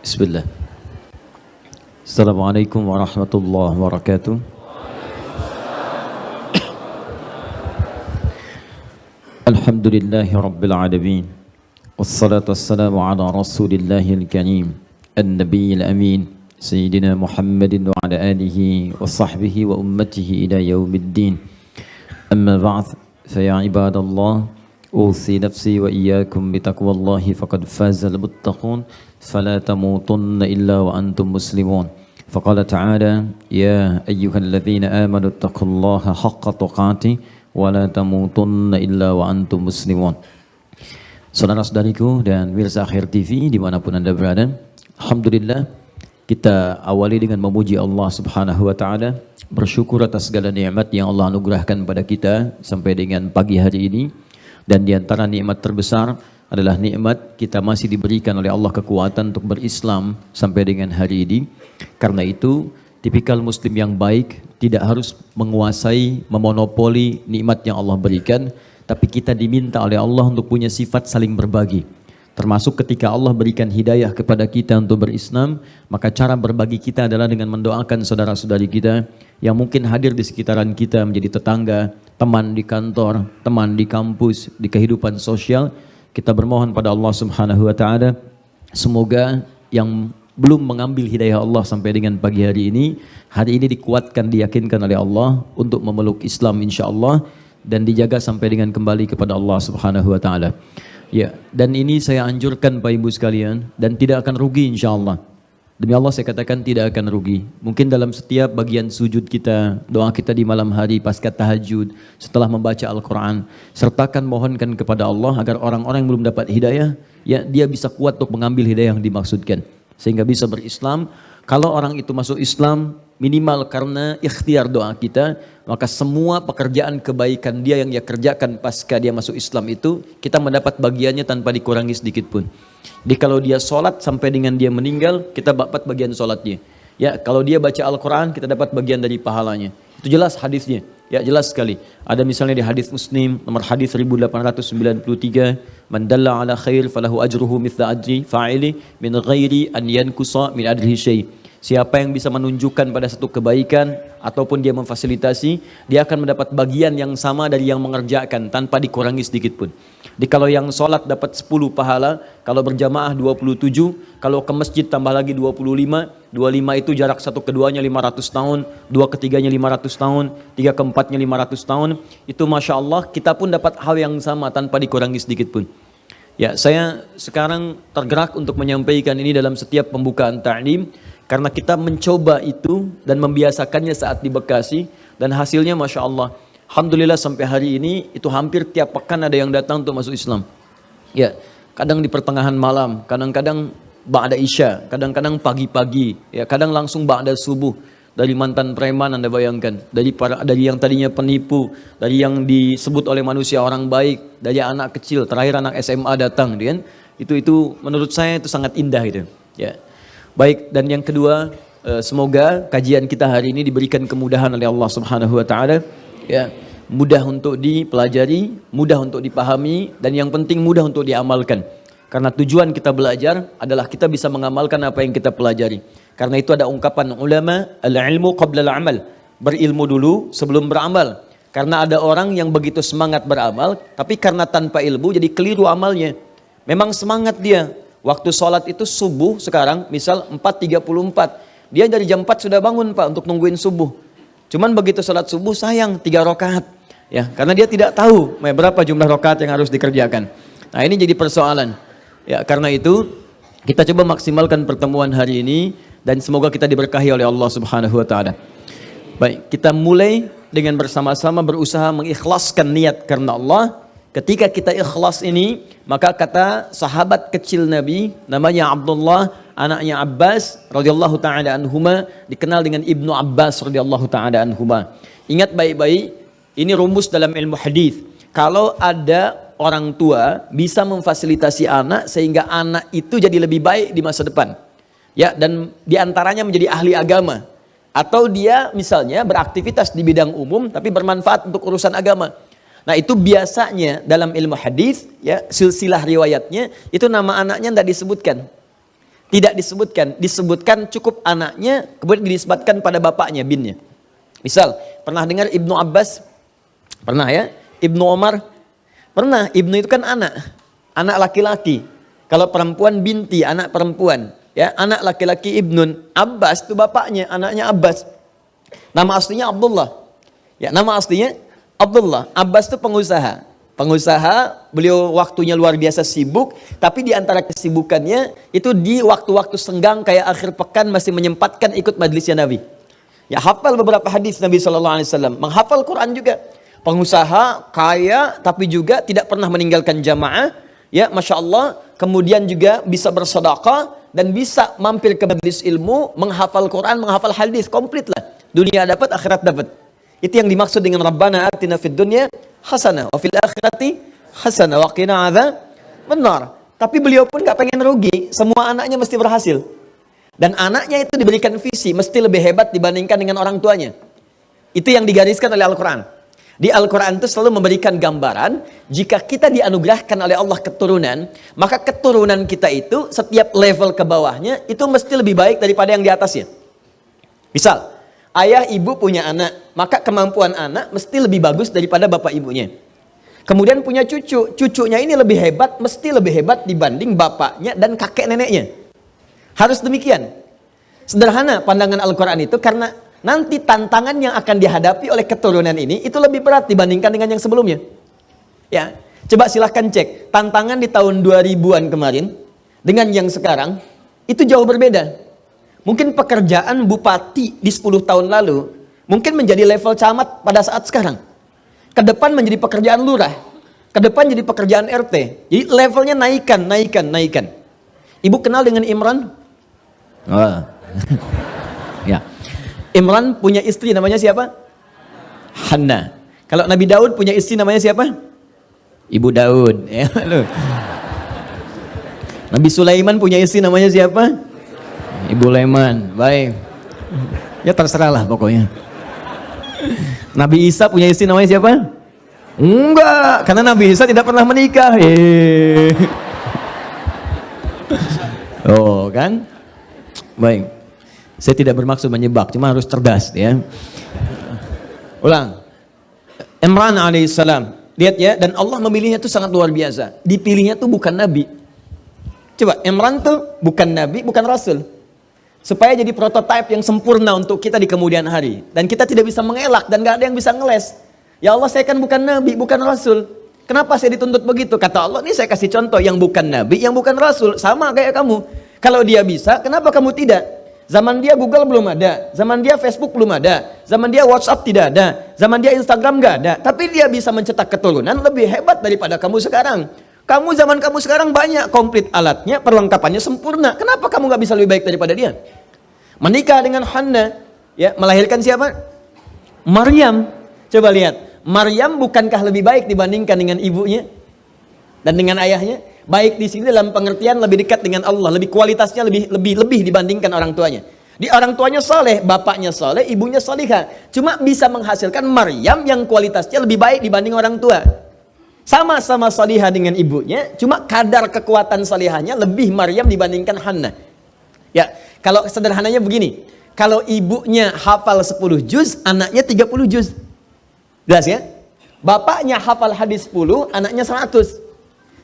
Bismillah. Assalamualaikum warahmatullahi wabarakatuh. Alhamdulillahi rabbil alamin. Wassalatu wassalamu ala rasulillahil karim, an-nabiyil amin, sayyidina Muhammadin wa ala alihi wa sahbihi wa ummatihi ila yaumiddin. Amma ba'd, fa ya ibadallah, أوصي نفسي وإياكم بتقوى الله فقد فاز المتقون فلا تموتن إلا وأنتم مسلمون فقال تعالى يا أيها الذين آمنوا اتقوا الله حق تقاته ولا تموتن إلا وأنتم مسلمون. Saudara-saudariku dan pemirsa Akhir TV dimanapun Anda berada, Alhamdulillah kita awali dengan memuji Allah Subhanahu wa Ta'ala, bersyukur atas segala nikmat yang Allah anugerahkan pada kita sampai dengan pagi hari ini. Dan di antara nikmat terbesar adalah nikmat kita masih diberikan oleh Allah kekuatan untuk berislam sampai dengan hari ini. Karena itu, tipikal muslim yang baik tidak harus menguasai, memonopoli nikmat yang Allah berikan, tapi kita diminta oleh Allah untuk punya sifat saling berbagi. Termasuk ketika Allah berikan hidayah kepada kita untuk berislam, maka cara berbagi kita adalah dengan mendoakan saudara-saudari kita yang mungkin hadir di sekitaran kita, menjadi tetangga, teman di kantor, teman di kampus, di kehidupan sosial. Kita bermohon pada Allah Subhanahu wa Ta'ala, semoga yang belum mengambil hidayah Allah sampai dengan pagi hari ini dikuatkan, diyakinkan oleh Allah untuk memeluk Islam insyaAllah, dan dijaga sampai dengan kembali kepada Allah Subhanahu wa Ta'ala. Ya, dan ini saya anjurkan Bapak Ibu sekalian, dan tidak akan rugi insyaAllah. Demi Allah saya katakan tidak akan rugi. Mungkin dalam setiap bagian sujud kita, doa kita di malam hari pasca tahajud, setelah membaca Al-Quran, sertakan mohonkan kepada Allah agar orang-orang yang belum dapat hidayah, ya dia bisa kuat untuk mengambil hidayah yang dimaksudkan, sehingga bisa berislam. Kalau orang itu masuk Islam, minimal karena ikhtiar doa kita, maka semua pekerjaan kebaikan dia yang dia kerjakan pasca dia masuk Islam itu, kita mendapat bagiannya tanpa dikurangi sedikit pun. Jadi kalau dia sholat sampai dengan dia meninggal, kita dapat bagian sholatnya. Ya, kalau dia baca Al-Quran, kita dapat bagian dari pahalanya. Itu jelas hadisnya, ya jelas sekali. Ada misalnya di hadis Muslim, nomor hadis 1893, man dalla ala khair falahu ajruhu mithla ajri fa'ili min ghairi an yankusa min adrihi syai'. Siapa yang bisa menunjukkan pada satu kebaikan ataupun dia memfasilitasi, dia akan mendapat bagian yang sama dari yang mengerjakan tanpa dikurangi sedikit pun. Jadi kalau yang sholat dapat 10 pahala, kalau berjamaah 27, kalau ke masjid tambah lagi 25, 25 itu jarak satu keduanya 500 tahun, dua ketiganya 500 tahun, tiga keempatnya 500 tahun, itu Masya Allah kita pun dapat hal yang sama tanpa dikurangi sedikit pun. Ya, saya sekarang tergerak untuk menyampaikan ini dalam setiap pembukaan ta'lim, karena kita mencoba itu dan membiasakannya saat di Bekasi, dan hasilnya Masya Allah. Alhamdulillah sampai hari ini itu hampir tiap pekan ada yang datang untuk masuk Islam. Ya, kadang di pertengahan malam, kadang-kadang ba'da isya, kadang-kadang pagi-pagi, ya kadang langsung ba'da subuh. Dari mantan preman Anda bayangkan, dari yang tadinya penipu, dari yang disebut oleh manusia orang baik, dari anak kecil, terakhir anak SMA datang, kan? Itu menurut saya itu sangat indah itu. Ya. Baik, dan yang kedua, semoga kajian kita hari ini diberikan kemudahan oleh Allah Subhanahu wa Ta'ala, ya, mudah untuk dipelajari, mudah untuk dipahami, dan yang penting mudah untuk diamalkan. Karena tujuan kita belajar adalah kita bisa mengamalkan apa yang kita pelajari. Karena itu ada ungkapan ulama, al-ilmu qabla al-amal, berilmu dulu sebelum beramal. Karena ada orang yang begitu semangat beramal, tapi karena tanpa ilmu jadi keliru amalnya. Memang semangat dia. Waktu sholat itu subuh sekarang, misal 4.34. Dia dari jam 4 sudah bangun Pak untuk nungguin subuh. Cuman begitu sholat subuh sayang 3 rakaat. Ya, karena dia tidak tahu berapa jumlah rakaat yang harus dikerjakan. Nah ini jadi persoalan. Ya, karena itu kita coba maksimalkan pertemuan hari ini dan semoga kita diberkahi oleh Allah Subhanahu wa Ta'ala. Baik, kita mulai dengan bersama-sama berusaha mengikhlaskan niat karena Allah. Ketika kita ikhlas ini, maka kata sahabat kecil Nabi, namanya Abdullah, anaknya Abbas radhiyallahu taala anhuma, dikenal dengan Ibnu Abbas radhiyallahu taala anhuma. Ingat baik-baik, ini rumus dalam ilmu hadis. Kalau ada orang tua bisa memfasilitasi anak sehingga anak itu jadi lebih baik di masa depan. Ya, dan diantaranya menjadi ahli agama. Atau dia misalnya beraktivitas di bidang umum tapi bermanfaat untuk urusan agama. Nah itu biasanya dalam ilmu hadis, ya silsilah riwayatnya itu nama anaknya tidak disebutkan. Tidak disebutkan, disebutkan cukup anaknya, kemudian disebutkan pada bapaknya, binnya. Misal, pernah dengar Ibnu Abbas? Pernah ya? Ibnu Omar? Pernah, Ibnu itu kan anak laki-laki. Kalau perempuan binti, anak perempuan. Ya, anak laki-laki Ibnun. Abbas itu bapaknya, anaknya Abbas. Nama aslinya Abdullah. Ya, nama aslinya Abdullah. Abbas itu pengusaha. Pengusaha, beliau waktunya luar biasa sibuk, tapi di antara kesibukannya itu di waktu-waktu senggang kayak akhir pekan masih menyempatkan ikut majlisnya Nabi. Ya, hafal beberapa hadis Nabi SAW, menghafal Quran juga. Pengusaha, kaya, tapi juga tidak pernah meninggalkan jamaah. Ya, Masya Allah, kemudian juga bisa bersedekah dan bisa mampir ke majlis ilmu, menghafal Quran, menghafal hadis, komplit lah. Dunia dapat, akhirat dapat. Itu yang dimaksud dengan Rabbana atina fid dunya hasanah wa fil akhirati hasanah wa qina adzaban nar. Tapi beliau pun gak pengen rugi, semua anaknya mesti berhasil. Dan anaknya itu diberikan visi, mesti lebih hebat dibandingkan dengan orang tuanya. Itu yang digariskan oleh Al-Quran. Di Al-Quran itu selalu memberikan gambaran, jika kita dianugerahkan oleh Allah keturunan, maka keturunan kita itu setiap level ke bawahnya, itu mesti lebih baik daripada yang di atasnya. Misal, ayah ibu punya anak, maka kemampuan anak mesti lebih bagus daripada bapak ibunya. Kemudian punya cucu, cucunya ini lebih hebat, mesti lebih hebat dibanding bapaknya dan kakek neneknya. Harus demikian. Sederhana pandangan Al-Quran itu, karena nanti tantangan yang akan dihadapi oleh keturunan ini itu lebih berat dibandingkan dengan yang sebelumnya. Ya, coba silahkan cek tantangan di tahun 2000-an kemarin dengan yang sekarang itu jauh berbeda. Mungkin pekerjaan bupati di 10 tahun lalu mungkin menjadi level camat pada saat sekarang. Ke depan menjadi pekerjaan lurah, ke depan jadi pekerjaan RT. Jadi levelnya naikkan. Ibu kenal dengan Imran? Oh. Ya. Imran punya istri namanya siapa? Hannah. Kalau Nabi Daud punya istri namanya siapa? Ibu Daud. Ya, Nabi Sulaiman punya istri namanya siapa? Ibu Leman. Baik. Ya terserah lah pokoknya. Nabi Isa punya istri namanya siapa? Enggak, karena Nabi Isa tidak pernah menikah. Oh kan? Baik. Saya tidak bermaksud menyebak, cuma harus cerdas ya. Ulang. Imran alaihissalam. Lihat ya, dan Allah memilihnya itu sangat luar biasa. Dipilihnya tuh bukan nabi. Coba, Imran tuh bukan nabi, bukan rasul. Supaya jadi prototipe yang sempurna untuk kita di kemudian hari. Dan kita tidak bisa mengelak dan gak ada yang bisa ngeles. Ya Allah, saya kan bukan nabi, bukan rasul. Kenapa saya dituntut begitu? Kata Allah, ini saya kasih contoh yang bukan nabi, yang bukan rasul. Sama kayak kamu. Kalau dia bisa, kenapa kamu tidak? Zaman dia Google belum ada, zaman dia Facebook belum ada, zaman dia WhatsApp tidak ada, zaman dia Instagram gak ada. Tapi dia bisa mencetak keturunan lebih hebat daripada kamu sekarang. Zaman kamu sekarang banyak, komplit alatnya, perlengkapannya sempurna. Kenapa kamu gak bisa lebih baik daripada dia? Menikah dengan Hannah, ya, melahirkan siapa? Maryam. Coba lihat, Maryam bukankah lebih baik dibandingkan dengan ibunya dan dengan ayahnya? Baik di sini dalam pengertian lebih dekat dengan Allah, lebih kualitasnya lebih dibandingkan orang tuanya. Di orang tuanya soleh, bapaknya soleh, ibunya solihah. Cuma bisa menghasilkan Maryam yang kualitasnya lebih baik dibanding orang tua. Sama-sama solihah dengan ibunya, cuma kadar kekuatan solihahnya lebih Maryam dibandingkan Hannah. Ya, kalau sederhananya begini, kalau ibunya hafal 10 juz, anaknya 30 juz. Jelas ya? Bapaknya hafal hadis 10, anaknya 100.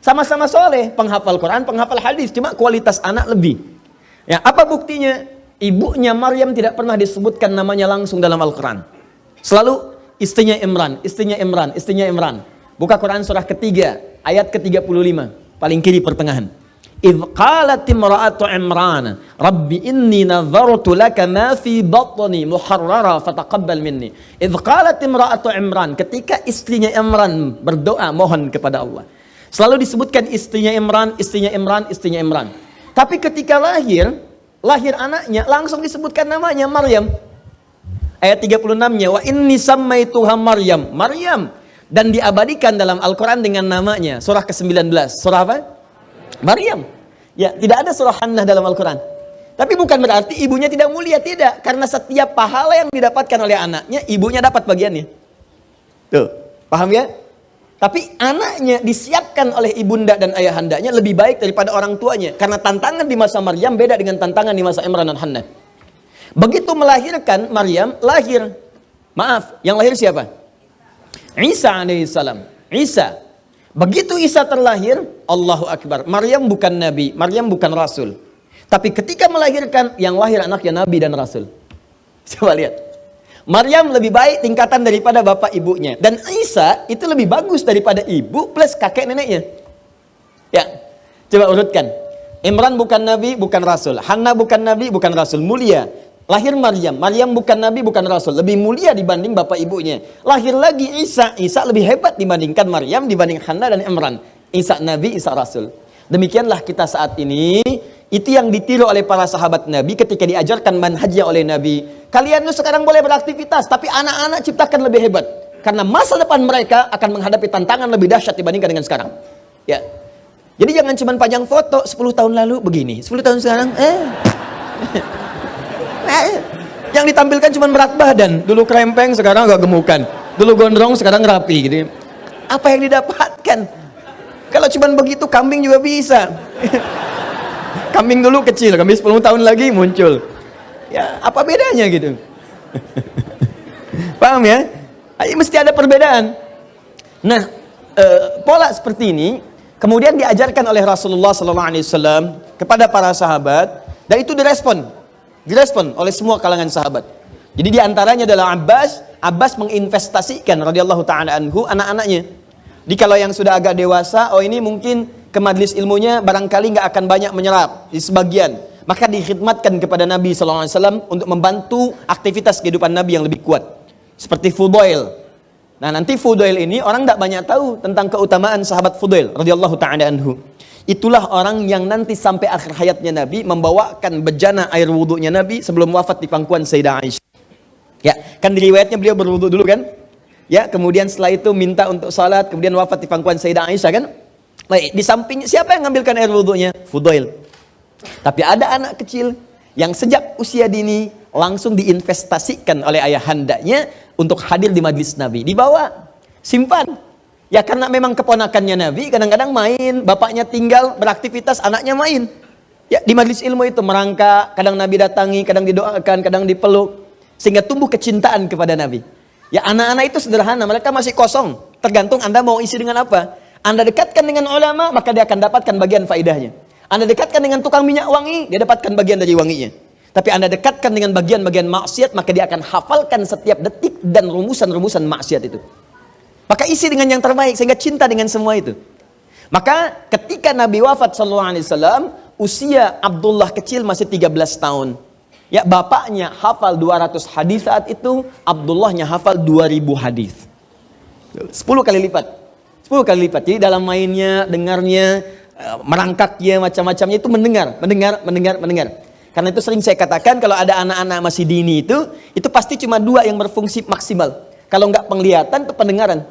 Sama-sama soleh, penghafal Quran, penghafal hadis, cuma kualitas anak lebih. Ya, apa buktinya? Ibunya Maryam tidak pernah disebutkan namanya langsung dalam Al-Quran. Selalu istrinya Imran. Buka Quran surah ketiga, ayat ke-35, paling kiri pertengahan. Idh qalat imra'atu Imran, Rabbi inni nadhartu laka ma fi batni muharrara fataqabbal minni. Idh qalat imra'atu Imran, ketika istrinya Imran berdoa mohon kepada Allah. Selalu disebutkan istrinya Imran. Tapi ketika lahir anaknya langsung disebutkan namanya Maryam. Ayat 36-nya, wa inni sammaituha Maryam. Dan diabadikan dalam Al-Quran dengan namanya. Surah ke-19. Surah apa? Maryam. Ya, tidak ada surah Hannah dalam Al-Quran. Tapi bukan berarti ibunya tidak mulia, tidak. Karena setiap pahala yang didapatkan oleh anaknya, ibunya dapat bagiannya. Tuh, paham ya? Tapi anaknya disiapkan oleh ibunda dan ayahandanya lebih baik daripada orang tuanya. Karena tantangan di masa Maryam beda dengan tantangan di masa Imran dan Hannah. Begitu melahirkan, Maryam lahir. Maaf, yang lahir siapa? Isa alaihissalam. Isa. Begitu Isa terlahir, Allahu Akbar. Maryam bukan nabi, Maryam bukan rasul. Tapi ketika melahirkan, yang lahir anaknya nabi dan rasul. Coba lihat. Maryam lebih baik tingkatan daripada bapak ibunya. Dan Isa itu lebih bagus daripada ibu plus kakek neneknya. Ya, coba urutkan. Imran bukan nabi, bukan rasul. Hannah bukan nabi, bukan rasul. Mulia. Lahir Maryam. Maryam bukan nabi, bukan rasul. Lebih mulia dibanding bapak ibunya. Lahir lagi Isa. Isa lebih hebat dibandingkan Maryam, dibanding Hannah dan Imran. Isa nabi, Isa rasul. Demikianlah kita saat ini. Itu yang ditiru oleh para sahabat Nabi ketika diajarkan manhajnya oleh Nabi. Kalian tuh sekarang boleh beraktivitas, tapi anak-anak ciptakan lebih hebat. Karena masa depan mereka akan menghadapi tantangan lebih dahsyat dibandingkan dengan sekarang. Ya. Jadi jangan cuma panjang foto 10 tahun lalu begini, 10 tahun sekarang yang ditampilkan cuma berat badan. Dulu krempeng, sekarang agak gemukan. Dulu gondrong, sekarang rapi gitu. Apa yang didapatkan? Kalau cuma begitu kambing juga bisa. Kambing dulu kecil, kambing 10 tahun lagi muncul. Ya, apa bedanya gitu? Paham ya? Mesti ada perbedaan. Nah, pola seperti ini kemudian diajarkan oleh Rasulullah SAW kepada para sahabat, dan itu direspon oleh semua kalangan sahabat. Jadi diantaranya adalah Abbas menginvestasikan radhiyallahu taala anhu anak-anaknya. Di kalau yang sudah agak dewasa, oh ini mungkin ke majelis ilmunya barangkali nggak akan banyak menyerap di sebagian, maka dikhidmatkan kepada Nabi SAW untuk membantu aktivitas kehidupan Nabi yang lebih kuat, seperti Fudail. Nah, nanti Fudail ini orang nggak banyak tahu tentang keutamaan sahabat Fudail radhiyallahu taala anhu. Itulah orang yang nanti sampai akhir hayatnya Nabi membawakan bejana air wudhunya Nabi sebelum wafat di pangkuan Sayyidah Aisyah. Ya, kan di riwayatnya beliau berwudhu dulu kan? Ya, kemudian setelah itu minta untuk salat, kemudian wafat di pangkuan Sayyidah Aisyah kan? Baik, di samping siapa yang ngambilkan air wudhunya? Fudail. Tapi ada anak kecil yang sejak usia dini langsung diinvestasikan oleh ayahandanya untuk hadir di majlis Nabi. Dibawa, simpan. Ya karena memang keponakannya Nabi, kadang-kadang main, bapaknya tinggal beraktivitas, anaknya main. Ya di majlis ilmu itu merangkak, kadang Nabi datangi, kadang didoakan, kadang dipeluk, sehingga tumbuh kecintaan kepada Nabi. Ya anak-anak itu sederhana, mereka masih kosong. Tergantung Anda mau isi dengan apa. Anda dekatkan dengan ulama, maka dia akan dapatkan bagian faidahnya. Anda dekatkan dengan tukang minyak wangi, dia dapatkan bagian dari wanginya. Tapi Anda dekatkan dengan bagian-bagian maksiat, maka dia akan hafalkan setiap detik dan rumusan-rumusan maksiat itu. Maka isi dengan yang terbaik, sehingga cinta dengan semua itu. Maka ketika Nabi wafat SAW, usia Abdullah kecil masih 13 tahun. Ya, bapaknya hafal 200 hadis saat itu, Abdullahnya hafal 2000 hadis. 10 kali lipat. 10 kali lipat. Jadi dalam mainnya, dengarnya, merangkaknya, macam-macamnya itu mendengar. Karena itu sering saya katakan kalau ada anak-anak masih dini itu pasti cuma 2 yang berfungsi maksimal. Kalau enggak penglihatan, itu pendengaran.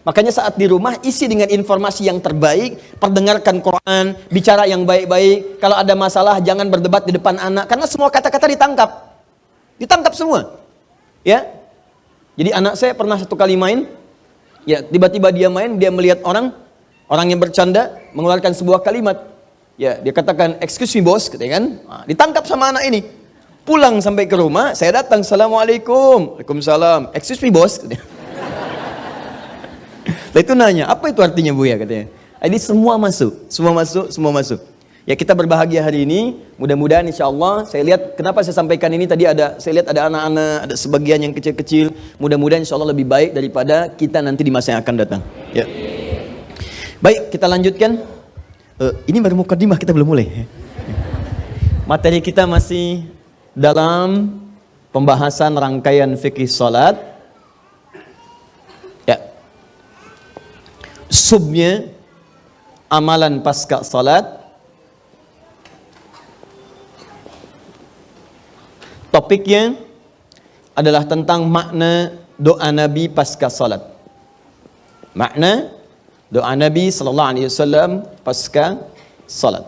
Makanya saat di rumah isi dengan informasi yang terbaik, perdengarkan Quran, bicara yang baik-baik. Kalau ada masalah jangan berdebat di depan anak, karena semua kata-kata ditangkap semua. Ya, jadi anak saya pernah satu kali main. Ya, tiba-tiba dia main, dia melihat orang yang bercanda mengeluarkan sebuah kalimat. Ya, dia katakan, "Excuse me bos," katanya kan. Nah, ditangkap sama anak ini. Pulang sampai ke rumah, saya datang, "Assalamualaikum." "Waalaikumsalam." "Excuse me bos," katanya. Lah itu nanya, "Apa itu artinya Bu ya?" katanya. Jadi semua masuk. Ya kita berbahagia hari ini, mudah-mudahan insya Allah, saya lihat kenapa saya sampaikan ini tadi saya lihat ada anak-anak, ada sebagian yang kecil-kecil, mudah-mudahan insya Allah lebih baik daripada kita nanti di masa yang akan datang. Ya. Baik, kita lanjutkan. Ini baru mukadimah, kita belum mulai. Materi kita masih dalam pembahasan rangkaian fikih salat. Ya. Subnya amalan pasca salat. Topiknya adalah tentang makna doa Nabi pasca salat. Makna doa Nabi sallallahu alaihi wasallam pasca salat.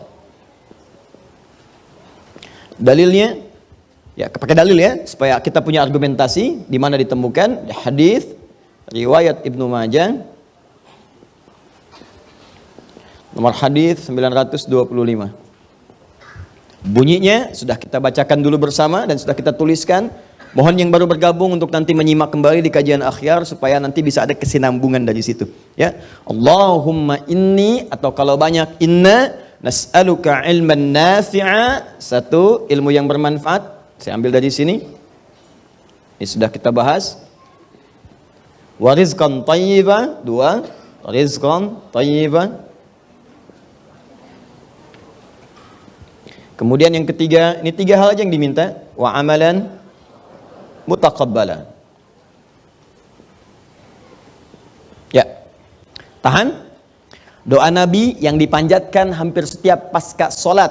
Dalilnya, ya pakai dalil ya, supaya kita punya argumentasi di mana ditemukan hadis riwayat Ibnu Majah Nomor hadis 925. Bunyinya sudah kita bacakan dulu bersama dan sudah kita tuliskan. Mohon yang baru bergabung untuk nanti menyimak kembali di kajian akhir supaya nanti bisa ada kesinambungan dari situ. Ya, Allahumma inni, atau kalau banyak inna, nas'aluka ilman nafi'a, satu, ilmu yang bermanfaat. Saya ambil dari sini. Ini sudah kita bahas. Wa rizqan thayyiba, dua, rizqan thayyiba. Kemudian yang ketiga, ini tiga hal aja yang diminta. Wa amalan mutaqabbala. Ya. Tahan. Doa Nabi yang dipanjatkan hampir setiap pasca solat.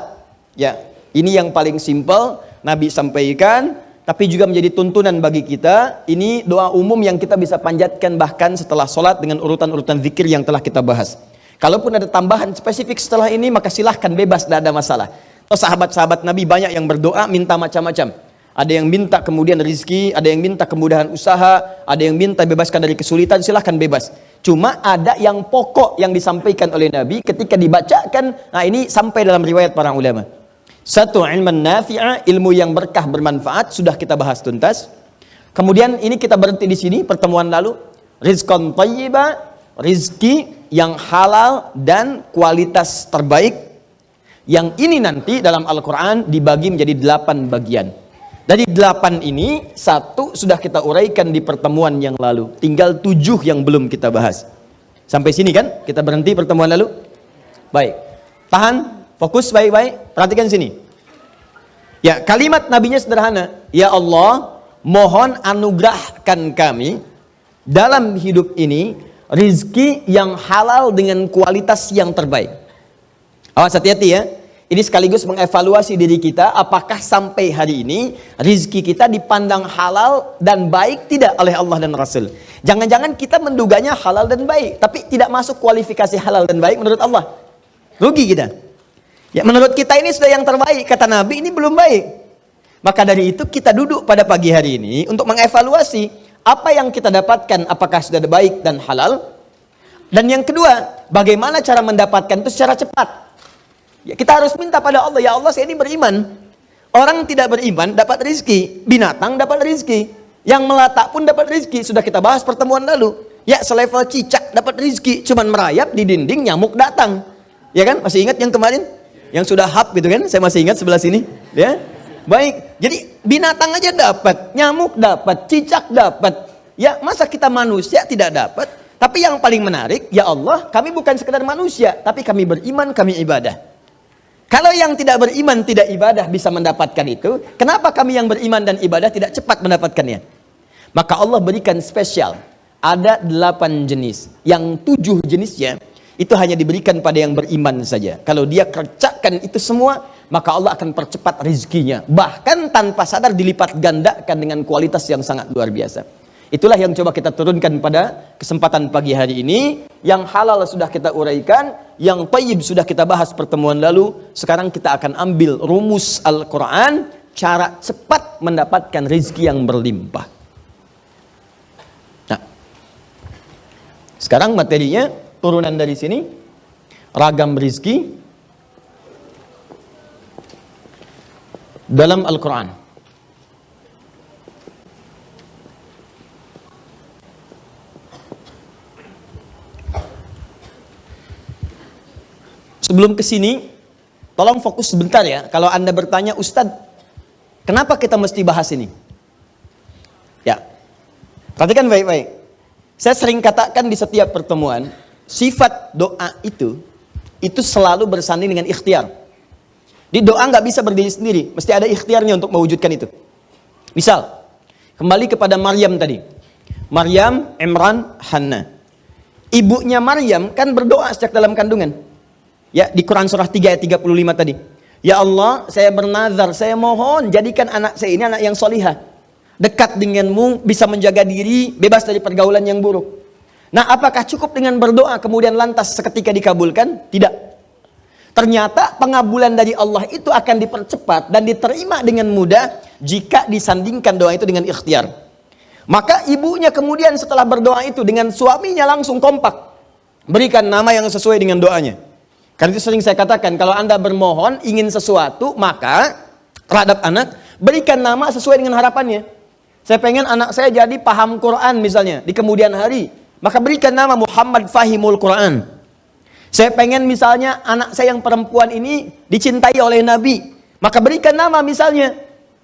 Ya. Ini yang paling simpel Nabi sampaikan, tapi juga menjadi tuntunan bagi kita. Ini doa umum yang kita bisa panjatkan bahkan setelah solat dengan urutan-urutan zikir yang telah kita bahas. Kalaupun ada tambahan spesifik setelah ini, maka silahkan bebas, tidak ada masalah. Sahabat-sahabat Nabi banyak yang berdoa minta macam-macam. Ada yang minta kemudian rezeki, ada yang minta kemudahan usaha, ada yang minta bebaskan dari kesulitan, silahkan bebas. Cuma ada yang pokok yang disampaikan oleh Nabi ketika dibacakan, nah ini sampai dalam riwayat para ulama. Satu, ilman nafi'a, ilmu yang berkah bermanfaat, sudah kita bahas tuntas. Kemudian ini kita berhenti di sini pertemuan lalu. Rizqan thayyiba, rizki yang halal dan kualitas terbaik. Yang ini nanti dalam Al-Quran dibagi menjadi 8 bagian. Dari 8 ini, 1 sudah kita uraikan di pertemuan yang lalu. Tinggal 7 yang belum kita bahas. Sampai sini kan? Kita berhenti pertemuan lalu? Baik. Tahan, fokus baik-baik. Perhatikan sini. Ya, kalimat nabinya sederhana. Ya Allah, mohon anugerahkan kami dalam hidup ini rizki yang halal dengan kualitas yang terbaik. Awas, hati-hati ya. Ini sekaligus mengevaluasi diri kita, apakah sampai hari ini rizki kita dipandang halal dan baik tidak oleh Allah dan Rasul. Jangan-jangan kita menduganya halal dan baik, tapi tidak masuk kualifikasi halal dan baik menurut Allah. Rugi kita. Ya, menurut kita ini sudah yang terbaik, kata Nabi ini belum baik. Maka dari itu kita duduk pada pagi hari ini untuk mengevaluasi apa yang kita dapatkan, apakah sudah baik dan halal. Dan yang kedua, bagaimana cara mendapatkan itu secara cepat. Ya, kita harus minta pada Allah, ya Allah saya ini beriman. Orang tidak beriman dapat rizki, binatang dapat rizki, yang melata pun dapat rizki. Sudah kita bahas pertemuan lalu. Ya, selevel cicak dapat rizki, cuman merayap di dinding nyamuk datang. Ya kan, masih ingat yang kemarin? Yang sudah hap gitu kan, saya masih ingat sebelah sini. Ya, baik. Jadi binatang aja dapat, nyamuk dapat, cicak dapat. Ya, masa kita manusia tidak dapat? Tapi yang paling menarik, ya Allah, kami bukan sekedar manusia, tapi kami beriman, kami ibadah. Kalau yang tidak beriman, tidak ibadah bisa mendapatkan itu, kenapa kami yang beriman dan ibadah tidak cepat mendapatkannya? Maka Allah berikan spesial. Ada 8 jenis. Yang 7 jenisnya, itu hanya diberikan pada yang beriman saja. Kalau dia kerjakan itu semua, maka Allah akan percepat rizkinya. Bahkan tanpa sadar dilipat gandakan dengan kualitas yang sangat luar biasa. Itulah yang coba kita turunkan pada kesempatan pagi hari ini. Yang halal sudah kita uraikan, yang thayyib sudah kita bahas pertemuan lalu. Sekarang kita akan ambil rumus Al-Quran, cara cepat mendapatkan rezeki yang berlimpah. Nah, sekarang materinya turunan dari sini, ragam rezeki dalam Al-Quran. Sebelum ke sini, tolong fokus sebentar ya. Kalau Anda bertanya, Ustadz, kenapa kita mesti bahas ini? Ya, perhatikan baik-baik. Saya sering katakan di setiap pertemuan, sifat doa itu selalu bersanding dengan ikhtiar. Di doa nggak bisa berdiri sendiri, mesti ada ikhtiarnya untuk mewujudkan itu. Misal, kembali kepada Maryam tadi. Maryam, Imran, Hannah. Ibunya Maryam kan berdoa sejak dalam kandungan. Ya, di Quran surah 3 ayat 35 tadi. Ya Allah, saya bernazar, saya mohon jadikan anak saya ini anak yang solihah. Dekat denganmu, bisa menjaga diri, bebas dari pergaulan yang buruk. Nah, apakah cukup dengan berdoa kemudian lantas seketika dikabulkan? Tidak. Ternyata pengabulan dari Allah itu akan dipercepat dan diterima dengan mudah jika disandingkan doa itu dengan ikhtiar. Maka ibunya kemudian setelah berdoa itu dengan suaminya langsung kompak. Berikan nama yang sesuai dengan doanya. Karena itu sering saya katakan, kalau Anda bermohon ingin sesuatu, maka terhadap anak, berikan nama sesuai dengan harapannya. Saya pengen anak saya jadi paham Quran misalnya di kemudian hari, maka berikan nama Muhammad Fahimul Quran. Saya pengen misalnya anak saya yang perempuan ini dicintai oleh Nabi, maka berikan nama misalnya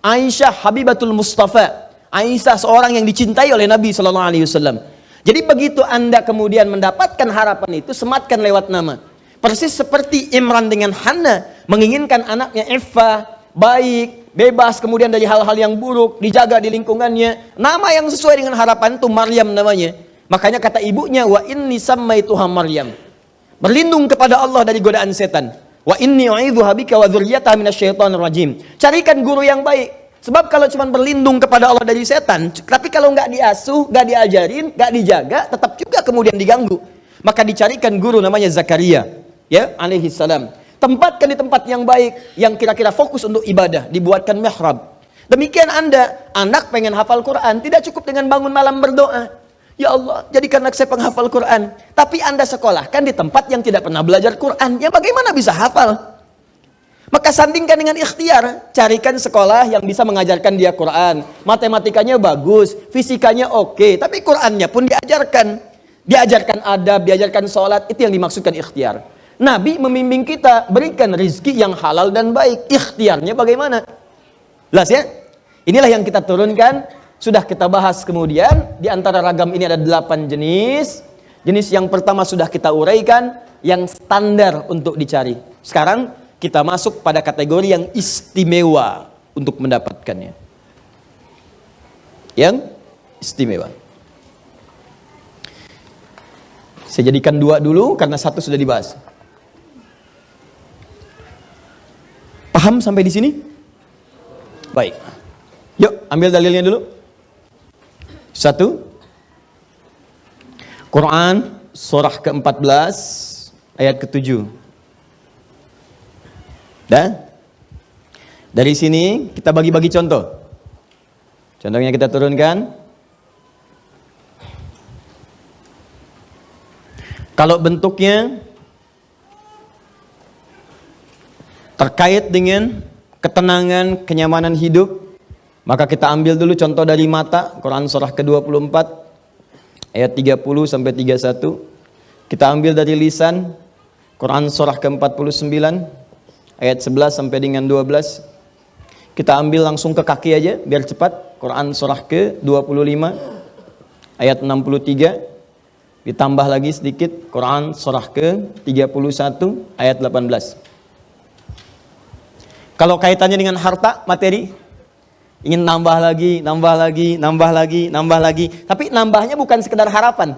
Aisyah Habibatul Mustafa. Aisyah seorang yang dicintai oleh Nabi Sallallahu Alaihi Wasallam. Jadi begitu Anda kemudian mendapatkan harapan itu, sematkan lewat nama. Persis seperti Imran dengan Hana menginginkan anaknya iffah, baik, bebas kemudian dari hal-hal yang buruk, dijaga di lingkungannya. Nama yang sesuai dengan harapan itu Maryam namanya. Makanya kata ibunya, wa inni sammaituha Maryam. Berlindung kepada Allah dari godaan setan. Wa inni u'idzuha bika wa dzurriyyataha minasyaitonir rajim. Carikan guru yang baik. Sebab kalau cuma berlindung kepada Allah dari setan, tapi kalau nggak diasuh, nggak diajarin, nggak dijaga, tetap juga kemudian diganggu. Maka dicarikan guru namanya Zakaria, ya, alaihi salam. Tempatkan di tempat yang baik, yang kira-kira fokus untuk ibadah, dibuatkan mihrab. Demikian Anda, anak pengen hafal Quran, tidak cukup dengan bangun malam berdoa. Ya Allah, jadikan anak saya penghafal Quran. Tapi Anda sekolahkan di tempat yang tidak pernah belajar Quran, ya bagaimana bisa hafal? Maka sandingkan dengan ikhtiar, carikan sekolah yang bisa mengajarkan dia Quran. Matematikanya bagus, fisikanya oke, tapi Qurannya pun diajarkan. Diajarkan adab, diajarkan sholat, itu yang dimaksudkan ikhtiar. Nabi membimbing kita, berikan rizki yang halal dan baik. Ikhtiarnya bagaimana? Jelas ya? Inilah yang kita turunkan, sudah kita bahas kemudian. Di antara ragam ini ada 8 jenis. Jenis yang pertama sudah kita uraikan, yang standar untuk dicari. Sekarang kita masuk pada kategori yang istimewa untuk mendapatkannya. Yang istimewa. Saya jadikan 2 dulu karena 1 sudah dibahas. Paham sampai di sini? Baik. Yuk, ambil dalilnya dulu. 1. Quran surah ke-14 ayat ke-7. Dah? Dari sini kita bagi-bagi contoh. Contohnya kita turunkan. Kalau bentuknya terkait dengan ketenangan, kenyamanan hidup, maka kita ambil dulu contoh dari mata, Quran surah ke-24 ayat 30 sampai 31. Kita ambil dari lisan, Quran surah ke-49 ayat 11 sampai dengan 12. Kita ambil langsung ke kaki aja biar cepat. Quran surah ke-25 ayat 63. Ditambah lagi sedikit, Quran surah ke-31 ayat 18. Kalau kaitannya dengan harta, materi, ingin nambah lagi, nambah lagi, nambah lagi, nambah lagi. Tapi nambahnya bukan sekedar harapan.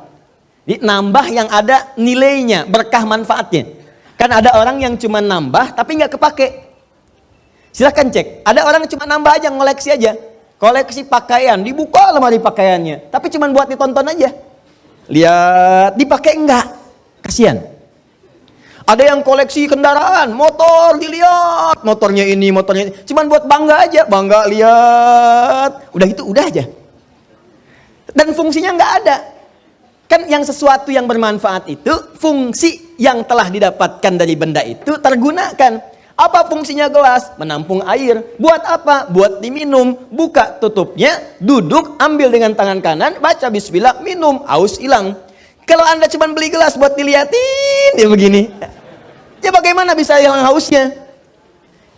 Nambah yang ada nilainya, berkah manfaatnya. Kan ada orang yang cuma nambah tapi nggak kepake. Silahkan cek. Ada orang cuma nambah aja, ngoleksi aja. Koleksi pakaian, dibuka lemari pakaiannya. Tapi cuma buat ditonton aja. Lihat, dipakai enggak? Kasihan. Ada yang koleksi kendaraan, motor, dilihat. Motornya ini, motornya ini. Cuma buat bangga aja. Bangga, lihat. Udah itu, udah aja. Dan fungsinya nggak ada. Kan yang sesuatu yang bermanfaat itu, fungsi yang telah didapatkan dari benda itu tergunakan. Apa fungsinya gelas? Menampung air. Buat apa? Buat diminum. Buka tutupnya, duduk, ambil dengan tangan kanan, baca bismillah, minum, haus hilang. Kalau Anda cuma beli gelas buat dilihatin, ya begini. Ya bagaimana bisa hilang hausnya?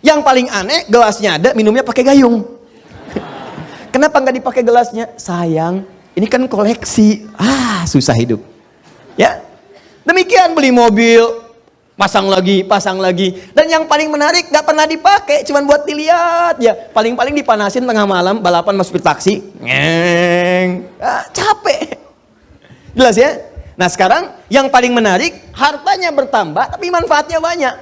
Yang paling aneh, gelasnya ada, minumnya pakai gayung. Kenapa nggak dipakai gelasnya? Sayang, ini kan koleksi. Susah hidup. Ya. Demikian beli mobil, pasang lagi. Dan yang paling menarik, nggak pernah dipakai, cuman buat dilihat ya. Paling-paling dipanasin tengah malam, balapan masuk taksi. Capek. Jelas ya? Nah sekarang yang paling menarik, hartanya bertambah tapi manfaatnya banyak.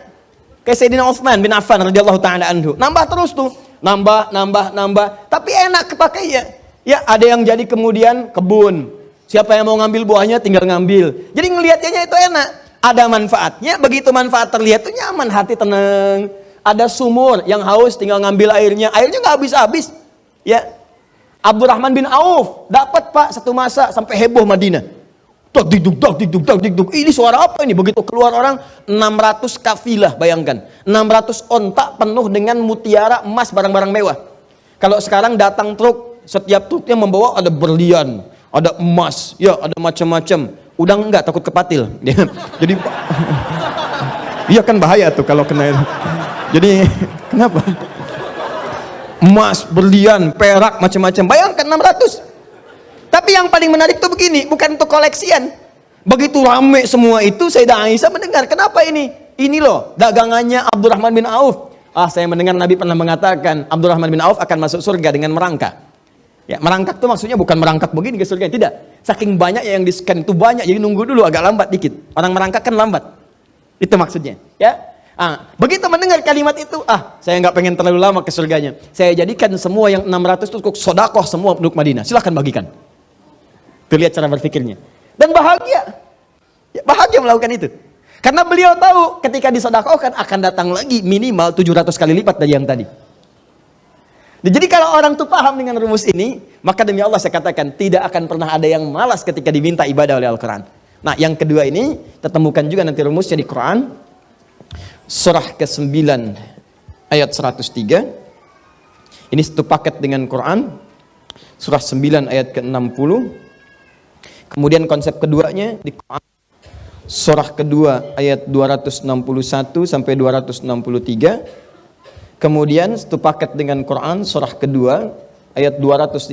Kayak Sayyidina Utsman bin Affan radhiyallahu taala anhu. Nambah terus tuh. Nambah. Tapi enak kepakai ya. Ya ada yang jadi kemudian kebun. Siapa yang mau ngambil buahnya tinggal ngambil. Jadi ngelihatnya itu enak. Ada manfaatnya, begitu manfaat terlihat itu nyaman, hati tenang. Ada sumur yang haus tinggal ngambil airnya nggak habis-habis. Ya. Abdurrahman bin Auf dapat Pak satu masa sampai heboh Madinah. Duk. Ini suara apa ini? Begitu keluar orang 600 kafilah, bayangkan. 600 ontak penuh dengan mutiara, emas, barang-barang mewah. Kalau sekarang datang truk, setiap truknya membawa ada berlian, ada emas, ya ada macam-macam. Udang enggak, takut kepatil. Jadi iya kan bahaya tuh kalau kena itu. Jadi kenapa? Emas, berlian, perak, macam-macam. Bayangkan 600. Tapi yang paling menarik tuh begini, bukan untuk koleksian. Begitu rame semua itu, Sayyidah Aisyah mendengar, kenapa ini? Ini loh, dagangannya Abdurrahman bin Auf. Saya mendengar Nabi pernah mengatakan, Abdurrahman bin Auf akan masuk surga dengan merangkak. Ya, merangkak itu maksudnya bukan merangkak begini ke surga, tidak. Saking banyak yang di-scan itu banyak, jadi nunggu dulu agak lambat dikit. Orang merangkak kan lambat. Itu maksudnya, ya. Begitu mendengar kalimat itu, saya nggak pengen terlalu lama ke surganya. Saya jadikan semua yang 600 itu sodakoh semua penduduk Madinah. Silahkan bagikan. Tuh lihat cara berpikirnya. Dan bahagia. Ya, bahagia melakukan itu. Karena beliau tahu ketika disedekahkan akan datang lagi minimal 700 kali lipat dari yang tadi. Jadi kalau orang tuh paham dengan rumus ini, maka demi Allah saya katakan tidak akan pernah ada yang malas ketika diminta ibadah oleh Al-Quran. Nah, yang kedua ini temukan juga nanti rumusnya di Quran. Surah ke-9 ayat 103. Ini satu paket dengan Quran. Surah 9 ayat ke-60. Kemudian konsep keduanya di Quran, surah kedua ayat 261 sampai 263. Kemudian satu paket dengan Quran, surah kedua ayat 215.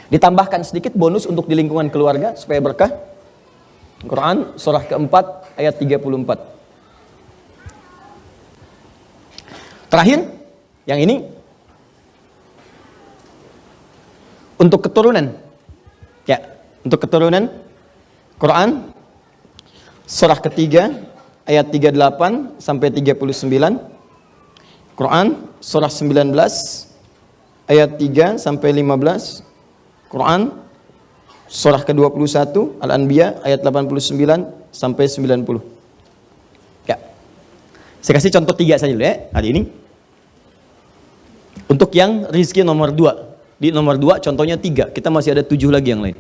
Ditambahkan sedikit bonus untuk di lingkungan keluarga supaya berkah. Quran surah keempat ayat 34. Terakhir, yang ini untuk keturunan. Ya, untuk keturunan Quran surah ketiga ayat 38 sampai 39. Quran surah 19 ayat 3 sampai 15. Quran surah ke-21 Al-Anbiya ayat 89 sampai 90. Ya. Saya kasih contoh 3 saja dulu ya hari ini. Untuk yang rizki nomor 2. Di nomor 2 contohnya 3, kita masih ada 7 lagi yang lain.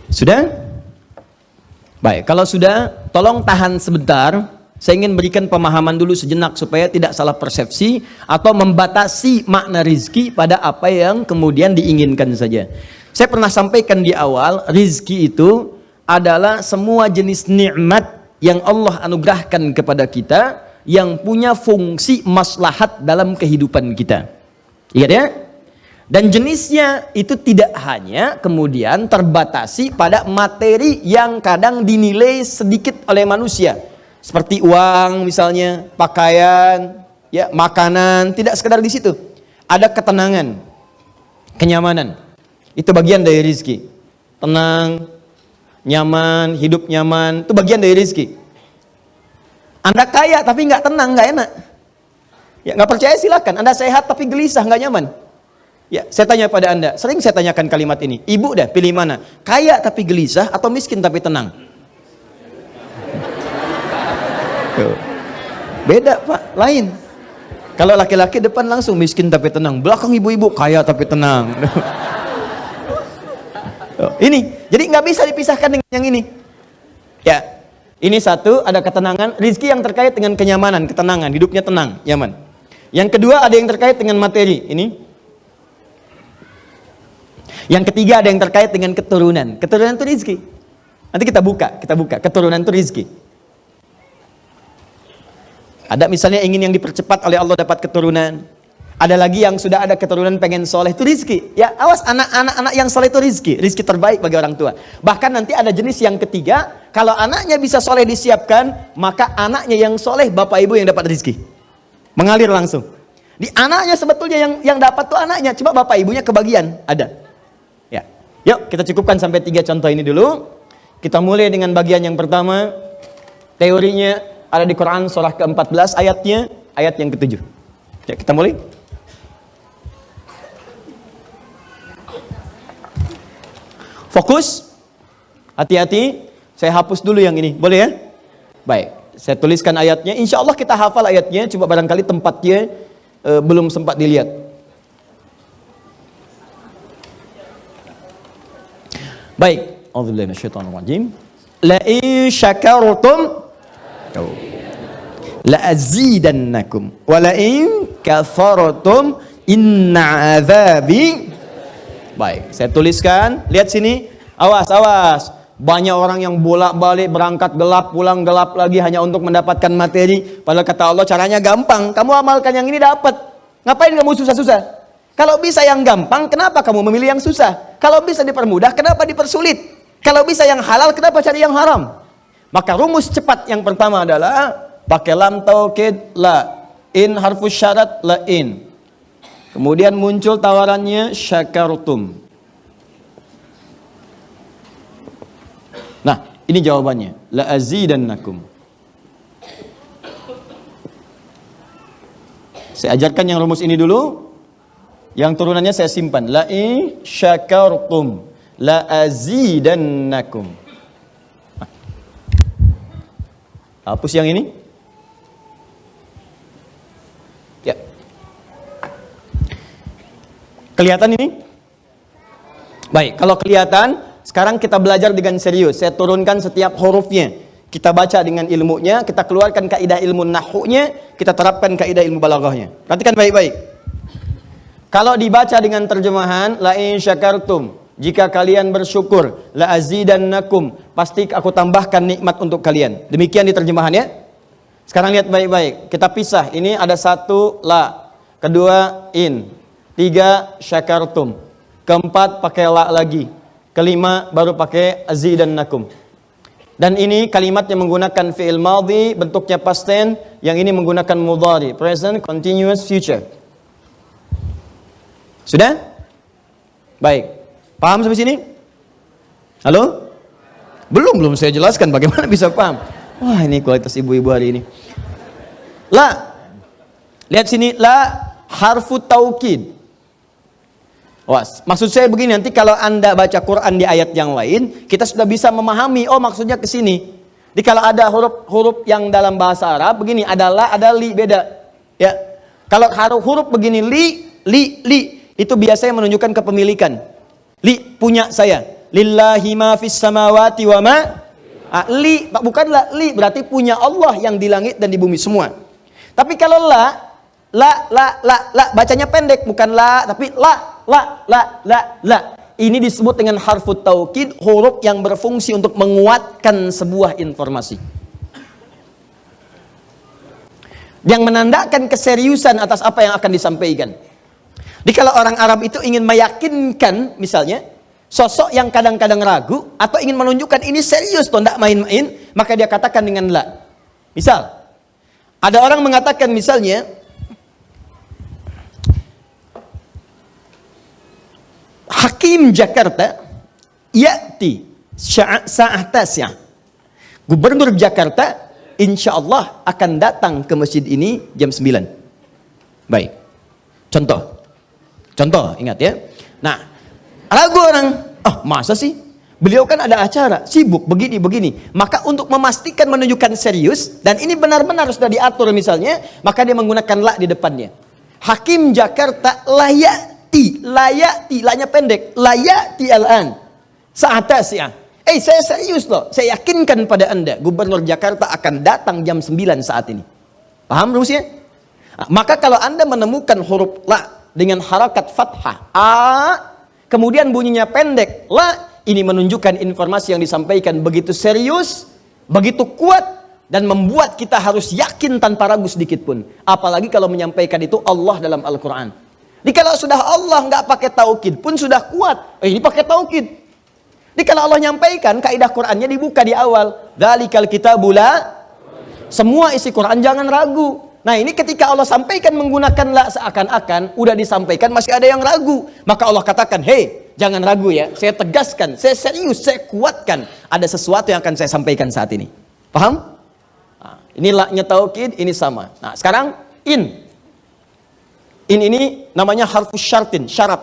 Sudah? Baik, kalau sudah, tolong tahan sebentar. Saya ingin berikan pemahaman dulu sejenak supaya tidak salah persepsi atau membatasi makna rizki pada apa yang kemudian diinginkan saja. Saya pernah sampaikan di awal, rizki itu adalah semua jenis nikmat yang Allah anugerahkan kepada kita yang punya fungsi maslahat dalam kehidupan kita. Ingat ya? Dan jenisnya itu tidak hanya kemudian terbatasi pada materi yang kadang dinilai sedikit oleh manusia. Seperti uang misalnya, pakaian, ya, makanan, tidak sekedar di situ. Ada ketenangan, kenyamanan. Itu bagian dari rezeki. Tenang, nyaman, hidup nyaman, itu bagian dari rezeki. Anda kaya tapi nggak tenang, nggak enak. Ya, nggak percaya silakan. Anda sehat tapi gelisah, nggak nyaman. Ya, saya tanya pada Anda, sering saya tanyakan kalimat ini. Ibu dah pilih mana? Kaya tapi gelisah atau miskin tapi tenang? Beda Pak, lain. Kalau laki-laki depan langsung miskin tapi tenang, belakang ibu-ibu kaya tapi tenang. Ini, jadi nggak bisa dipisahkan dengan yang ini. Ya. Ini satu, ada ketenangan, rizki yang terkait dengan kenyamanan, ketenangan, hidupnya tenang, nyaman. Yang kedua ada yang terkait dengan materi, ini. Yang ketiga ada yang terkait dengan keturunan. Keturunan itu rizki. Nanti kita buka, keturunan itu rizki. Ada misalnya ingin yang dipercepat oleh Allah dapat keturunan. Ada lagi yang sudah ada keturunan pengen soleh, itu rizki. Ya, awas anak-anak yang soleh itu rizki. Rizki terbaik bagi orang tua. Bahkan nanti ada jenis yang ketiga, kalau anaknya bisa soleh disiapkan, maka anaknya yang soleh, bapak ibu yang dapat rizki. Mengalir langsung. Di anaknya sebetulnya yang dapat tuh anaknya, cuma bapak ibunya kebagian. Ada. Ya. Yuk kita cukupkan sampai 3 contoh ini dulu. Kita mulai dengan bagian yang pertama. Teorinya ada di Quran surah ke-14 ayatnya, ayat yang ke-7. Ya, kita mulai. Fokus, hati-hati. Saya hapus dulu yang ini, boleh ya? Baik, saya tuliskan ayatnya. Insya Allah kita hafal ayatnya. Coba barangkali tempatnya belum sempat dilihat. Baik, auzubillahi minasyaitonir rajim. La in syakartum la azidannakum wa la in kafartum inna azabi. Baik, saya tuliskan, lihat sini. Awas, awas. Banyak orang yang bolak-balik berangkat gelap, pulang gelap lagi hanya untuk mendapatkan materi. Padahal kata Allah caranya gampang. Kamu amalkan yang ini dapat. Ngapain kamu susah-susah? Kalau bisa yang gampang, kenapa kamu memilih yang susah? Kalau bisa dipermudah, kenapa dipersulit? Kalau bisa yang halal, kenapa cari yang haram? Maka rumus cepat yang pertama adalah pakai lam taukid la. In harfus syarat la in. Kemudian muncul tawarannya syakartum. Nah, ini jawabannya. La azidannakum. Saya ajarkan yang rumus ini dulu. Yang turunannya saya simpan. La in syakartum la azidannakum. Hapus yang ini. Ya. Kelihatan ini? Baik, kalau kelihatan, sekarang kita belajar dengan serius. Saya turunkan setiap hurufnya. Kita baca dengan ilmunya, kita keluarkan kaidah ilmu nahwunya, kita terapkan kaidah ilmu balaghahnya. Perhatikan baik-baik. Kalau dibaca dengan terjemahan la in syakartum, jika kalian bersyukur, la azidannakum, pasti aku tambahkan nikmat untuk kalian. Demikian di terjemahannya. Sekarang lihat baik-baik. Kita pisah. Ini ada satu la, kedua in, tiga syakartum, keempat pakai la lagi, kelima baru pakai azidannakum. Dan ini kalimat yang menggunakan fi'il madhi, bentuknya past tense, yang ini menggunakan mudhari, present continuous future. Sudah? Baik. Paham sampai sini? Halo? Belum saya jelaskan bagaimana bisa paham. Wah, ini kualitas ibu-ibu hari ini. La. Lihat sini, la harfu taukid. Wah, maksud saya begini, nanti kalau Anda baca Quran di ayat yang lain, kita sudah bisa memahami, oh maksudnya ke sini. Jadi kalau ada huruf yang dalam bahasa Arab begini, ada la, ada li, beda. Ya. Kalau huruf begini li, itu biasanya menunjukkan kepemilikan. Li, punya saya. Lillahi ma fis samawati wa ma. Li, bukanlah li, berarti punya Allah yang di langit dan di bumi semua. Tapi kalau la, bacanya pendek, bukan la, tapi la. Ini disebut dengan harfu taukid, huruf yang berfungsi untuk menguatkan sebuah informasi. Yang menandakan keseriusan atas apa yang akan disampaikan. Jadi kalau orang Arab itu ingin meyakinkan, misalnya, sosok yang kadang-kadang ragu, atau ingin menunjukkan ini serius, toh, tidak main-main, maka dia katakan dengan la. Misal, ada orang mengatakan misalnya, Hakim Jakarta ya'ti sa'ah tasyah. Gubernur Jakarta insya Allah akan datang ke masjid ini jam 9. Baik. Contoh, ingat ya. Nah, ragu orang, oh masa sih? Beliau kan ada acara, sibuk, begini. Maka untuk memastikan menunjukkan serius, dan ini benar-benar sudah diatur misalnya, maka dia menggunakan la di depannya. Hakim Jakarta layak layati, lanya pendek, layati al-an sa'atas ya. Saya serius loh, saya yakinkan pada Anda, Gubernur Jakarta akan datang jam 9 saat ini. Paham rumusnya? Maka kalau Anda menemukan huruf la dengan harakat fathah a, kemudian bunyinya pendek la, ini menunjukkan informasi yang disampaikan begitu serius, begitu kuat, dan membuat kita harus yakin tanpa ragu sedikit pun. Apalagi kalau menyampaikan itu Allah dalam Al-Quran. Jadi kalau sudah Allah nggak pakai taukid pun sudah kuat. Ini pakai taukid. Jadi kalau Allah nyampaikan, kaidah Qurannya dibuka di awal. Dzalikal kitabu la. Semua isi Quran jangan ragu. Nah ini ketika Allah sampaikan menggunakan la, seakan-akan udah disampaikan masih ada yang ragu. Maka Allah katakan, hei jangan ragu ya. Saya tegaskan, saya serius, saya kuatkan. Ada sesuatu yang akan saya sampaikan saat ini. Paham? Nah, ini la-nya taukid, ini sama. Nah sekarang in. Ini namanya harfu syartin, syarat.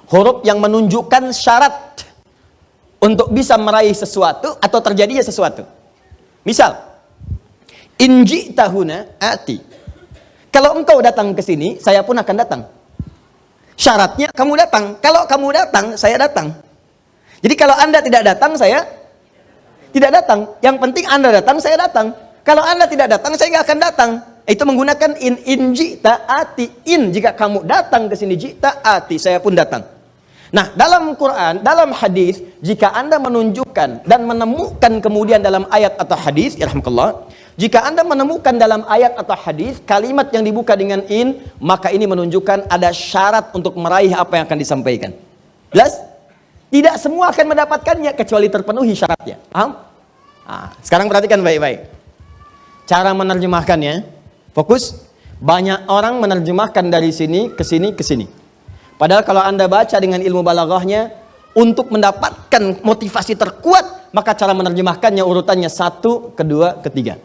Huruf yang menunjukkan syarat untuk bisa meraih sesuatu atau terjadinya sesuatu. Misal, inji tahuna ati. Kalau engkau datang ke sini, saya pun akan datang. Syaratnya kamu datang. Kalau kamu datang, saya datang. Jadi kalau Anda tidak datang, saya tidak datang. Yang penting Anda datang, saya datang. Kalau Anda tidak datang, saya nggak akan datang. Itu menggunakan in jita ati. In, jika kamu datang ke sini, jita ati, saya pun datang. Nah, dalam Quran, dalam hadis, jika Anda menunjukkan dan menemukan kemudian dalam ayat atau hadis, yarhamkallah, jika Anda menemukan dalam ayat atau hadis kalimat yang dibuka dengan in, maka ini menunjukkan ada syarat untuk meraih apa yang akan disampaikan. Jelas? Tidak semua akan mendapatkannya kecuali terpenuhi syaratnya. Paham? Nah, sekarang perhatikan baik-baik. Cara menerjemahkannya, fokus. Banyak orang menerjemahkan dari sini ke sini ke sini. Padahal kalau Anda baca dengan ilmu balaghahnya, untuk mendapatkan motivasi terkuat, maka cara menerjemahkannya urutannya 1, kedua, ketiga.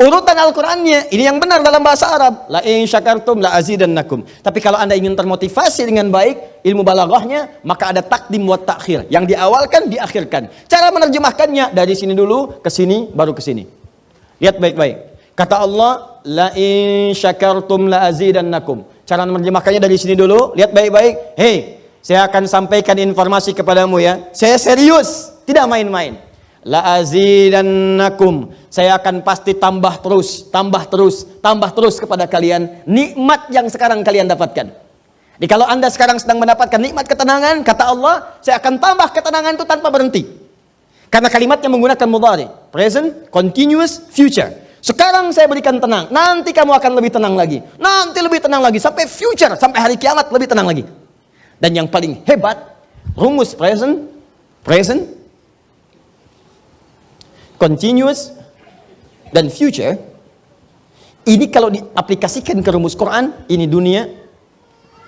Urutan Al-Qur'annya, ini yang benar dalam bahasa Arab. La in syakartum la azidannakum. Tapi kalau Anda ingin termotivasi dengan baik, ilmu balaghahnya, maka ada takdim wa ta'khir. Yang diawalkan, diakhirkan. Cara menerjemahkannya, dari sini dulu, ke sini, baru ke sini. Lihat baik-baik. Kata Allah, la in syakartum la azidannakum. Cara menerjemahkannya dari sini dulu, lihat baik-baik. Hei, saya akan sampaikan informasi kepadamu ya. Saya serius, tidak main-main. La azidannakum. Saya akan pasti tambah terus, tambah terus, tambah terus kepada kalian nikmat yang sekarang kalian dapatkan. Jadi kalau Anda sekarang sedang mendapatkan nikmat ketenangan, kata Allah, saya akan tambah ketenangan itu tanpa berhenti. Karena kalimatnya menggunakan mudhari, present, continuous, future. Sekarang saya berikan tenang, nanti kamu akan lebih tenang lagi, nanti lebih tenang lagi, sampai future, sampai hari kiamat lebih tenang lagi. Dan yang paling hebat, rumus present, continuous, dan future, ini kalau diaplikasikan ke rumus Quran, ini dunia,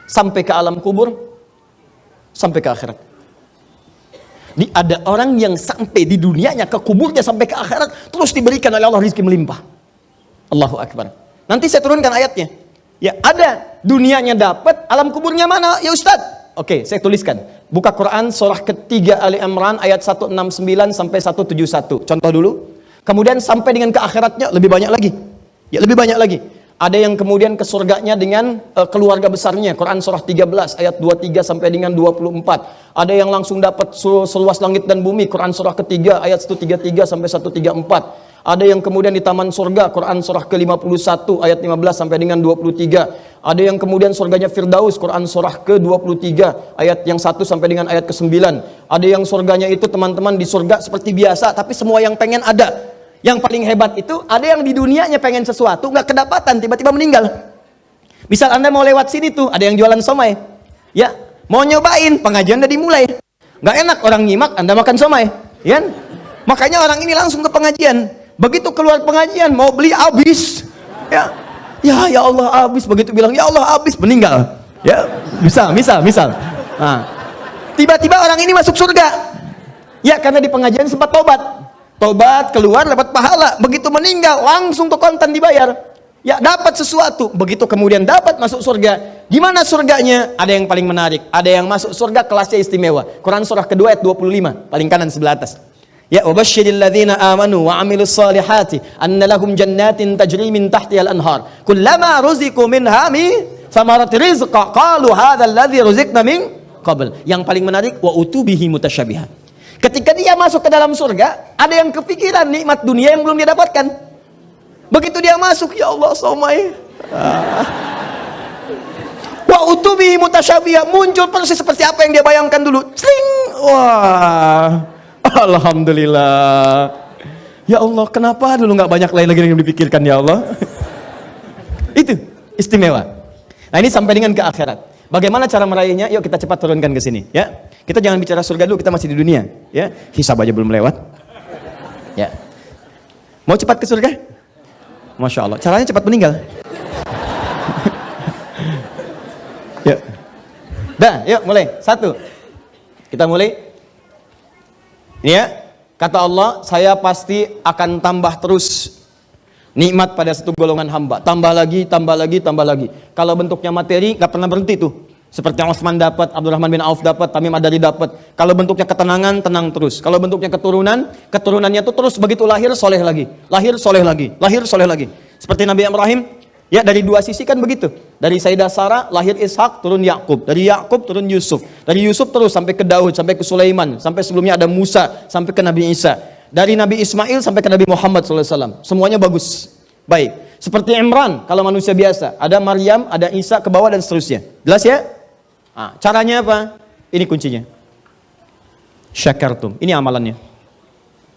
sampai ke alam kubur, sampai ke akhirat. Ada orang yang sampai di dunianya, ke kuburnya, sampai ke akhirat, terus diberikan oleh Allah rizki melimpah. Allahu Akbar. Nanti saya turunkan ayatnya. Ya, ada dunianya dapat, alam kuburnya mana? Ya Ustaz. Oke, saya tuliskan. Buka Quran surah ketiga Ali Imran ayat 169 sampai 171. Contoh dulu. Kemudian sampai dengan ke akhiratnya lebih banyak lagi. Ya, lebih banyak lagi. Ada yang kemudian ke surganya dengan keluarga besarnya. Quran surah 13 ayat 23 sampai dengan 24. Ada yang langsung dapat seluas langit dan bumi. Quran surah ketiga ayat 133 sampai 134. Ada yang kemudian di taman surga. Quran surah ke-51 ayat 15 sampai dengan 23. Ada yang kemudian surganya Firdaus. Quran surah ke-23 ayat yang 1 sampai dengan ayat ke-9. Ada yang surganya itu teman-teman di surga seperti biasa, tapi semua yang pengen ada. Yang paling hebat itu, ada yang di dunianya pengen sesuatu, nggak kedapatan, tiba-tiba meninggal. Misal Anda mau lewat sini tuh, ada yang jualan somai. Ya, mau nyobain, pengajian udah dimulai. Nggak enak orang nyimak, Anda makan somai. Ya, makanya orang ini langsung ke pengajian. Begitu keluar pengajian, mau beli habis. Ya Allah habis. Begitu bilang, ya Allah habis, meninggal. Ya, misal. Nah, tiba-tiba orang ini masuk surga. Ya, karena di pengajian sempat tobat, keluar dapat pahala. Begitu meninggal langsung ke kontan dibayar. Ya, dapat sesuatu. Begitu kemudian dapat masuk surga. Gimana surganya? Ada yang paling menarik. Ada yang masuk surga kelasnya istimewa. Quran surah kedua ayat 25, paling kanan sebelah atas. Ya, wabasyiril ladzina amanu wa 'amilus solihati anna lahum jannatin tajri min tahtihal anhar. Kullama ruziqu minha min thamarati rizqa qalu hadzal ladzi ruziqna min qabl. Yang paling menarik wa utubihi mutasyabiha. Ketika dia masuk ke dalam surga, ada yang kepikiran nikmat dunia yang belum dia dapatkan. Begitu dia masuk, ya Allah, somai. Wa utubihi mutasyabiha, muncul persis seperti apa yang dia bayangkan dulu. Sling. Wah. Alhamdulillah. Ya Allah, kenapa dulu nggak banyak lain lagi yang dipikirkan, ya Allah? Itu istimewa. Nah, ini sampai dengan ke akhirat. Bagaimana cara meraihnya? Yuk kita cepat turunkan ke sini, ya. Kita jangan bicara surga dulu, kita masih di dunia, ya. Hisab aja belum lewat. Ya. Mau cepat ke surga? Masya Allah. Caranya cepat meninggal. Ya. Dah, yuk mulai. 1. Kita mulai. Ini ya. Kata Allah, saya pasti akan tambah terus nikmat pada satu golongan hamba. Tambah lagi. Kalau bentuknya materi, nggak pernah berhenti tuh. Seperti yang Utsman dapat, Abdurrahman bin Auf dapat, Tamim Ad-Dari dapat. Kalau bentuknya ketenangan, tenang terus. Kalau bentuknya keturunannya itu terus begitu lahir soleh lagi. Lahir soleh lagi. Seperti Nabi Ibrahim, Ya, dari dua sisi kan begitu. Dari Sayyidah Sarah lahir Ishak, turun Yakub. Dari Yakub turun Yusuf. Dari Yusuf terus sampai ke Daud, sampai ke Sulaiman, sampai sebelumnya ada Musa, sampai ke Nabi Isa. Dari Nabi Ismail sampai ke Nabi Muhammad SAW. Semuanya bagus. Baik. Seperti Imran, kalau manusia biasa. Ada Maryam, ada Isa ke bawah dan seterusnya. Jelas ya? Nah, caranya apa? Ini kuncinya. Syakartum. Ini amalannya.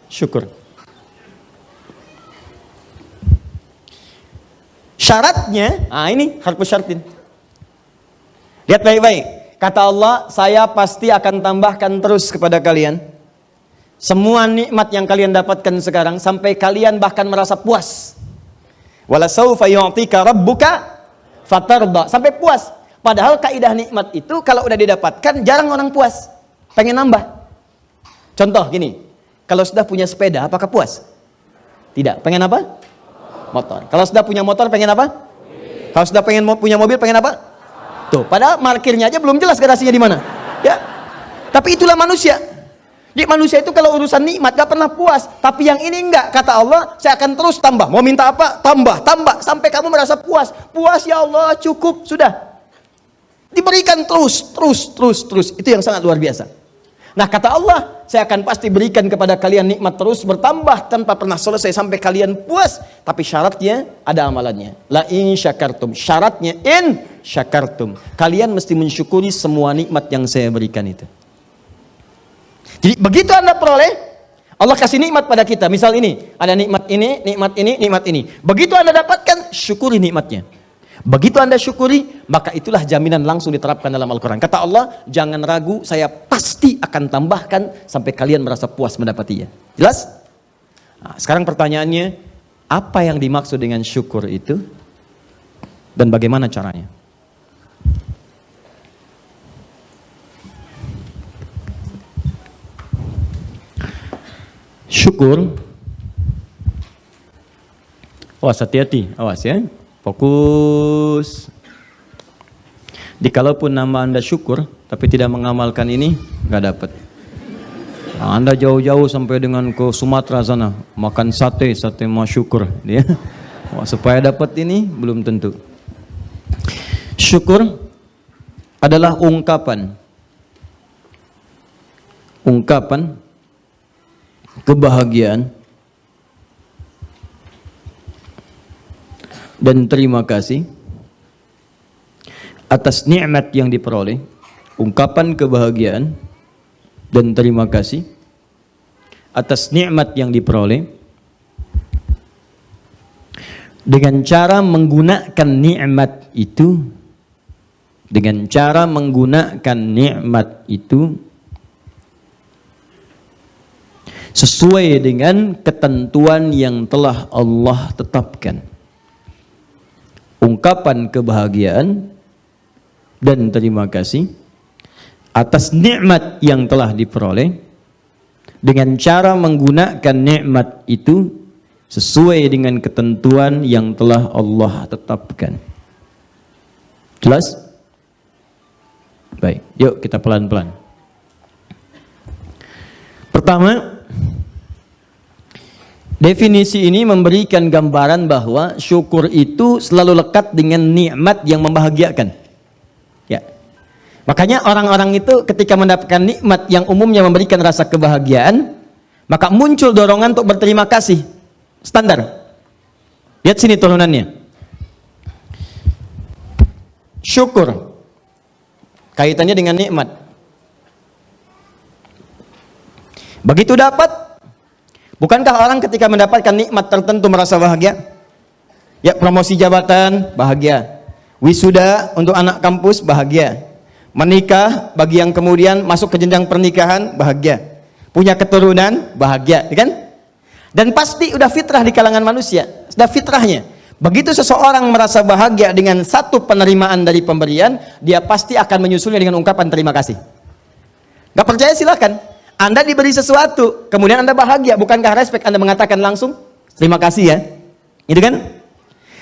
Syukur. Syaratnya, ini harus syartin. Lihat baik-baik. Kata Allah, saya pasti akan tambahkan terus kepada kalian semua nikmat yang kalian dapatkan sekarang sampai kalian bahkan merasa puas. Wala saufa yu'tika rabbuka fatarda, sampai puas. Padahal kaidah nikmat itu kalau udah didapatkan jarang orang puas, pengen nambah. Contoh gini, kalau sudah punya sepeda apakah puas? Tidak, pengen apa? Motor. Kalau sudah punya motor pengen apa? Kalau sudah pengen punya mobil pengen apa? Tuh, padahal parkirnya aja belum jelas garasinya di mana. Ya. Tapi itulah manusia. Di manusia itu kalau urusan nikmat gak pernah puas. Tapi yang ini enggak, kata Allah, saya akan terus tambah. Mau minta apa? Tambah, tambah sampai kamu merasa puas. Puas ya Allah, cukup, sudah. Diberikan terus. Itu yang sangat luar biasa. Nah, kata Allah, saya akan pasti berikan kepada kalian nikmat terus bertambah tanpa pernah selesai sampai kalian puas. Tapi syaratnya ada amalannya. La in syakartum. Syaratnya in syakartum. Kalian mesti mensyukuri semua nikmat yang saya berikan itu. Jadi begitu Anda peroleh, Allah kasih nikmat pada kita. Misal ini, ada nikmat ini, nikmat ini, nikmat ini. Begitu Anda dapatkan, syukuri nikmatnya. Begitu Anda syukuri, maka itulah jaminan langsung diterapkan dalam Al-Quran. Kata Allah, jangan ragu, saya pasti akan tambahkan sampai kalian merasa puas mendapatinya. Jelas? Nah, sekarang pertanyaannya, apa yang dimaksud dengan syukur itu? Dan bagaimana caranya? Syukur. Awas, hati-hati, awas ya. Fokus. Dikalaupun nama Anda syukur, tapi tidak mengamalkan ini, nggak dapat. Nah, Anda jauh-jauh sampai dengan ke Sumatera sana, makan sate mau syukur, ya. Wah, supaya dapat ini belum tentu. Syukur adalah ungkapan kebahagiaan dan terima kasih atas nikmat yang diperoleh, ungkapan kebahagiaan dan terima kasih atas nikmat yang diperoleh dengan cara menggunakan nikmat itu, sesuai dengan ketentuan yang telah Allah tetapkan. Ungkapan kebahagiaan dan terima kasih atas nikmat yang telah diperoleh dengan cara menggunakan nikmat itu sesuai dengan ketentuan yang telah Allah tetapkan. Jelas? Baik, yuk kita pelan-pelan. Pertama, definisi ini memberikan gambaran bahwa syukur itu selalu lekat dengan nikmat yang membahagiakan. Ya. Makanya orang-orang itu ketika mendapatkan nikmat yang umumnya memberikan rasa kebahagiaan, maka muncul dorongan untuk berterima kasih. Standar. Lihat sini turunannya. Syukur kaitannya dengan nikmat. Begitu dapat, bukankah orang ketika mendapatkan nikmat tertentu merasa bahagia? Ya, promosi jabatan, bahagia. Wisuda untuk anak kampus, bahagia. Menikah, bagi yang kemudian masuk ke jenjang pernikahan, bahagia. Punya keturunan, bahagia, kan? Dan pasti udah fitrah di kalangan manusia, sudah fitrahnya. Begitu seseorang merasa bahagia dengan satu penerimaan dari pemberian, dia pasti akan menyusulnya dengan ungkapan terima kasih. Gak percaya silakan. Anda diberi sesuatu, kemudian Anda bahagia, bukankah respek Anda mengatakan langsung terima kasih ya? Gitu kan?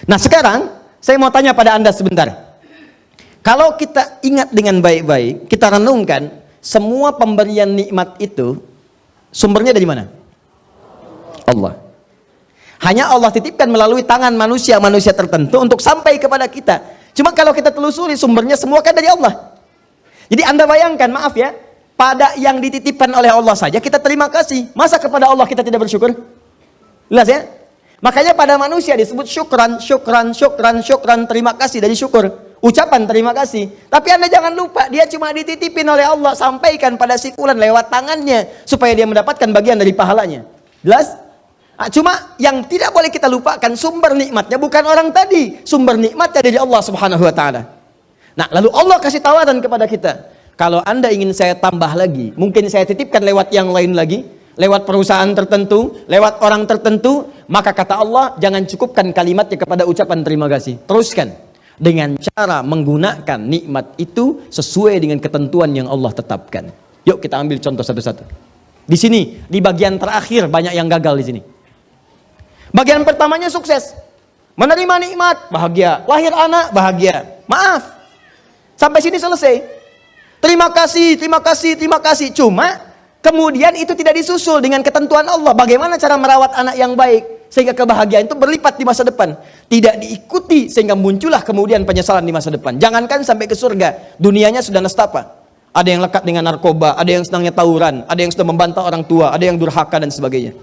Nah, sekarang saya mau tanya pada Anda sebentar. Kalau kita ingat dengan baik-baik, kita renungkan, semua pemberian nikmat itu sumbernya dari mana? Allah. Hanya Allah titipkan melalui tangan manusia tertentu untuk sampai kepada kita. Cuma kalau kita telusuri sumbernya semua kan dari Allah. Jadi Anda bayangkan, maaf ya, pada yang dititipkan oleh Allah saja kita terima kasih. Masa kepada Allah kita tidak bersyukur? Jelas ya? Makanya pada manusia disebut syukran, terima kasih dari syukur. Ucapan terima kasih. Tapi Anda jangan lupa, dia cuma dititipin oleh Allah, sampaikan pada si fulan lewat tangannya supaya dia mendapatkan bagian dari pahalanya. Jelas? Cuma yang tidak boleh kita lupakan, sumber nikmatnya bukan orang tadi, sumber nikmatnya dari Allah Subhanahu wa taala. Nah, lalu Allah kasih tawaran kepada kita, kalau Anda ingin saya tambah lagi, mungkin saya titipkan lewat yang lain lagi, lewat perusahaan tertentu, lewat orang tertentu, maka kata Allah, jangan cukupkan kalimatnya kepada ucapan terima kasih. Teruskan dengan cara menggunakan nikmat itu sesuai dengan ketentuan yang Allah tetapkan. Yuk kita ambil contoh satu-satu. Di sini, di bagian terakhir banyak yang gagal di sini. Bagian pertamanya sukses, menerima nikmat, bahagia, lahir anak, bahagia. Maaf, sampai sini selesai. Terima kasih. Cuma kemudian itu tidak disusul dengan ketentuan Allah. Bagaimana cara merawat anak yang baik sehingga kebahagiaan itu berlipat di masa depan. Tidak diikuti sehingga muncullah kemudian penyesalan di masa depan. Jangankan sampai ke surga, dunianya sudah nestapa. Ada yang lekat dengan narkoba, ada yang senangnya tawuran, ada yang sudah membantah orang tua, ada yang durhaka dan sebagainya.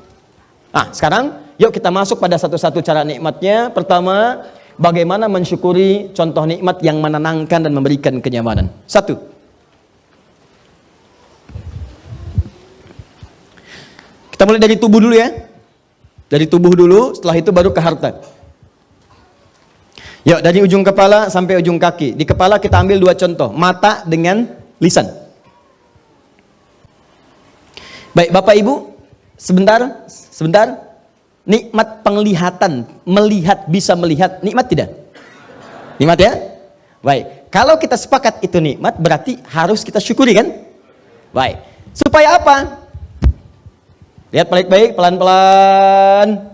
Nah, sekarang yuk kita masuk pada satu-satu cara nikmatnya. Pertama, bagaimana mensyukuri contoh nikmat yang menenangkan dan memberikan kenyamanan. Satu, kita mulai dari tubuh dulu ya. Dari tubuh dulu, setelah itu baru ke harta. Yuk, dari ujung kepala sampai ujung kaki. Di kepala kita ambil dua contoh, mata dengan lisan. Baik, Bapak Ibu, sebentar. Nikmat penglihatan, melihat, bisa melihat, nikmat tidak? Nikmat ya? Baik, kalau kita sepakat itu nikmat, berarti harus kita syukuri kan? Baik, supaya apa? Lihat baik-baik, pelan-pelan.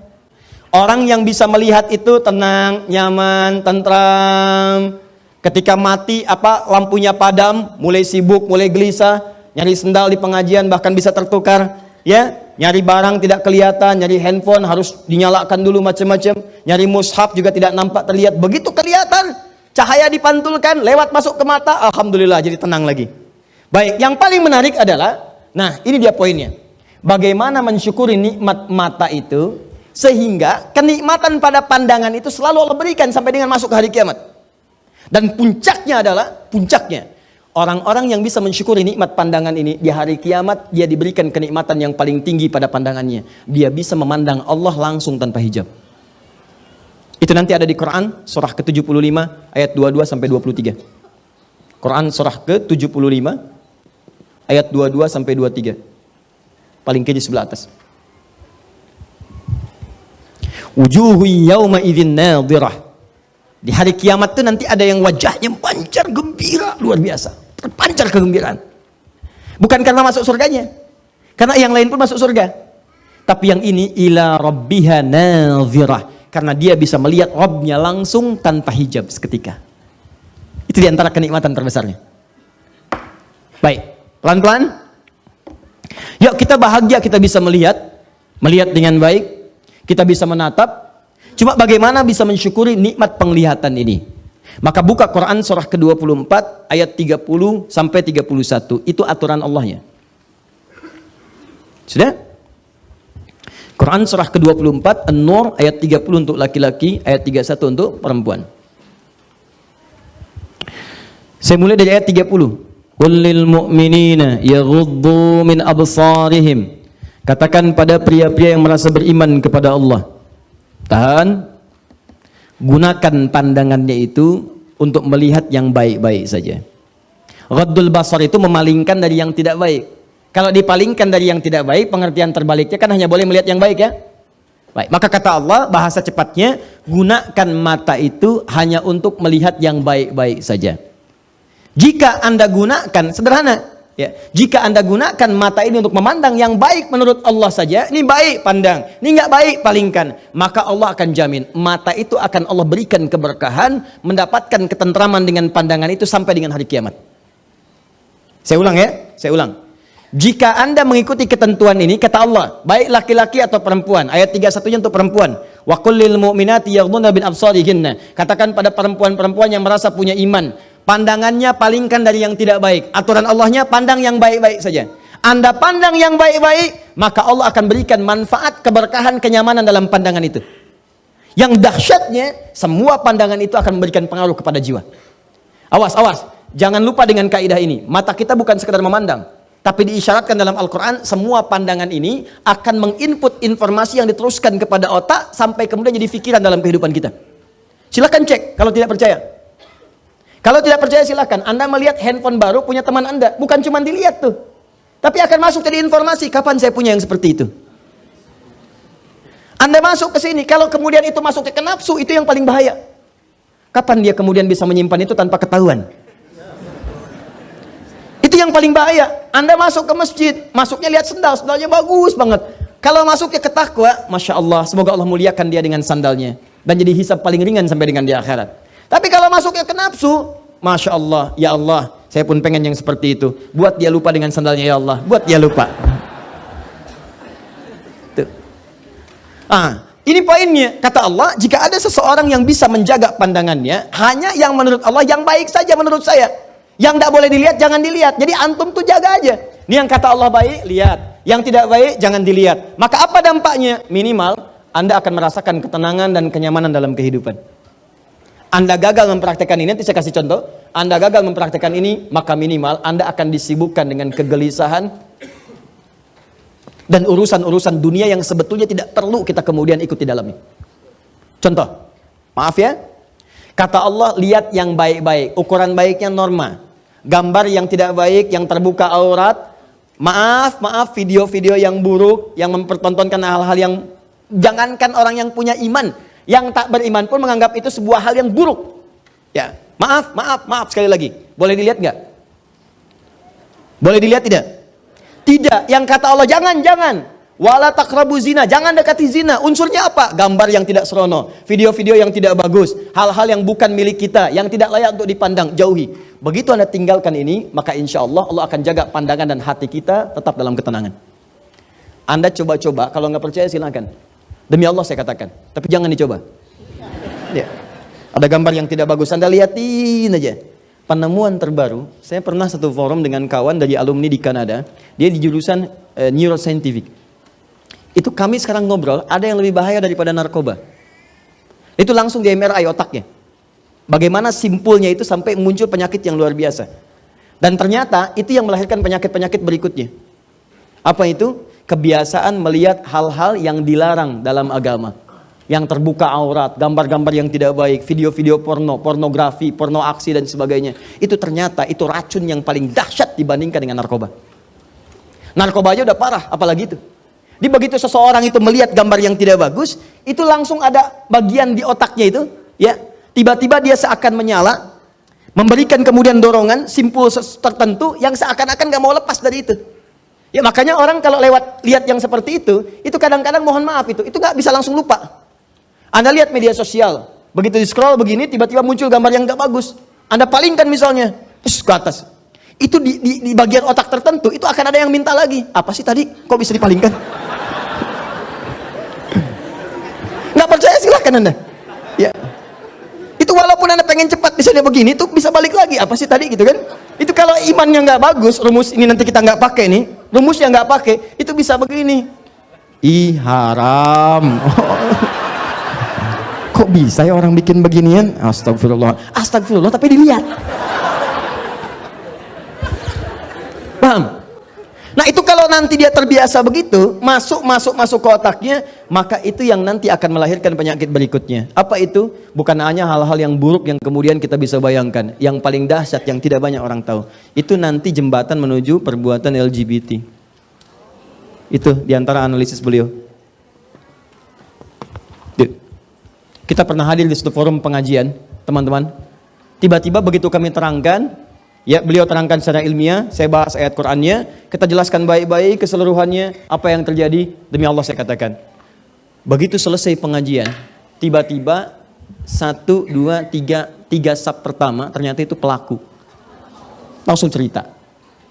Orang yang bisa melihat itu tenang, nyaman, tentram. Ketika mati, lampunya padam, mulai sibuk, mulai gelisah, nyari sendal di pengajian bahkan bisa tertukar, ya. Nyari barang tidak kelihatan, nyari handphone harus dinyalakan dulu macam-macam, nyari mushaf juga tidak nampak terlihat. Begitu kelihatan, cahaya dipantulkan, lewat masuk ke mata, alhamdulillah jadi tenang lagi. Baik, yang paling menarik adalah, nah ini dia poinnya. Bagaimana mensyukuri nikmat mata itu, sehingga kenikmatan pada pandangan itu selalu Allah berikan sampai dengan masuk ke hari kiamat. Dan puncaknya adalah, orang-orang yang bisa mensyukuri nikmat pandangan ini, di hari kiamat dia diberikan kenikmatan yang paling tinggi pada pandangannya. Dia bisa memandang Allah langsung tanpa hijab. Itu nanti ada di Quran surah ke-75 ayat 22 sampai 23. Quran surah ke-75 ayat 22 sampai 23. Paling kiri sebelah atas. Wujuhu yawma idzin nadhirah. Di hari kiamat itu nanti ada yang wajahnya pancar gembira luar biasa, terpancar kegembiraan. Bukan karena masuk surganya, karena yang lain pun masuk surga. Tapi yang ini ila rabbiha nadhirah, karena dia bisa melihat Rabbnya langsung tanpa hijab seketika. Itu diantara kenikmatan terbesarnya. Baik, pelan-pelan. Yuk kita bahagia, kita bisa melihat dengan baik, kita bisa menatap. Cuma bagaimana bisa mensyukuri nikmat penglihatan ini? Maka buka Quran surah ke-24 ayat 30 sampai 31. Itu aturan Allahnya. Sudah? Quran surah ke-24 An-Nur ayat 30 untuk laki-laki, ayat 31 untuk perempuan. Saya mulai dari ayat 30. Qul lil mu'minina yaghuddu min absarihim. Katakan pada pria-pria yang merasa beriman kepada Allah, tahan, gunakan pandangannya itu untuk melihat yang baik-baik saja. Ghaddul basar itu memalingkan dari yang tidak baik. Kalau dipalingkan dari yang tidak baik, pengertian terbaliknya kan hanya boleh melihat yang baik ya. Baik, maka kata Allah, bahasa cepatnya, gunakan mata itu hanya untuk melihat yang baik-baik saja. Jika Anda gunakan, sederhana ya, jika Anda gunakan mata ini untuk memandang yang baik menurut Allah saja, ini baik pandang, ini nggak baik palingkan, maka Allah akan jamin mata itu akan Allah berikan keberkahan, mendapatkan ketentraman dengan pandangan itu sampai dengan hari kiamat. Saya ulang ya, saya ulang. Jika Anda mengikuti ketentuan ini, kata Allah, baik laki-laki atau perempuan, ayat 31-nya untuk perempuan, Wa qul lil mu'minati yaghdhudna min absarihinna. Katakan pada perempuan-perempuan yang merasa punya iman, pandangannya palingkan dari yang tidak baik. Aturan Allahnya pandang yang baik-baik saja. Anda pandang yang baik-baik, maka Allah akan berikan manfaat, keberkahan, kenyamanan dalam pandangan itu. Yang dahsyatnya, semua pandangan itu akan memberikan pengaruh kepada jiwa. Awas, awas. Jangan lupa dengan kaidah ini. Mata kita bukan sekedar memandang, tapi diisyaratkan dalam Al-Quran, semua pandangan ini akan menginput informasi yang diteruskan kepada otak, sampai kemudian jadi pikiran dalam kehidupan kita. Silakan cek kalau tidak percaya. Kalau tidak percaya silakan. Anda melihat handphone baru punya teman Anda, bukan cuma dilihat tuh, tapi akan masuk jadi informasi, kapan saya punya yang seperti itu. Anda masuk ke sini, kalau kemudian itu masuk ke nafsu, itu yang paling bahaya. Kapan dia kemudian bisa menyimpan itu tanpa ketahuan? Itu yang paling bahaya. Anda masuk ke masjid, masuknya lihat sendal, sendalnya bagus banget. Kalau masuknya ke takwa, Masya Allah, semoga Allah muliakan dia dengan sandalnya, dan jadi hisab paling ringan sampai dengan di akhirat. Tapi kalau masuknya ke nafsu, Masya Allah, ya Allah, saya pun pengen yang seperti itu. Buat dia lupa dengan sandalnya, ya Allah, buat dia lupa. Tuh. Ini poinnya. Kata Allah, jika ada seseorang yang bisa menjaga pandangannya, hanya yang menurut Allah yang baik saja menurut saya. Yang tidak boleh dilihat, jangan dilihat. Jadi antum tuh jaga aja. Ini yang kata Allah baik, lihat. Yang tidak baik, jangan dilihat. Maka apa dampaknya? Minimal, Anda akan merasakan ketenangan dan kenyamanan dalam kehidupan. Anda gagal mempraktekkan ini, nanti saya kasih contoh. Anda gagal mempraktekkan ini, maka minimal Anda akan disibukkan dengan kegelisahan dan urusan-urusan dunia yang sebetulnya tidak perlu kita kemudian ikut di dalamnya. Contoh, maaf ya, kata Allah, lihat yang baik-baik, ukuran baiknya norma. Gambar yang tidak baik, yang terbuka aurat, maaf, video-video yang buruk, yang mempertontonkan hal-hal yang, jangankan orang yang punya iman, yang tak beriman pun menganggap itu sebuah hal yang buruk. Ya, maaf sekali lagi, boleh dilihat nggak? Boleh dilihat tidak? Tidak. Yang kata Allah, jangan. Wala taqrabu zina, jangan dekati zina. Unsurnya apa? Gambar yang tidak serono, video-video yang tidak bagus, hal-hal yang bukan milik kita, yang tidak layak untuk dipandang, jauhi. Begitu Anda tinggalkan ini, maka insya Allah Allah akan jaga pandangan dan hati kita tetap dalam ketenangan. Anda coba-coba, kalau nggak percaya silakan. Demi Allah saya katakan, tapi jangan dicoba. Ya. Ada gambar yang tidak bagus, Anda lihatin aja. Penemuan terbaru, saya pernah satu forum dengan kawan dari alumni di Kanada, dia di jurusan neuroscientific. Itu kami sekarang ngobrol, ada yang lebih bahaya daripada narkoba. Itu langsung di MRI otaknya. Bagaimana simpulnya itu sampai muncul penyakit yang luar biasa. Dan ternyata itu yang melahirkan penyakit-penyakit berikutnya. Apa itu? Kebiasaan melihat hal-hal yang dilarang dalam agama. Yang terbuka aurat, gambar-gambar yang tidak baik, video-video porno, pornografi, porno aksi dan sebagainya. Itu ternyata itu racun yang paling dahsyat dibandingkan dengan narkoba. Narkoba aja udah parah, apalagi itu. Di begitu seseorang itu melihat gambar yang tidak bagus, itu langsung ada bagian di otaknya itu, ya, tiba-tiba dia seakan menyala, memberikan kemudian dorongan, simpul tertentu yang seakan-akan gak mau lepas dari itu. Ya makanya orang kalau lewat lihat yang seperti itu kadang-kadang mohon maaf itu gak bisa langsung lupa. Anda lihat media sosial, begitu di scroll begini, tiba-tiba muncul gambar yang gak bagus. Anda palingkan misalnya, terus ke atas. Itu di bagian otak tertentu, itu akan ada yang minta lagi. Apa sih tadi? Kok bisa dipalingkan? Nggak percaya silakan Anda. Ya. Itu walaupun Anda pengen cepat bisa dia begini, itu bisa balik lagi. Apa sih tadi gitu kan? Itu kalau imannya nggak bagus, rumus ini nanti kita nggak pakai nih, rumusnya nggak pakai, itu bisa begini. Ih haram. Kok bisa ya orang bikin beginian? Astagfirullah tapi dilihat. Paham? Nah itu kalau nanti dia terbiasa begitu, masuk ke otaknya, maka itu yang nanti akan melahirkan penyakit berikutnya. Apa itu? Bukan hanya hal-hal yang buruk yang kemudian kita bisa bayangkan. Yang paling dahsyat yang tidak banyak orang tahu. Itu nanti jembatan menuju perbuatan LGBT. Itu diantara analisis beliau. Kita pernah hadir di satu forum pengajian, teman-teman. Tiba-tiba begitu kami terangkan, ya beliau terangkan secara ilmiah, saya bahas ayat Qur'annya, kita jelaskan baik-baik keseluruhannya, apa yang terjadi, demi Allah saya katakan. Begitu selesai pengajian, tiba-tiba 1, 2, 3 sub pertama, ternyata itu pelaku. Langsung cerita.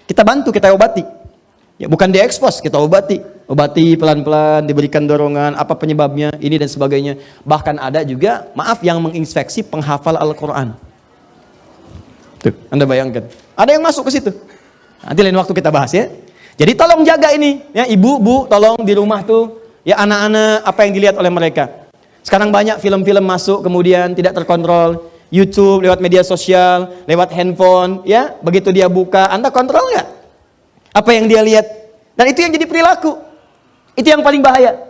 Kita bantu, kita obati. Ya bukan diekspos, kita obati. obati pelan-pelan, diberikan dorongan, apa penyebabnya, ini dan sebagainya. Bahkan ada juga, maaf, yang menginspeksi penghafal Al-Quran. Tuh, Anda bayangkan. Ada yang masuk ke situ. Nanti lain waktu kita bahas ya. Jadi tolong jaga ini, ya ibu, bu, tolong di rumah tuh, ya anak-anak apa yang dilihat oleh mereka. Sekarang banyak film-film masuk kemudian tidak terkontrol, YouTube, lewat media sosial, lewat handphone, ya begitu dia buka, Anda kontrol nggak? Apa yang dia lihat? Dan itu yang jadi perilaku. Itu yang paling bahaya.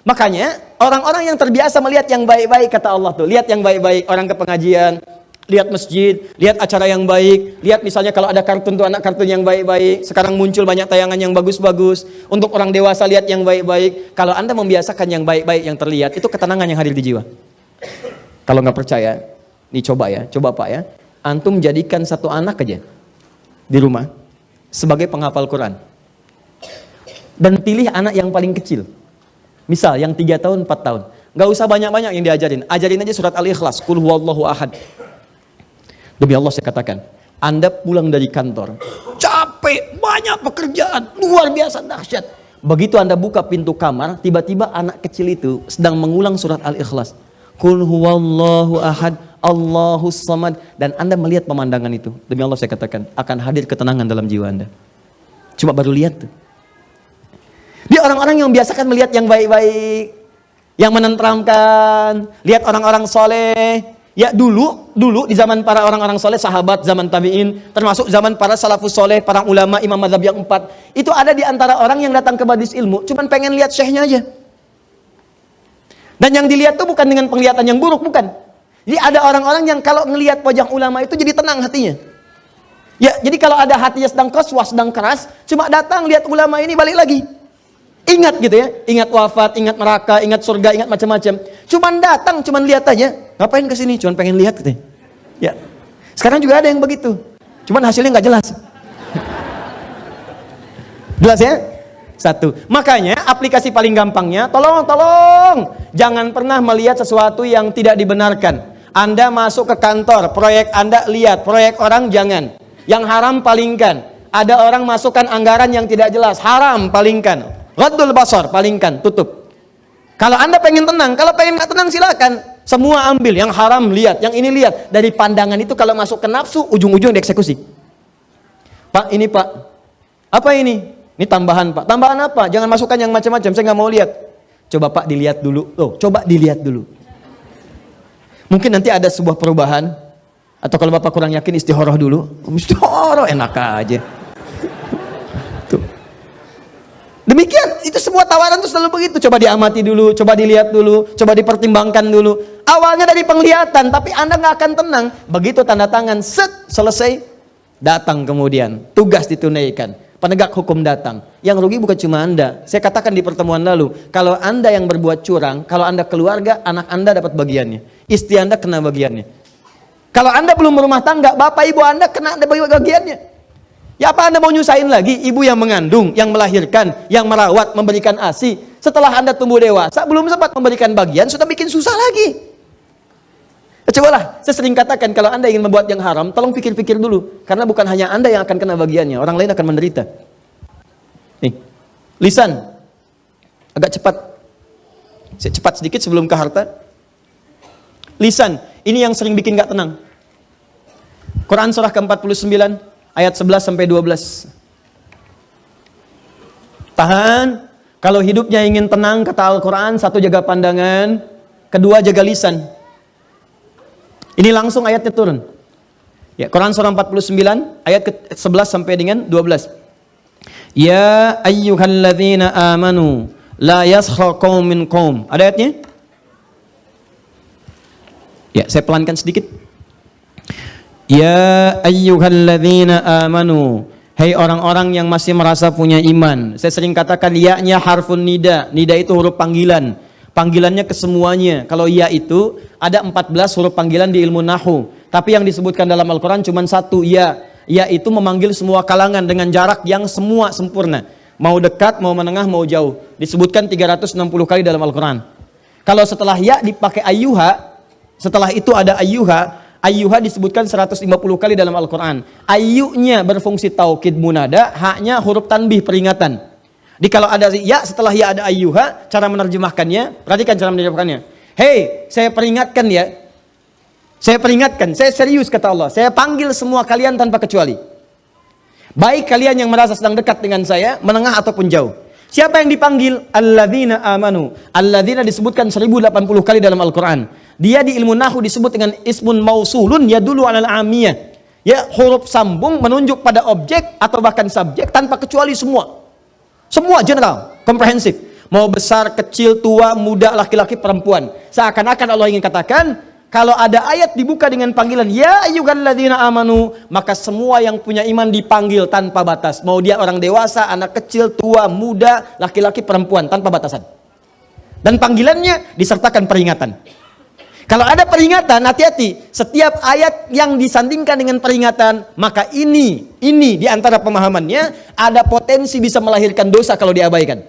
Makanya orang-orang yang terbiasa melihat yang baik-baik, kata Allah tuh, lihat yang baik-baik, orang ke pengajian, lihat masjid, lihat acara yang baik, lihat misalnya kalau ada kartun tuh anak kartun yang baik-baik. Sekarang muncul banyak tayangan yang bagus-bagus. Untuk orang dewasa lihat yang baik-baik. Kalau Anda membiasakan yang baik-baik yang terlihat, itu ketenangan yang hadir di jiwa. Kalau nggak percaya, nih coba Pak ya. Antum jadikan satu anak aja di rumah sebagai penghafal Quran. Dan pilih anak yang paling kecil. Misal yang 3 tahun, 4 tahun. Gak usah banyak-banyak yang diajarin. Ajarin aja surat Al-Ikhlas. Qul huwallahu ahad. Demi Allah saya katakan, Anda pulang dari kantor, capek, banyak pekerjaan, luar biasa dahsyat. Begitu Anda buka pintu kamar, tiba-tiba anak kecil itu sedang mengulang surat Al-Ikhlas. Qul huwallahu ahad, Allahus samad. Dan Anda melihat pemandangan itu. Demi Allah saya katakan, akan hadir ketenangan dalam jiwa Anda. Coba baru lihat tuh. Dia orang-orang yang biasakan melihat yang baik-baik, yang menenteramkan, lihat orang-orang soleh. Ya dulu di zaman para orang-orang soleh, sahabat, zaman tabi'in, termasuk zaman para salafus soleh, para ulama, imam mazhab yang 4, itu ada di antara orang yang datang ke majelis ilmu, cuman pengen lihat syekhnya aja. Dan yang dilihat tuh bukan dengan penglihatan yang buruk, bukan. Jadi ada orang-orang yang kalau ngelihat wajah ulama itu jadi tenang hatinya. Ya, jadi kalau ada hatinya sedang qaswah, sedang keras, cuma datang lihat ulama ini balik lagi. Ingat gitu ya, ingat wafat, ingat neraka, ingat surga, ingat macam-macam. Cuman datang, cuman lihat aja. Ngapain kesini? Cuman pengen lihat gitu. Ya. Sekarang juga ada yang begitu. Cuman hasilnya nggak jelas. Jelas ya? Satu. Makanya aplikasi paling gampangnya, tolong, jangan pernah melihat sesuatu yang tidak dibenarkan. Anda masuk ke kantor, proyek Anda lihat, proyek orang jangan. Yang haram palingkan. Ada orang masukkan anggaran yang tidak jelas, haram palingkan. Ghaddul basar, palingkan, tutup. Kalau Anda pengen tenang, kalau pengen nggak tenang silakan. Semua ambil, yang haram lihat, yang ini lihat. Dari pandangan itu kalau masuk ke nafsu, ujung-ujung dieksekusi. Pak, ini Pak. Apa ini? Ini tambahan Pak. Tambahan apa? Jangan masukkan yang macam-macam, saya nggak mau lihat. Coba Pak dilihat dulu. Coba dilihat dulu. Mungkin nanti ada sebuah perubahan. Atau kalau Bapak kurang yakin, istikharah dulu. Istikharah enak aja. Demikian, itu semua tawaran itu selalu begitu. Coba diamati dulu, coba dilihat dulu, coba dipertimbangkan dulu. Awalnya dari penglihatan, tapi Anda nggak akan tenang. Begitu tanda tangan, selesai, datang kemudian. Tugas ditunaikan, penegak hukum datang. Yang rugi bukan cuma Anda. Saya katakan di pertemuan lalu, kalau Anda yang berbuat curang, kalau Anda keluarga, anak Anda dapat bagiannya. Istri Anda kena bagiannya. Kalau Anda belum berumah tangga, bapak ibu Anda kena bagiannya. Ya apa Anda mau nyusahin lagi? Ibu yang mengandung, yang melahirkan, yang merawat, memberikan ASI. Setelah Anda tumbuh dewasa, belum sempat memberikan bagian, sudah bikin susah lagi. Cobalah, saya sering katakan kalau Anda ingin membuat yang haram, tolong pikir-pikir dulu. Karena bukan hanya Anda yang akan kena bagiannya, orang lain akan menderita. Nih, lisan. Agak cepat. Saya cepat sedikit sebelum ke harta. Lisan, ini yang sering bikin gak tenang. Quran surah ke-49. Ayat 11 sampai 12. Tahan. Kalau hidupnya ingin tenang, kata Al-Quran, 1, jaga pandangan, 2, jaga lisan. Ini langsung ayatnya turun. Ya, Quran surah 49 ayat ke-11 sampai dengan 12. Ya ayyuhalladzina amanu la yaskhar qaumin min qaum. Ada ayatnya? Ya, saya pelankan sedikit. Ya ayyuhalladzina amanu, hai orang-orang yang masih merasa punya iman. Saya sering katakan ya-nya harfun nida. Nida itu huruf panggilan. Panggilannya ke semuanya. Kalau ya itu ada 14 huruf panggilan di ilmu nahwu. Tapi yang disebutkan dalam Al-Quran cuma 1 ya. Ya itu memanggil semua kalangan dengan jarak yang semua sempurna. Mau dekat, mau menengah, mau jauh. Disebutkan 360 kali dalam Al-Quran. Kalau setelah ya dipakai ayyuha, setelah itu ada ayyuha. Ayyuha disebutkan 150 kali dalam Al-Quran. Ayyunya berfungsi taukid munada, haknya huruf tanbih peringatan. Di kalau ada ya setelah ya ada ayyuha, cara menerjemahkannya, perhatikan cara menerjemahkannya. Hei, saya peringatkan ya. Saya peringatkan, saya serius kata Allah. Saya panggil semua kalian tanpa kecuali. Baik kalian yang merasa sedang dekat dengan saya, menengah ataupun jauh. Siapa yang dipanggil? Alladzina amanu. Alladzina disebutkan 1080 kali dalam Al-Quran. Dia di ilmu nahu disebut dengan ismun mausulun yadulu alal amiyah. Ya, huruf sambung menunjuk pada objek atau bahkan subjek tanpa kecuali semua. Semua general, komprehensif. Mau besar, kecil, tua, muda, laki-laki, perempuan. Seakan-akan Allah ingin katakan, kalau ada ayat dibuka dengan panggilan ya ayyuhalladzina amanu, maka semua yang punya iman dipanggil tanpa batas. Mau dia orang dewasa, anak kecil, tua, muda, laki-laki, perempuan, tanpa batasan. Dan panggilannya disertakan peringatan. Kalau ada peringatan, hati-hati. Setiap ayat yang disandingkan dengan peringatan, maka ini di antara pemahamannya ada potensi bisa melahirkan dosa kalau diabaikan.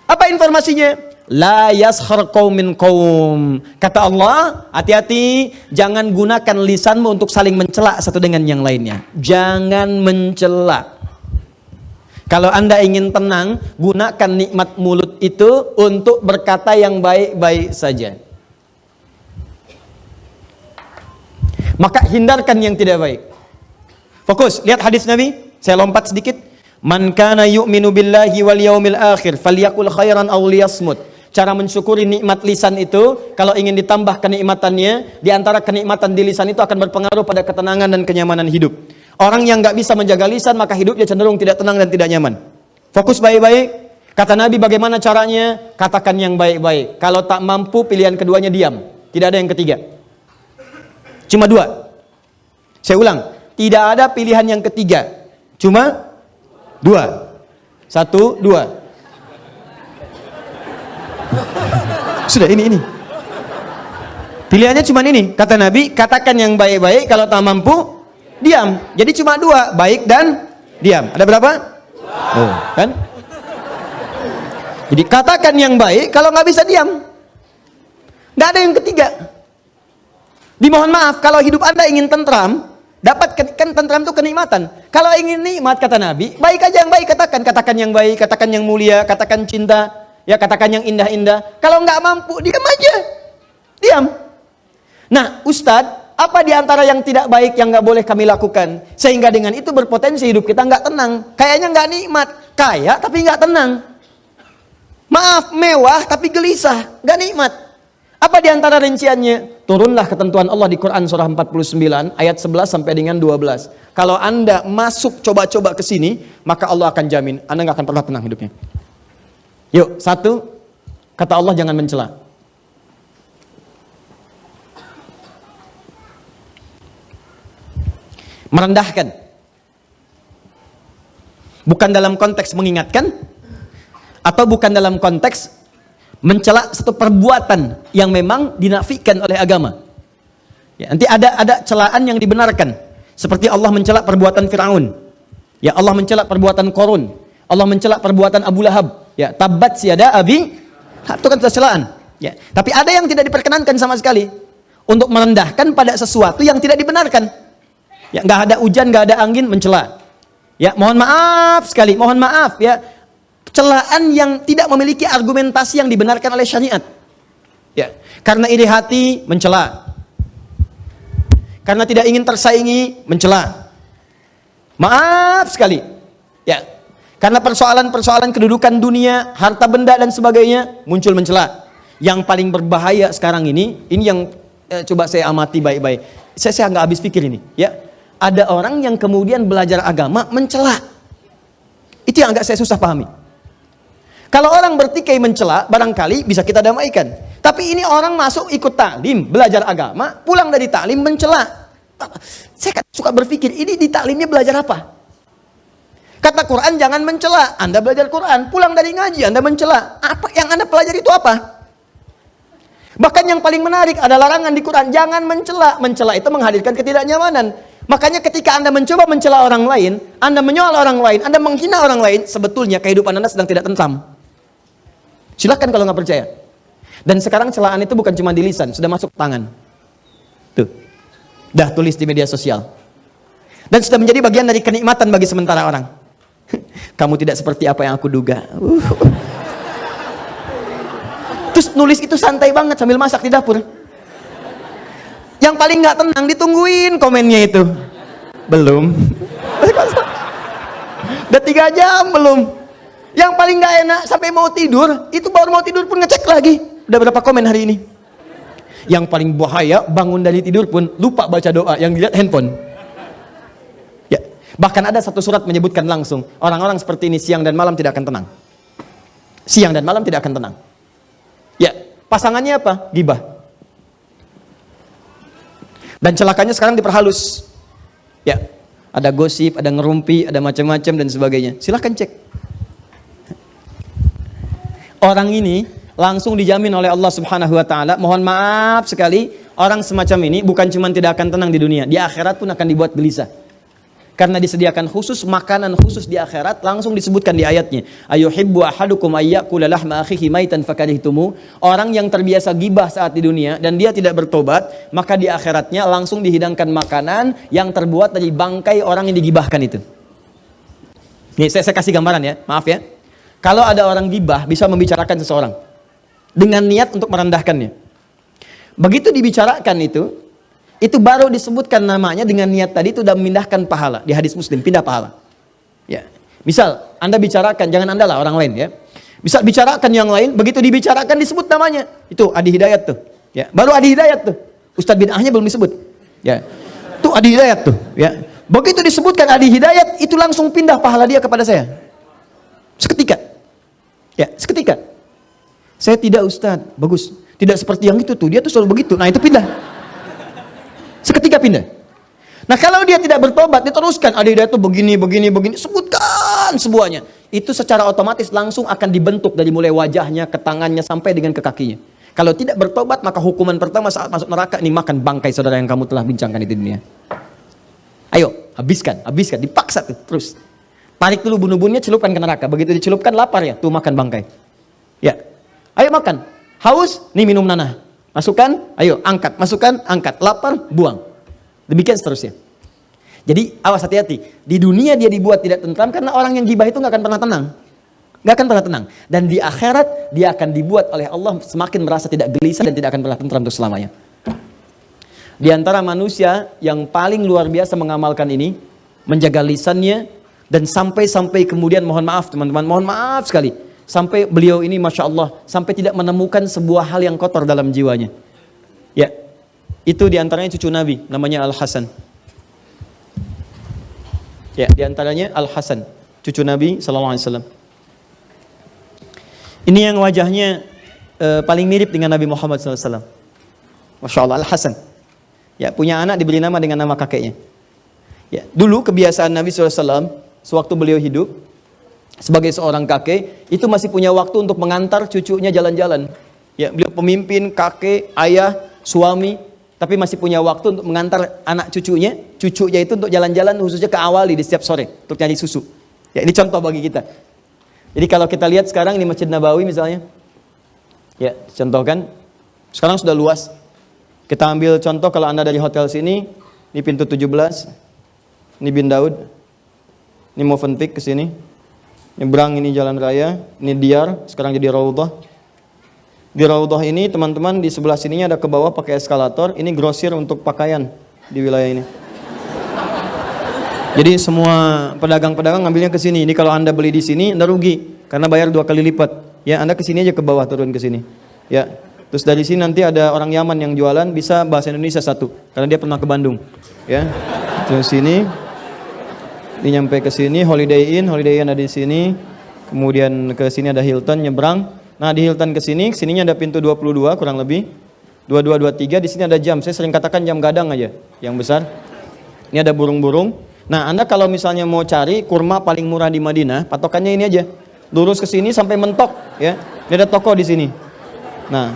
Apa informasinya? La yaskhar qaumin qaum. Kata Allah, hati-hati, jangan gunakan lisanmu untuk saling mencela satu dengan yang lainnya. Jangan mencela. Kalau Anda ingin tenang, gunakan nikmat mulut itu untuk berkata yang baik-baik saja. Maka hindarkan yang tidak baik. Fokus, lihat hadis Nabi. Saya lompat sedikit. Man kana yu'minu billahi wal yaumil akhir falyakul khairan aw liyasmut. Cara mensyukuri nikmat lisan itu, kalau ingin ditambah kenikmatannya, di antara kenikmatan di lisan itu akan berpengaruh pada ketenangan dan kenyamanan hidup. Orang yang nggak bisa menjaga lisan, maka hidupnya cenderung tidak tenang dan tidak nyaman. Fokus baik-baik. Kata Nabi, bagaimana caranya? Katakan yang baik-baik. Kalau tak mampu, pilihan keduanya diam. Tidak ada yang ketiga. Cuma dua. Saya ulang, tidak ada pilihan yang ketiga. Cuma dua. Satu, dua. Sudah ini. Pilihannya cuma ini. Kata Nabi, katakan yang baik-baik, kalau tak mampu, diam. Jadi cuma dua, baik dan diam. Ada berapa? Oh, kan? Jadi katakan yang baik, kalau nggak bisa diam. Nggak ada yang ketiga. Dimohon maaf, kalau hidup Anda ingin tentram, dapat kan tentram itu kenikmatan. Kalau ingin nikmat, kata Nabi, baik aja yang baik katakan. Katakan yang baik, katakan yang mulia, katakan cinta, ya katakan yang indah-indah. Kalau nggak mampu, diam aja. Diam. Nah, Ustadz, apa di antara yang tidak baik yang nggak boleh kami lakukan? Sehingga dengan itu berpotensi hidup kita nggak tenang. Kayaknya nggak nikmat. Kaya tapi nggak tenang. Maaf, mewah tapi gelisah. Nggak nikmat. Apa di antara rinciannya? Turunlah ketentuan Allah di Quran surah 49 ayat 11 sampai dengan 12. Kalau Anda masuk coba-coba ke sini, maka Allah akan jamin Anda nggak akan pernah tenang hidupnya. Yuk, satu, kata Allah jangan mencela. Merendahkan. Bukan dalam konteks mengingatkan, atau bukan dalam konteks mencela satu perbuatan yang memang dinafikan oleh agama. Ya, nanti ada celaan yang dibenarkan. Seperti Allah mencela perbuatan Fir'aun. Ya, Allah mencela perbuatan Qarun. Allah mencela perbuatan Abu Lahab. Ya, tabat siada abi. Itu kan celaan. Ya, tapi ada yang tidak diperkenankan sama sekali. Untuk merendahkan pada sesuatu yang tidak dibenarkan. Ya, nggak ada hujan, nggak ada angin, mencela. Ya, mohon maaf sekali, mohon maaf ya. Celaan yang tidak memiliki argumentasi yang dibenarkan oleh syariat. Ya, karena iri hati mencela. Karena tidak ingin tersaingi mencela. Maaf sekali. Ya. Karena persoalan-persoalan kedudukan dunia, harta benda dan sebagainya muncul mencela. Yang paling berbahaya sekarang ini yang coba saya amati baik-baik. Saya nggak habis pikir ini, ya. Ada orang yang kemudian belajar agama mencela. Itu yang agak saya susah pahami. Kalau orang bertikai mencela, barangkali bisa kita damaikan. Tapi ini orang masuk ikut taklim, belajar agama, pulang dari taklim mencela. Saya suka berpikir, ini di taklimnya belajar apa? Kata Quran jangan mencela. Anda belajar Quran, pulang dari ngaji Anda mencela. Apa yang Anda pelajari itu apa? Bahkan yang paling menarik ada larangan di Quran, jangan mencela. Mencela itu menghadirkan ketidaknyamanan. Makanya ketika Anda mencoba mencela orang lain, Anda menyoal orang lain, Anda menghina orang lain, sebetulnya kehidupan Anda sedang tidak tentram. Silakan kalau nggak percaya. Dan sekarang celaan itu bukan cuma di lisan, sudah masuk tangan. Tuh, dah tulis di media sosial. Dan sudah menjadi bagian dari kenikmatan bagi sementara orang. Kamu tidak seperti apa yang aku duga. Terus nulis itu santai banget sambil masak di dapur. Yang paling nggak tenang ditungguin komennya itu. Belum. Udah 3 jam belum. Yang paling nggak enak sampai mau tidur, itu baru mau tidur pun ngecek lagi. Udah berapa komen hari ini? Yang paling bahaya, bangun dari tidur pun lupa baca doa, yang dilihat handphone. Ya, bahkan ada satu surat menyebutkan langsung, orang-orang seperti ini siang dan malam tidak akan tenang. Siang dan malam tidak akan tenang. Ya, pasangannya apa? Gibah. Dan celakanya sekarang diperhalus. Ya, ada gosip, ada ngerumpi, ada macam-macam dan sebagainya. Silahkan cek. Orang ini langsung dijamin oleh Allah Subhanahu wa taala. Mohon maaf sekali, orang semacam ini bukan cuma tidak akan tenang di dunia, di akhirat pun akan dibuat gelisah. Karena disediakan khusus makanan khusus di akhirat, langsung disebutkan di ayatnya. Ayuhibbu ahadukum ayyakula lahma akhihi maitan fakarihtumu. Orang yang terbiasa gibah saat di dunia dan dia tidak bertobat, maka di akhiratnya langsung dihidangkan makanan yang terbuat dari bangkai orang yang digibahkan itu. Nih, saya kasih gambaran ya, maaf ya. Kalau ada orang gibah bisa membicarakan seseorang dengan niat untuk merendahkannya. Begitu dibicarakan itu baru disebutkan namanya dengan niat tadi itu sudah memindahkan pahala. Di hadis Muslim, pindah pahala. Ya. Misal, Anda bicarakan, jangan Anda lah, orang lain ya. Bisa bicarakan yang lain, begitu dibicarakan disebut namanya. Itu Adi Hidayat tuh. Ya. Baru Adi Hidayat tuh. Ustadz bid'ahnya belum disebut. Ya. Itu Adi Hidayat tuh. Ya. Begitu disebutkan Adi Hidayat, itu langsung pindah pahala dia kepada saya. Seketika. Ya, seketika. Saya tidak Ustadz, bagus. Tidak seperti yang itu tuh, dia tuh selalu begitu. Nah itu pindah. Seketika pindah. Nah kalau dia tidak bertobat, diteruskan. Ada dia tuh begini, sebutkan semuanya. Itu secara otomatis langsung akan dibentuk dari mulai wajahnya, ke tangannya, sampai dengan ke kakinya. Kalau tidak bertobat, maka hukuman pertama saat masuk neraka, ini makan bangkai saudara yang kamu telah bincangkan di dunia. Ayo, habiskan, dipaksa tuh, terus. Tarik dulu bunuh-bunuhnya, celupkan ke neraka. Begitu dicelupkan, lapar ya, tuh makan bangkai. Ya, ayo makan. Haus, nih minum nanah. Masukkan, ayo angkat. Masukkan, angkat. Lapar, buang. Demikian seterusnya. Jadi awas, hati-hati. Di dunia dia dibuat tidak tentram karena orang yang gibah itu nggak akan pernah tenang. Nggak akan pernah tenang. Dan di akhirat dia akan dibuat oleh Allah semakin merasa tidak gelisah dan tidak akan pernah tentram untuk selamanya. Di antara manusia yang paling luar biasa mengamalkan ini, menjaga lisannya, dan sampai kemudian mohon maaf teman-teman, mohon maaf sekali. Sampai beliau ini Masya Allah, sampai tidak menemukan sebuah hal yang kotor dalam jiwanya. Ya, itu diantaranya cucu Nabi, namanya Al-Hasan. Ya, diantaranya Al-Hasan, cucu Nabi SAW. Ini yang wajahnya paling mirip dengan Nabi Muhammad SAW. Masya Allah, Al-Hasan. Ya, punya anak diberi nama dengan nama kakeknya. Ya, dulu kebiasaan Nabi SAW, sewaktu beliau hidup, sebagai seorang kakek, itu masih punya waktu untuk mengantar cucunya jalan-jalan. Ya, beliau pemimpin, kakek, ayah, suami, tapi masih punya waktu untuk mengantar anak cucunya itu untuk jalan-jalan khususnya ke Awali di setiap sore, untuk nyari susu. Ya, ini contoh bagi kita. Jadi kalau kita lihat sekarang ini Masjid Nabawi misalnya, ya, contohkan, sekarang sudah luas. Kita ambil contoh kalau Anda dari hotel sini, ini pintu 17, ini Bin Daud, ini Movenpick ke sini. Nyebrang ini jalan raya, ini Diyar, sekarang jadi Raudhah. Di Raudhah ini teman-teman di sebelah sininya ada ke bawah pakai eskalator, ini grosir untuk pakaian di wilayah ini. Jadi semua pedagang-pedagang ngambilnya ke sini. Ini kalau Anda beli di sini Anda rugi karena bayar 2 kali lipat. Ya, Anda ke sini aja ke bawah, turun ke sini. Ya. Terus dari sini nanti ada orang Yaman yang jualan, bisa bahasa Indonesia 1 karena dia pernah ke Bandung. Ya. Terus sini ini nyampe ke sini, Holiday Inn ada di sini. Kemudian ke sini ada Hilton, nyebrang. Nah, di Hilton ke sini, sininya ada pintu 22 kurang lebih. 2223, di sini ada jam. Saya sering katakan jam gadang aja, yang besar. Ini ada burung-burung. Nah, Anda kalau misalnya mau cari kurma paling murah di Madinah, patokannya ini aja. Lurus ke sini sampai mentok, ya. Ini ada toko di sini. Nah,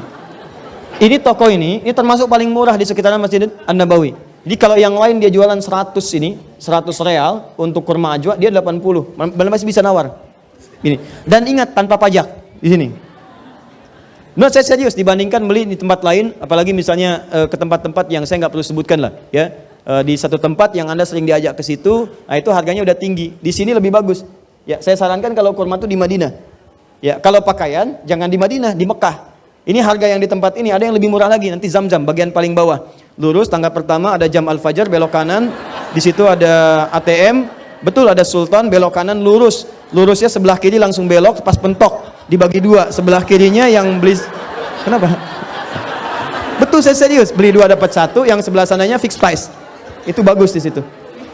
ini toko ini termasuk paling murah di sekitaran Masjid An-Nabawi. Jadi kalau yang lain dia jualan 100 real untuk kurma ajwa, dia 80. Masih bisa nawar. Ini. Dan ingat tanpa pajak di sini. Nah, saya serius dibandingkan beli di tempat lain, apalagi misalnya ke tempat-tempat yang saya nggak perlu sebutkan lah, ya. Di satu tempat yang Anda sering diajak ke situ, nah itu harganya udah tinggi. Di sini lebih bagus. Ya, saya sarankan kalau kurma itu di Madinah. Ya, kalau pakaian jangan di Madinah, di Mekah. Ini harga yang di tempat ini, ada yang lebih murah lagi, nanti Zam-Zam bagian paling bawah. Lurus tangga pertama ada Jam Al-Fajar, belok kanan. Di situ ada ATM, betul ada Sultan, belok kanan lurus. Lurusnya sebelah kiri langsung belok pas pentok, dibagi dua. Sebelah kirinya yang beli. Kenapa? Betul, saya serius, beli dua dapat satu, yang sebelah sananya fixed price. Itu bagus di situ.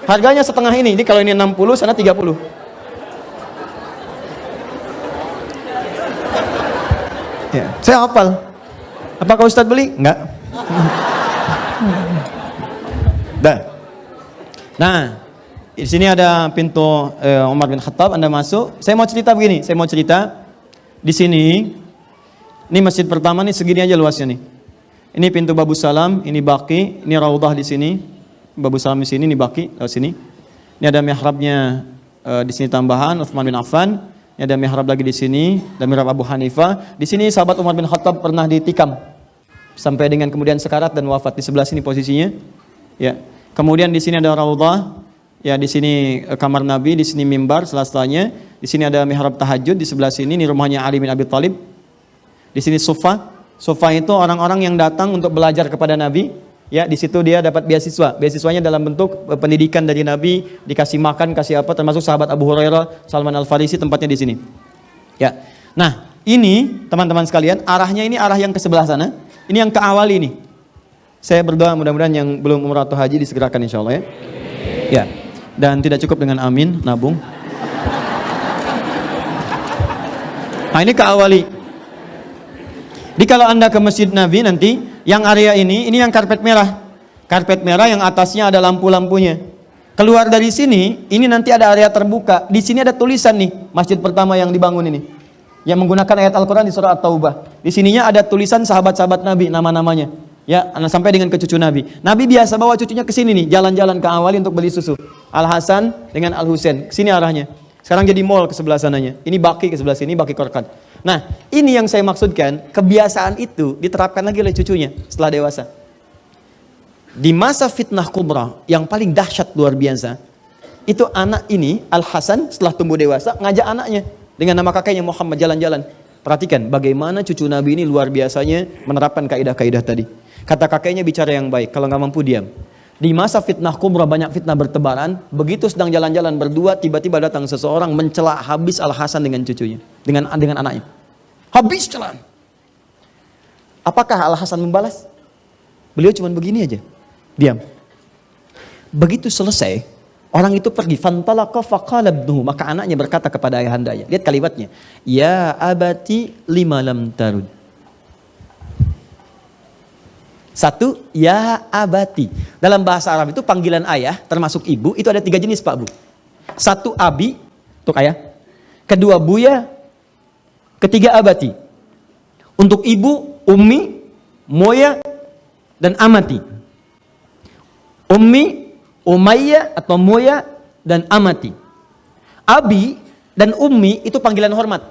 Harganya setengah ini. Ini kalau ini 60, sana 30. Ya, saya hafal. Apakah Ustadz beli? Enggak. Dah. Nah, di sini ada pintu Umar bin Khattab, Anda masuk. Saya mau cerita begini, di sini, ini masjid pertama nih segini aja luasnya nih. Ini pintu Babu Salam, ini Baqi, ini Raudhah di sini. Babu Salam di sini, ini Baqi, lewat sini. Ini ada mihrabnya di sini tambahan Utsman bin Affan. Ini ada mihrab lagi di sini, dan mihrab Abu Hanifah. Di sini sahabat Umar bin Khattab pernah ditikam sampai dengan kemudian sekarat dan wafat. Di sebelah sini posisinya. Ya. Kemudian di sini ada Raudhah. Ya, di sini kamar Nabi, di sini mimbar sela-selanya. Di sini ada mihrab tahajud di sebelah sini, ini rumahnya Ali bin Abi Thalib. Di sini sofa. Sofa itu orang-orang yang datang untuk belajar kepada Nabi. Ya, di situ dia dapat beasiswa. Beasiswanya dalam bentuk pendidikan dari Nabi, dikasih makan, kasih apa, termasuk sahabat Abu Hurairah, Salman Al-Farisi tempatnya di sini. Ya. Nah, ini teman-teman sekalian, arahnya ini arah yang ke sebelah sana. Ini yang ke awal ini. Saya berdoa mudah-mudahan yang belum umrah atau haji disegerakan insyaallah ya. Ya. Dan tidak cukup dengan amin, nabung. Nah, ini ke awali. Jadi kalau Anda ke Masjid Nabi nanti, yang area ini yang karpet merah. Karpet merah yang atasnya ada lampu-lampunya. Keluar dari sini, ini nanti ada area terbuka. Di sini ada tulisan nih, masjid pertama yang dibangun ini. Yang menggunakan ayat Al-Quran di surah At-Taubah. Di sininya ada tulisan sahabat-sahabat Nabi, nama-namanya. Ya, sampai dengan ke cucu Nabi. Nabi biasa bawa cucunya ke sini nih, jalan-jalan ke awali untuk beli susu. Al-Hasan dengan Al-Husain. Sini arahnya. Sekarang jadi mall ke sebelah sananya. Ini Baqi ke sebelah sini, Baqi Korkan. Nah, ini yang saya maksudkan, kebiasaan itu diterapkan lagi oleh cucunya setelah dewasa. Di masa fitnah kubra yang paling dahsyat luar biasa, itu anak ini, Al-Hasan setelah tumbuh dewasa, ngajak anaknya dengan nama kakeknya Muhammad jalan-jalan. Perhatikan bagaimana cucu Nabi ini luar biasanya menerapkan kaidah-kaidah tadi. Kata kakeknya bicara yang baik, kalau nggak mampu diam. Di masa fitnah kubra banyak fitnah bertebaran, begitu sedang jalan-jalan berdua, tiba-tiba datang seseorang mencela habis Al-Hasan dengan cucunya, dengan anaknya. Habis celaan. Apakah Al-Hasan membalas? Beliau cuma begini aja, diam. Begitu selesai, orang itu pergi. Fantalaqa faqala ibnuhu, maka anaknya berkata kepada ayahandanya. Lihat kalimatnya. Ya abati lima lam tarud. Satu, ya abati. Dalam bahasa Arab itu panggilan ayah, termasuk ibu, itu ada 3 jenis Pak Bu. Satu, abi, untuk ayah. Kedua, buya. Ketiga, abati. Untuk ibu, ummi, moya, dan amati. Ummi, umayya atau moya, dan amati. Abi dan ummi itu panggilan hormat.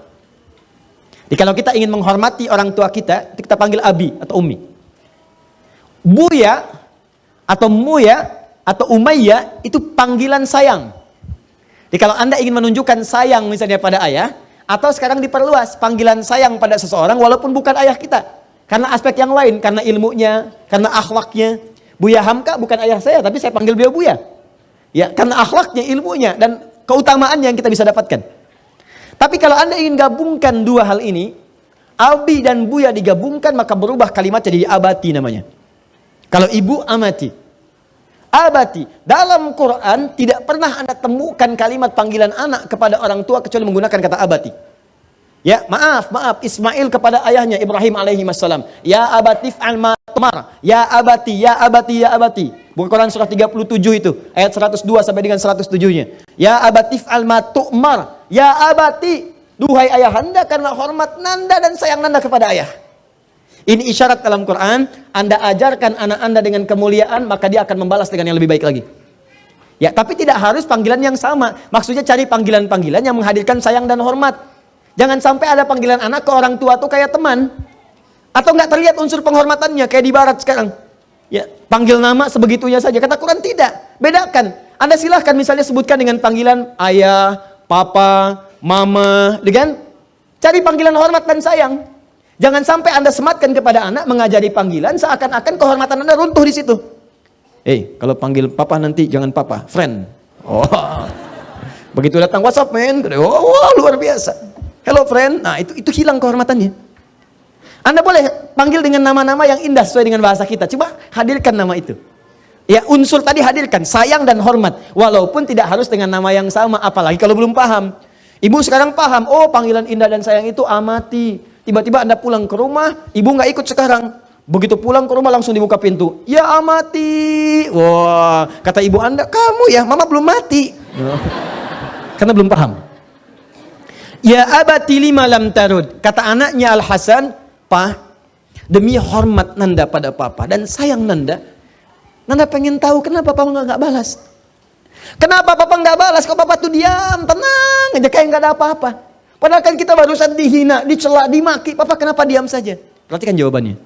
Jadi kalau kita ingin menghormati orang tua kita panggil abi atau ummi. Buya atau muya atau umayya itu panggilan sayang. Jadi kalau Anda ingin menunjukkan sayang misalnya pada ayah, atau sekarang diperluas panggilan sayang pada seseorang walaupun bukan ayah kita. Karena aspek yang lain, karena ilmunya, karena akhlaknya. Buya Hamka bukan ayah saya, tapi saya panggil beliau Buya. Ya, karena akhlaknya, ilmunya, dan keutamaannya yang kita bisa dapatkan. Tapi kalau Anda ingin gabungkan dua hal ini, abi dan Buya digabungkan, maka berubah kalimatnya jadi abati namanya. Kalau ibu, amati. Abati. Dalam Quran tidak pernah Anda temukan kalimat panggilan anak kepada orang tua kecuali menggunakan kata abati. Ya, maaf, Ismail kepada ayahnya Ibrahim alaihi wassalam. Ya abati fa'al ma tumar. Ya abati, ya abati, ya abati. Buku Quran surah 37 itu, ayat 102 sampai dengan 107-nya. Ya abati fa'al ma tu'mar. Ya abati, duhai ayahanda, karena hormat nanda dan sayang nanda kepada ayah. Ini isyarat dalam Quran, Anda ajarkan anak Anda dengan kemuliaan, maka dia akan membalas dengan yang lebih baik lagi. Ya, tapi tidak harus panggilan yang sama. Maksudnya cari panggilan-panggilan yang menghadirkan sayang dan hormat. Jangan sampai ada panggilan anak ke orang tua tuh kayak teman. Atau nggak terlihat unsur penghormatannya kayak di barat sekarang. Ya, panggil nama sebegitunya saja. Kata Quran tidak. Bedakan. Anda silahkan misalnya sebutkan dengan panggilan ayah, papa, mama, dengan cari panggilan hormat dan sayang. Jangan sampai Anda sematkan kepada anak mengajari panggilan seakan-akan kehormatan Anda runtuh di situ. Kalau panggil papa nanti jangan papa, friend. Begitu datang WhatsApp, men, luar biasa. Hello friend. Nah, itu hilang kehormatannya. Anda boleh panggil dengan nama-nama yang indah sesuai dengan bahasa kita. Coba hadirkan nama itu. Ya, unsur tadi hadirkan, sayang dan hormat. Walaupun tidak harus dengan nama yang sama, apalagi kalau belum paham. Ibu sekarang paham, panggilan indah dan sayang itu amati. Tiba-tiba Anda pulang ke rumah, ibu nggak ikut sekarang. Begitu pulang ke rumah langsung dibuka pintu. Ya amati. Wah, kata ibu Anda, kamu ya, mama belum mati. Karena belum paham. Ya abati lima lam tarud. Kata anaknya Al-Hasan, "Pa, demi hormat Nanda pada papa dan sayang Nanda, Nanda pengen tahu kenapa papa nggak balas. Kenapa papa nggak balas? Kok papa tuh diam, tenang aja kayak nggak ada apa-apa. Padahal kan kita barusan dihina, dicela, dimaki. Papa kenapa diam saja?" Perhatikan jawabannya.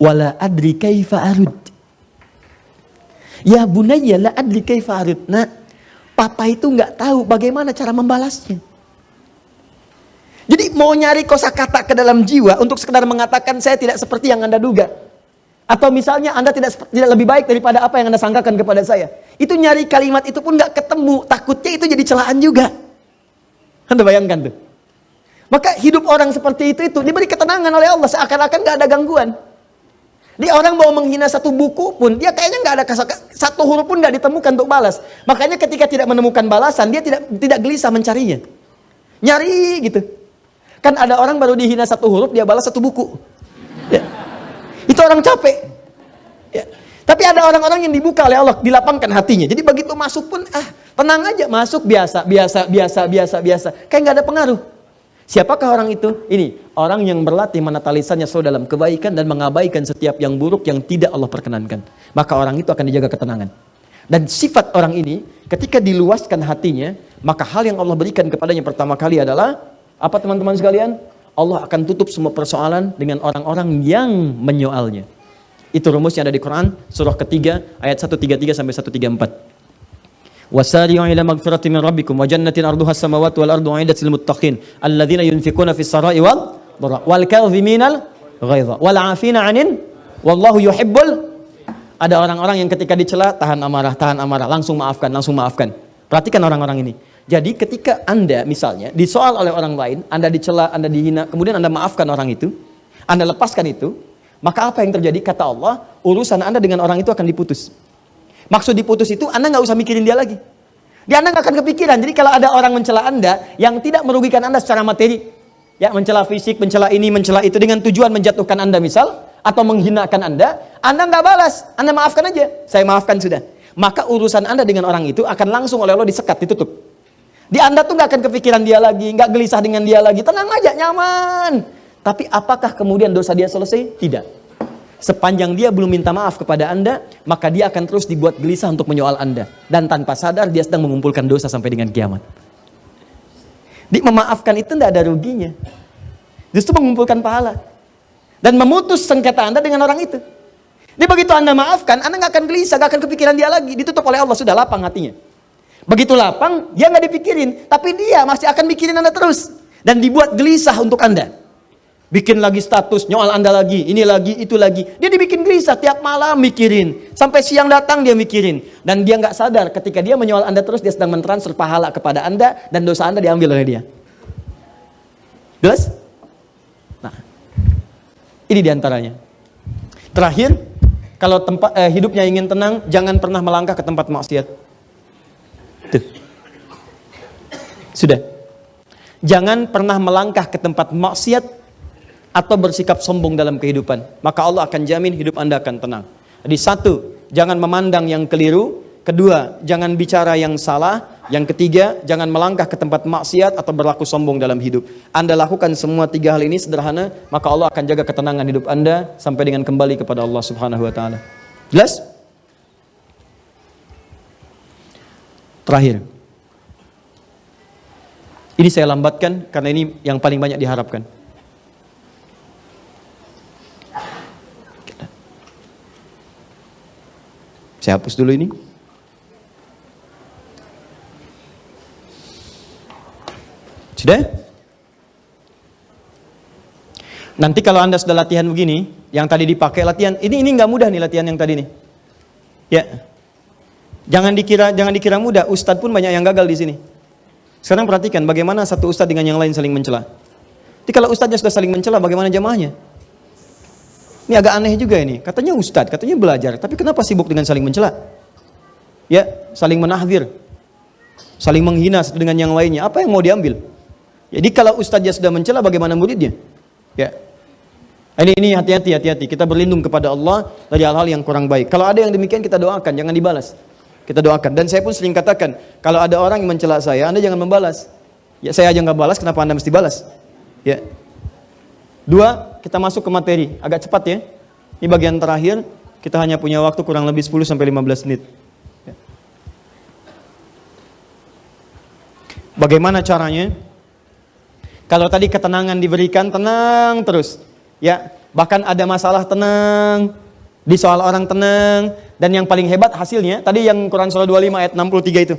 Wala adri kaifa arud. Ya bunayya la adri kaifa arud. Nah, papa itu nggak tahu bagaimana cara membalasnya. Jadi mau nyari kosakata ke dalam jiwa untuk sekedar mengatakan saya tidak seperti yang Anda duga. Atau misalnya Anda tidak lebih baik daripada apa yang Anda sangkakan kepada saya. Itu nyari kalimat itu pun nggak ketemu. Takutnya itu jadi celaan juga. Anda bayangkan tuh. Maka hidup orang seperti itu diberi ketenangan oleh Allah. Seakan-akan nggak ada gangguan. Dia orang mau menghina satu buku pun, dia kayaknya nggak ada satu huruf pun nggak ditemukan untuk balas. Makanya ketika tidak menemukan balasan, dia tidak gelisah mencarinya. Nyari gitu. Kan ada orang baru dihina satu huruf, dia balas satu buku. Ya. Itu orang capek. Ya. Tapi ada orang-orang yang dibuka oleh Allah, dilapangkan hatinya. Jadi begitu masuk pun, tenang aja, masuk biasa. Kayak nggak ada pengaruh. Siapakah orang itu? Ini, orang yang berlatih menata lisannya selalu dalam kebaikan dan mengabaikan setiap yang buruk yang tidak Allah perkenankan. Maka orang itu akan dijaga ketenangan. Dan sifat orang ini, ketika diluaskan hatinya, maka hal yang Allah berikan kepadanya pertama kali adalah, apa teman-teman sekalian? Allah akan tutup semua persoalan dengan orang-orang yang menyoalnya. Itu rumusnya ada di Quran, surah ketiga, ayat 133 sampai 134. Wasari'u ila magfiratin min rabbikum wa jannatin arduha as-samawati wal ardu 'iddat lil muttaqin alladzina yunfikuna fis sarai wal dharra wal kadhiminal ghaidha wal 'afina 'anil wallahu yuhibbul. Ada orang-orang yang ketika dicela tahan amarah, langsung maafkan. Perhatikan orang-orang ini. Jadi ketika Anda misalnya disoal oleh orang lain, Anda dicela, Anda dihina, kemudian Anda maafkan orang itu, Anda lepaskan itu, maka apa yang terjadi? Kata Allah, urusan Anda dengan orang itu akan diputus. Maksud diputus itu Anda nggak usah mikirin dia lagi. Dia Anda nggak akan kepikiran. Jadi kalau ada orang mencela Anda yang tidak merugikan Anda secara materi, ya mencela fisik, mencela ini, mencela itu dengan tujuan menjatuhkan Anda misal, atau menghinakan Anda nggak balas, Anda maafkan aja. Saya maafkan sudah. Maka urusan Anda dengan orang itu akan langsung oleh Allah disekat, ditutup. Di Anda tuh nggak akan kepikiran dia lagi, nggak gelisah dengan dia lagi, tenang aja, nyaman. Tapi apakah kemudian dosa dia selesai? Tidak. Sepanjang dia belum minta maaf kepada Anda, maka dia akan terus dibuat gelisah untuk menyoal Anda. Dan tanpa sadar dia sedang mengumpulkan dosa sampai dengan kiamat. Memaafkan itu tidak ada ruginya. Justru mengumpulkan pahala. Dan memutus sengketa Anda dengan orang itu. Begitu Anda maafkan, Anda nggak akan gelisah, nggak akan kepikiran dia lagi. Ditutup oleh Allah, sudah lapang hatinya. Begitu lapang, dia nggak dipikirin. Tapi dia masih akan mikirin Anda terus. Dan dibuat gelisah untuk Anda. Bikin lagi status, nyoal Anda lagi, ini lagi, itu lagi. Dia dibikin gelisah, tiap malam mikirin. Sampai siang datang dia mikirin. Dan dia nggak sadar ketika dia menyoal Anda terus, dia sedang mentransfer pahala kepada Anda, dan dosa Anda diambil oleh dia. Jelas? Nah, ini diantaranya. Terakhir, kalau hidupnya ingin tenang, jangan pernah melangkah ke tempat maksiat. Tuh. Sudah. Jangan pernah melangkah ke tempat maksiat atau bersikap sombong dalam kehidupan, maka Allah akan jamin hidup Anda akan tenang. Jadi satu, jangan memandang yang keliru. Kedua, jangan bicara yang salah. Yang ketiga, jangan melangkah ke tempat maksiat atau berlaku sombong dalam hidup. Anda lakukan semua tiga hal ini sederhana, maka Allah akan jaga ketenangan hidup Anda sampai dengan kembali kepada Allah Subhanahu wa taala. Jelas? Terakhir. Ini saya lambatkan karena ini yang paling banyak diharapkan. Saya hapus dulu ini. Sudah? Nanti kalau Anda sudah latihan begini, yang tadi dipakai latihan, ini nggak mudah nih latihan yang tadi nih. Ya. Jangan dikira mudah, ustadz pun banyak yang gagal di sini. Sekarang perhatikan bagaimana satu ustadz dengan yang lain saling mencela. Jadi kalau ustadznya sudah saling mencela, bagaimana jamaahnya? Ini agak aneh juga ini. Katanya ustadz, katanya belajar, tapi kenapa sibuk dengan saling mencela? Ya, saling menahdir, saling menghina satu dengan yang lainnya. Apa yang mau diambil? Jadi kalau ustadznya sudah mencela, bagaimana muridnya? Ya. Ini hati-hati. Kita berlindung kepada Allah dari hal-hal yang kurang baik. Kalau ada yang demikian, kita doakan, jangan dibalas. Kita doakan. Dan saya pun sering katakan, kalau ada orang yang mencela saya, Anda jangan membalas. Ya, saya aja nggak balas, kenapa Anda mesti balas? Ya. 2, kita masuk ke materi. Agak cepat ya. Ini bagian terakhir. Kita hanya punya waktu kurang lebih 10-15 menit. Ya. Bagaimana caranya? Kalau tadi ketenangan diberikan, tenang terus. Ya, bahkan ada masalah tenang, di soal orang tenang, dan yang paling hebat hasilnya, tadi yang Quran surah 25 ayat 63 itu.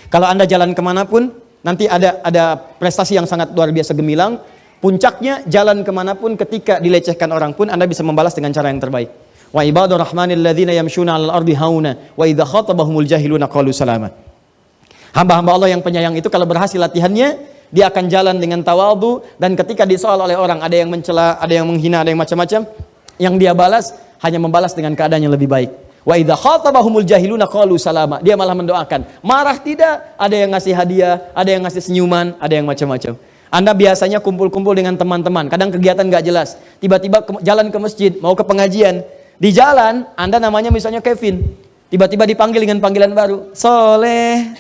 Kalau Anda jalan kemanapun, nanti ada prestasi yang sangat luar biasa gemilang. Puncaknya jalan kemanapun ketika dilecehkan orang pun Anda bisa membalas dengan cara yang terbaik. Wa ibadur rahmanil ladzina yamshuna 'alal ardi hauna wa idza khatabahumul jahiluna qalu salama. Hamba-hamba Allah yang penyayang itu kalau berhasil latihannya, dia akan jalan dengan tawadhu, dan ketika disoal oleh orang, ada yang mencela, ada yang menghina, ada yang macam-macam, yang dia balas hanya membalas dengan keadaan yang lebih baik. Wa idza khatabahumul jahiluna qalu salama. Dia malah mendoakan. Marah tidak, ada yang ngasih hadiah, ada yang ngasih senyuman, ada yang macam-macam. Anda biasanya kumpul-kumpul dengan teman-teman, kadang kegiatan gak jelas. Tiba-tiba jalan ke masjid, mau ke pengajian. Di jalan, Anda namanya misalnya Kevin. Tiba-tiba dipanggil dengan panggilan baru. Soleh.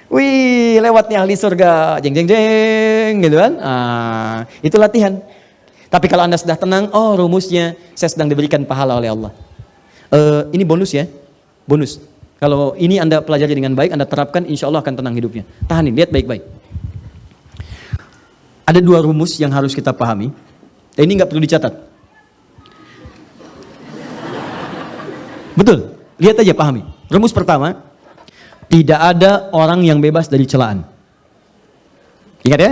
Wih, lewat nih ahli surga, jeng jeng jeng, gitu kan? Itu latihan. Tapi kalau Anda sudah tenang, oh rumusnya, saya sedang diberikan pahala oleh Allah. Ini bonus ya, bonus. Kalau ini Anda pelajari dengan baik, Anda terapkan, insya Allah akan tenang hidupnya. Tahanin, lihat baik-baik. Ada 2 rumus yang harus kita pahami. Dan ini nggak perlu dicatat. Betul, lihat aja pahami. Rumus pertama. Tidak ada orang yang bebas dari celaan. Ingat ya?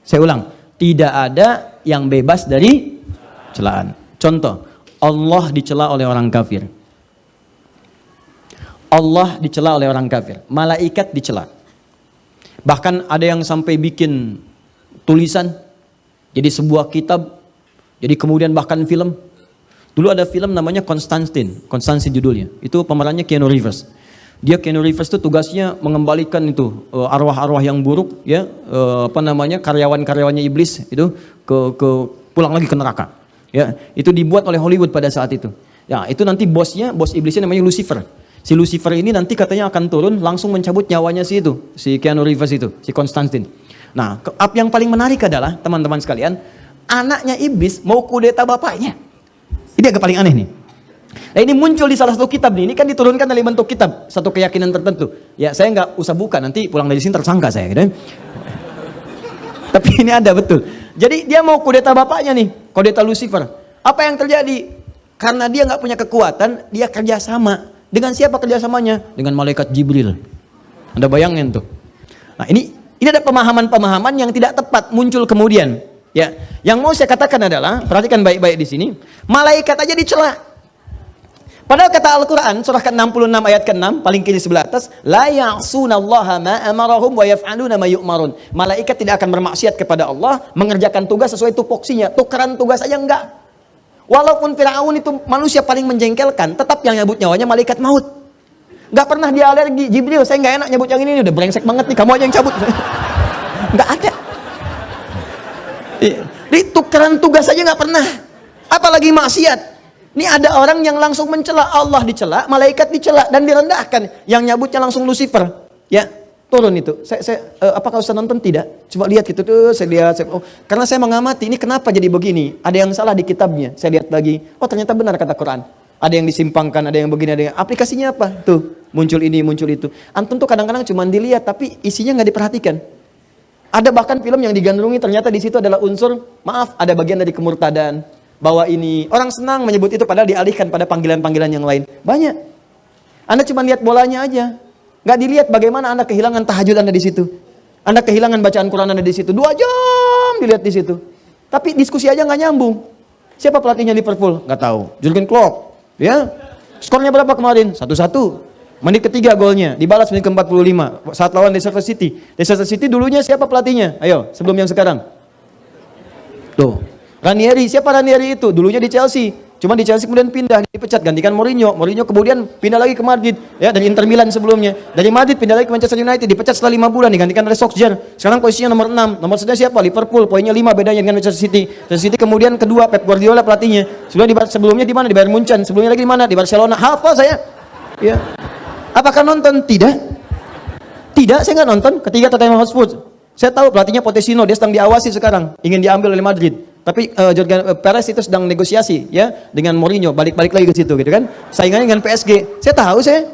Saya ulang. Tidak ada yang bebas dari celaan. Contoh, Allah dicela oleh orang kafir. Allah dicela oleh orang kafir. Malaikat dicela. Bahkan ada yang sampai bikin tulisan, jadi sebuah kitab, jadi kemudian bahkan film. Dulu ada film namanya Konstantin judulnya. Itu pemerannya Keanu Reeves. Keanu Reeves itu tugasnya mengembalikan itu arwah-arwah yang buruk, ya, karyawan-karyawannya iblis itu ke pulang lagi ke neraka. Ya, itu dibuat oleh Hollywood pada saat itu. Ya, itu nanti bos iblisnya namanya Lucifer. Si Lucifer ini nanti katanya akan turun langsung mencabut nyawanya si Keanu Reeves itu, si Konstantin. Nah, yang paling menarik adalah teman-teman sekalian, anaknya iblis mau kudeta bapaknya. Ini agak paling aneh nih. Nah, ini muncul di salah satu kitab nih. Ini kan diturunkan dari bentuk kitab, satu keyakinan tertentu. Ya, saya nggak usah buka, nanti pulang dari sini tersangka saya, gitu. Tapi ini ada betul. Jadi dia mau kudeta bapaknya nih, kudeta Lucifer. Apa yang terjadi? Karena dia nggak punya kekuatan, dia kerjasama. Dengan siapa kerjasamanya? Dengan malaikat Jibril. Anda bayangin tuh. Nah, ini ada pemahaman-pemahaman yang tidak tepat muncul kemudian. Ya, yang mau saya katakan adalah, perhatikan baik-baik di sini, malaikat aja dicela. Padahal kata Al-Quran, surah ke-66 ayat ke-6, paling kiri sebelah atas, la ya'sunallaha ma amarahum wa yaf'aluna ma yu'marun. Malaikat tidak akan bermaksiat kepada Allah, mengerjakan tugas sesuai tupoksinya. Tukeran tugas aja enggak. Walaupun Firaun itu manusia paling menjengkelkan, tetap yang nyabut nyawanya malaikat maut. Enggak pernah dia alergi. Jibril, saya enggak enak nyabut yang ini, udah brengsek banget nih, kamu aja yang cabut. Enggak ada. Di tukeran tugas aja enggak pernah. Apalagi maksiat. Ini ada orang yang langsung mencela, Allah dicela, malaikat dicela dan direndahkan. Yang nyabutnya langsung Lucifer. Ya, turun itu. Apakah Ustaz nonton? Tidak. Coba lihat gitu tuh, saya lihat. Karena saya mengamati, ini kenapa jadi begini? Ada yang salah di kitabnya. Saya lihat lagi. Oh, ternyata benar kata Quran. Ada yang disimpangkan, ada yang begini, ada yang aplikasinya apa? Tuh, muncul ini, muncul itu. Antum tuh kadang-kadang cuma dilihat, tapi isinya nggak diperhatikan. Ada bahkan film yang digandrungi, ternyata di situ adalah unsur, maaf, ada bagian dari kemurtadan. Bahwa ini, orang senang menyebut itu padahal dialihkan pada panggilan-panggilan yang lain. Banyak. Anda cuma lihat bolanya aja. Nggak dilihat bagaimana Anda kehilangan tahajud Anda di situ. Anda kehilangan bacaan Quran Anda di situ. 2 jam dilihat di situ. Tapi diskusi aja nggak nyambung. Siapa pelatihnya Liverpool? Nggak tahu. Jurgen Klopp. Ya. Skornya berapa kemarin? 1-1. Menit ketiga golnya. Dibalas menit ke-45. Saat lawan Leicester City. Leicester City dulunya siapa pelatihnya? Ayo, sebelum yang sekarang. Tuh. Ranieri. Siapa Ranieri itu? Dulunya di Chelsea. Cuma di Chelsea kemudian pindah, dipecat, gantikan Mourinho. Mourinho kemudian pindah lagi ke Madrid, ya, dari Inter Milan sebelumnya. Dari Madrid pindah lagi ke Manchester United, dipecat setelah 5 bulan, digantikan oleh Solskjaer. Sekarang posisinya nomor 6. Nomor 1 siapa? Liverpool, poinnya 5 bedanya dengan Manchester City. Manchester City kemudian kedua, Pep Guardiola pelatihnya. Sebelumnya di mana? Di Bayern Munchen. Sebelumnya lagi di mana? Di Barcelona. Hafal saya. Ya. Apakah nonton? Tidak. Tidak, saya nggak nonton. Ketiga Tottenham Hotspur. Saya tahu pelatihnya Pochettino, dia sedang diawasi sekarang, ingin diambil oleh Madrid. Tapi Jurgen Perez itu sedang negosiasi, ya, dengan Mourinho, balik-balik lagi ke situ, gitu kan? Saingannya dengan PSG. Saya tahu saya.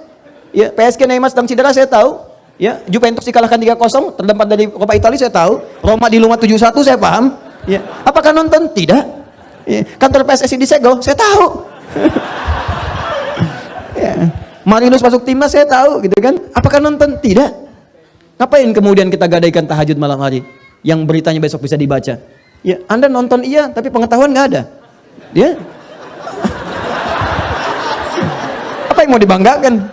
Ya, PSG Neymar sedang cedera, saya tahu. Ya, Juventus dikalahkan 3-0, terdapat dari Coppa Italia, saya tahu. Roma di rumah 7-1, saya paham. Ya. Apakah nonton? Tidak. Ya. Kantor PSSI disegel, saya tahu. Ya. Marinus masuk timnas, saya tahu, gitu kan? Apakah nonton? Tidak. Ngapain kemudian kita gadaikan tahajud malam hari yang beritanya besok bisa dibaca? Ya, Anda nonton iya, tapi pengetahuan nggak ada. Ya. Apa yang mau dibanggakan?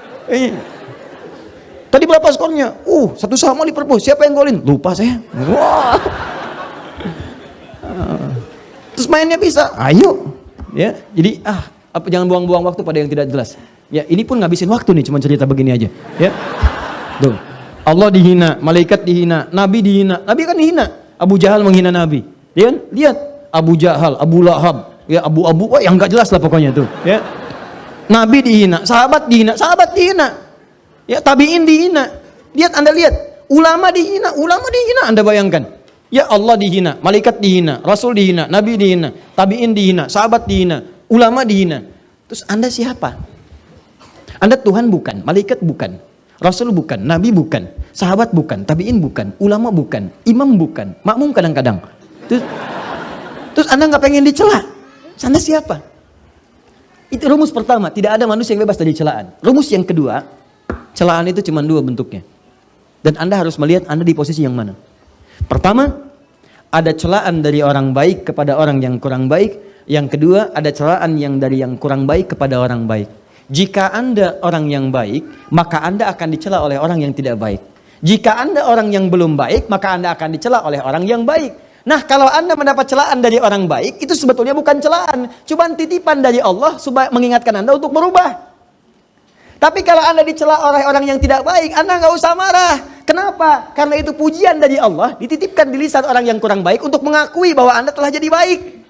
Tadi berapa skornya? 1-1 Liverpool. Siapa yang golin? Lupa saya. Wah. Terus mainnya bisa? Ayo. Ya, jadi jangan buang-buang waktu pada yang tidak jelas. Ya, ini pun ngabisin waktu nih, cuma cerita begini aja. Ya. Tuh. Allah dihina, malaikat dihina, nabi dihina. Nabi kan dihina. Abu Jahal menghina Nabi. Ya kan? Lihat Abu Jahal, Abu Lahab, ya Abu-Abu, yang nggak jelas lah pokoknya tuh. Ya. Nabi dihina, sahabat dihina, ya tabiin dihina. Lihat, Anda lihat, ulama dihina, Anda bayangkan. Ya Allah dihina, malaikat dihina, Rasul dihina, Nabi dihina, tabiin dihina, sahabat dihina, ulama dihina. Terus Anda siapa? Anda Tuhan bukan, malaikat bukan, Rasul bukan, Nabi bukan, sahabat bukan, tabiin bukan, ulama bukan, imam bukan, makmum kadang-kadang. Terus Anda nggak pengen dicela? Anda siapa? Itu rumus pertama, tidak ada manusia yang bebas dari celaan. Rumus yang kedua, celaan itu cuma 2 bentuknya. Dan Anda harus melihat Anda di posisi yang mana. Pertama, ada celaan dari orang baik kepada orang yang kurang baik. Yang kedua, ada celaan yang dari yang kurang baik kepada orang baik. Jika Anda orang yang baik, maka Anda akan dicela oleh orang yang tidak baik. Jika Anda orang yang belum baik, maka Anda akan dicela oleh orang yang baik. Nah, kalau Anda mendapat celaan dari orang baik, itu sebetulnya bukan celaan, cuma titipan dari Allah supaya mengingatkan Anda untuk berubah. Tapi kalau Anda dicela oleh orang yang tidak baik, Anda nggak usah marah. Kenapa? Karena itu pujian dari Allah, dititipkan di lisan orang yang kurang baik untuk mengakui bahwa Anda telah jadi baik.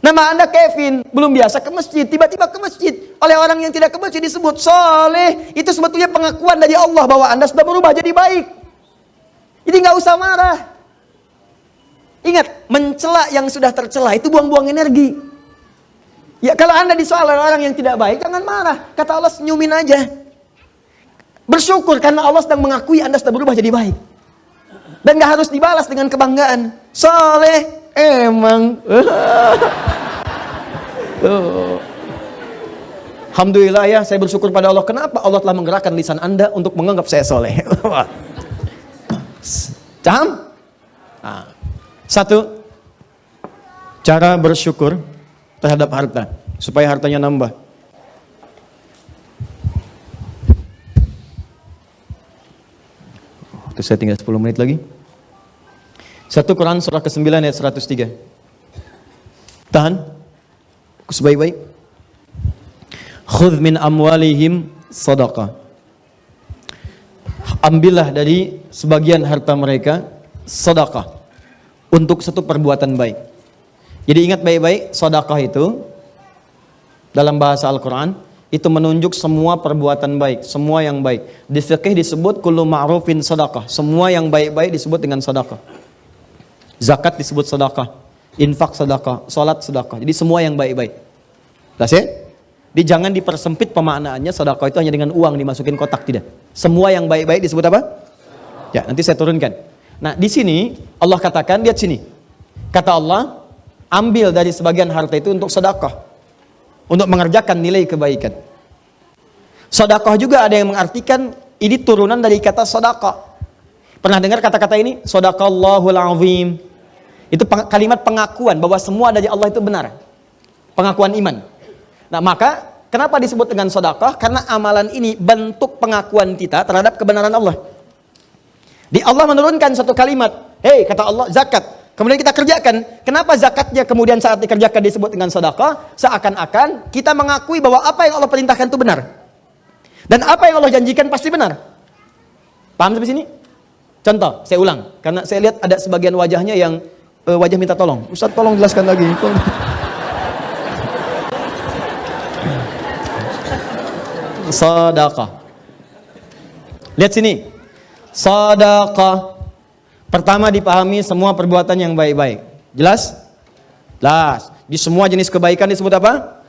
Nama Anda Kevin, belum biasa ke masjid, tiba-tiba ke masjid. Oleh orang yang tidak ke masjid disebut soleh. Itu sebetulnya pengakuan dari Allah bahwa Anda sudah berubah jadi baik. Jadi nggak usah marah. Ingat, mencela yang sudah tercela itu buang-buang energi. Ya, kalau Anda disoal oleh orang yang tidak baik, jangan marah. Kata Allah, senyumin aja. Bersyukur karena Allah sedang mengakui Anda sudah berubah jadi baik. Dan gak harus dibalas dengan kebanggaan. Soleh, emang. Alhamdulillah ya, saya bersyukur pada Allah. Kenapa Allah telah menggerakkan lisan Anda untuk menganggap saya soleh? Paham? Nah. 1, cara bersyukur terhadap harta supaya hartanya nambah. Terus saya tinggal 10 menit lagi. 1 Quran surah ke-9 ayat 103. Tahan. Fokus baik-baik. Khudh min amwalihim sadaqah. Ambillah dari sebagian harta mereka sedekah untuk satu perbuatan baik. Jadi ingat baik-baik, sedekah itu dalam bahasa Al-Quran itu menunjuk semua perbuatan baik, semua yang baik. Di fikih disebut kullu ma'rufin sedekah, semua yang baik-baik disebut dengan sedekah. Zakat disebut sedekah, infak sedekah, salat sedekah. Jadi semua yang baik-baik. Jelas ya? Jadi jangan dipersempit pemaknaannya sedekah itu hanya dengan uang dimasukin kotak, tidak. Semua yang baik-baik disebut apa? Ya, nanti saya turunkan. Nah, di sini Allah katakan, lihat sini. Kata Allah, ambil dari sebagian harta itu untuk sedekah, untuk mengerjakan nilai kebaikan. Sedekah juga ada yang mengartikan ini turunan dari kata sedekah. Pernah dengar kata-kata ini? Shadaqallahul azim. Itu kalimat pengakuan bahwa semua dari Allah itu benar. Pengakuan iman. Nah, maka kenapa disebut dengan sedekah? Karena amalan ini bentuk pengakuan kita terhadap kebenaran Allah. Di Allah menurunkan satu kalimat, hei kata Allah, zakat. Kemudian kita kerjakan. Kenapa zakatnya kemudian saat dikerjakan disebut dengan sedekah? Seakan-akan kita mengakui bahwa apa yang Allah perintahkan itu benar. Dan apa yang Allah janjikan pasti benar. Paham sampai sini? Contoh, saya ulang. Karena saya lihat ada sebagian wajahnya yang wajah minta tolong. Ustaz tolong jelaskan lagi. Sedekah. Lihat sini. Sedekah. Pertama dipahami semua perbuatan yang baik-baik. Jelas? Jelas. Di semua jenis kebaikan disebut apa?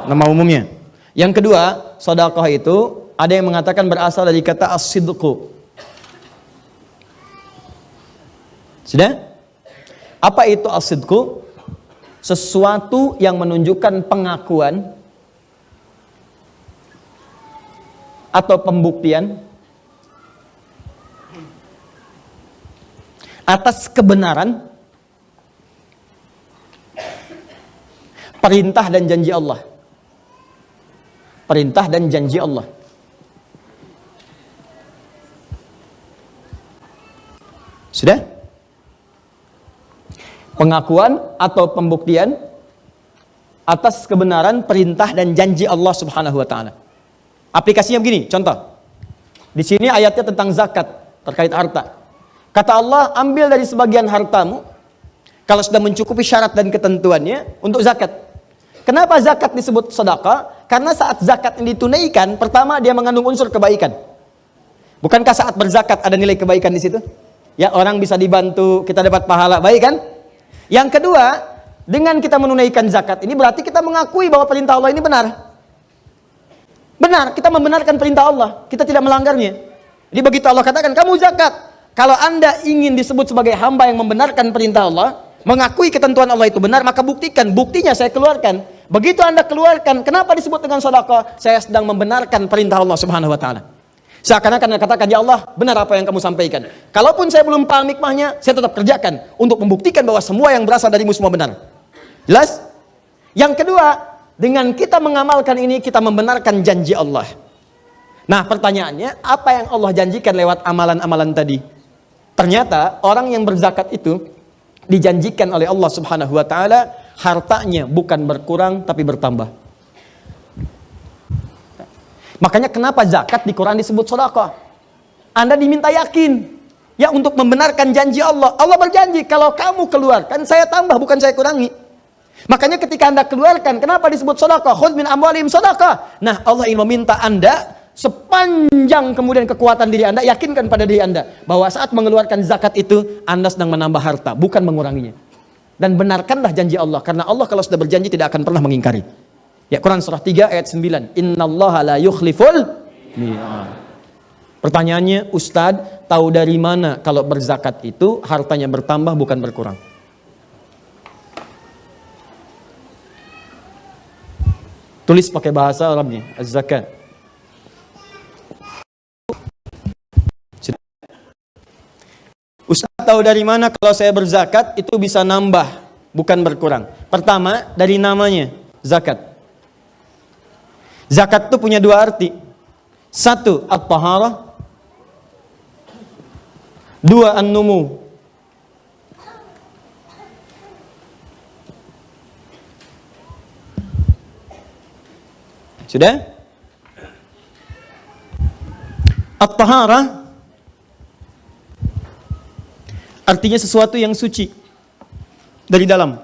Nama umumnya. Yang kedua, sedekah itu ada yang mengatakan berasal dari kata as-sidqu. Sudah? Apa itu as-sidqu? Sesuatu yang menunjukkan pengakuan atau pembuktian atas kebenaran perintah dan janji Allah. Perintah dan janji Allah. Sudah? Pengakuan atau pembuktian atas kebenaran perintah dan janji Allah Subhanahu wa taala. Aplikasinya begini, contoh. Di sini ayatnya tentang zakat terkait harta. Kata Allah, ambil dari sebagian hartamu kalau sudah mencukupi syarat dan ketentuannya untuk zakat. Kenapa zakat disebut sedekah? Karena saat zakat ini ditunaikan, pertama dia mengandung unsur kebaikan. Bukankah saat berzakat ada nilai kebaikan di situ? Ya, orang bisa dibantu, kita dapat pahala, baik kan? Yang kedua, dengan kita menunaikan zakat ini berarti kita mengakui bahwa perintah Allah ini benar. Benar, kita membenarkan perintah Allah, kita tidak melanggarnya. Jadi begitu Allah katakan, kamu zakat. Kalau Anda ingin disebut sebagai hamba yang membenarkan perintah Allah, mengakui ketentuan Allah itu benar, maka buktikan. Buktinya saya keluarkan. Begitu Anda keluarkan, kenapa disebut dengan sedekah? Saya sedang membenarkan perintah Allah Subhanahu wa taala. Seakan-akan Anda katakan, ya Allah, benar apa yang kamu sampaikan. Kalaupun saya belum paham hikmahnya, saya tetap kerjakan untuk membuktikan bahwa semua yang berasal darimu semua benar. Jelas? Yang kedua, dengan kita mengamalkan ini, kita membenarkan janji Allah. Nah, pertanyaannya, apa yang Allah janjikan lewat amalan-amalan tadi? Ternyata orang yang berzakat itu dijanjikan oleh Allah Subhanahu wa taala hartanya bukan berkurang tapi bertambah. Makanya kenapa zakat di Quran disebut sedekah? Anda diminta yakin ya untuk membenarkan janji Allah. Allah berjanji kalau kamu keluarkan saya tambah bukan saya kurangi. Makanya ketika Anda keluarkan, kenapa disebut sedekah? Khudz min amwalihim sedekah. Nah, Allah ingin meminta Anda sepanjang kemudian kekuatan diri Anda, yakinkan pada diri Anda bahwa saat mengeluarkan zakat itu Anda sedang menambah harta, bukan menguranginya. Dan benarkanlah janji Allah, karena Allah kalau sudah berjanji tidak akan pernah mengingkari. Ya, Quran surah 3 ayat 9. Innallaha la yukhliful mi'ad. Pertanyaannya, Ustadz, tahu dari mana kalau berzakat itu hartanya bertambah bukan berkurang? Tulis pakai bahasa Arabnya, az-zakat. Ustaz tahu dari mana kalau saya berzakat itu bisa nambah, bukan berkurang? Pertama, dari namanya, zakat. Zakat itu punya dua arti. Satu, at-taharah. Dua, an-numu. Sudah? At-taharah artinya sesuatu yang suci dari dalam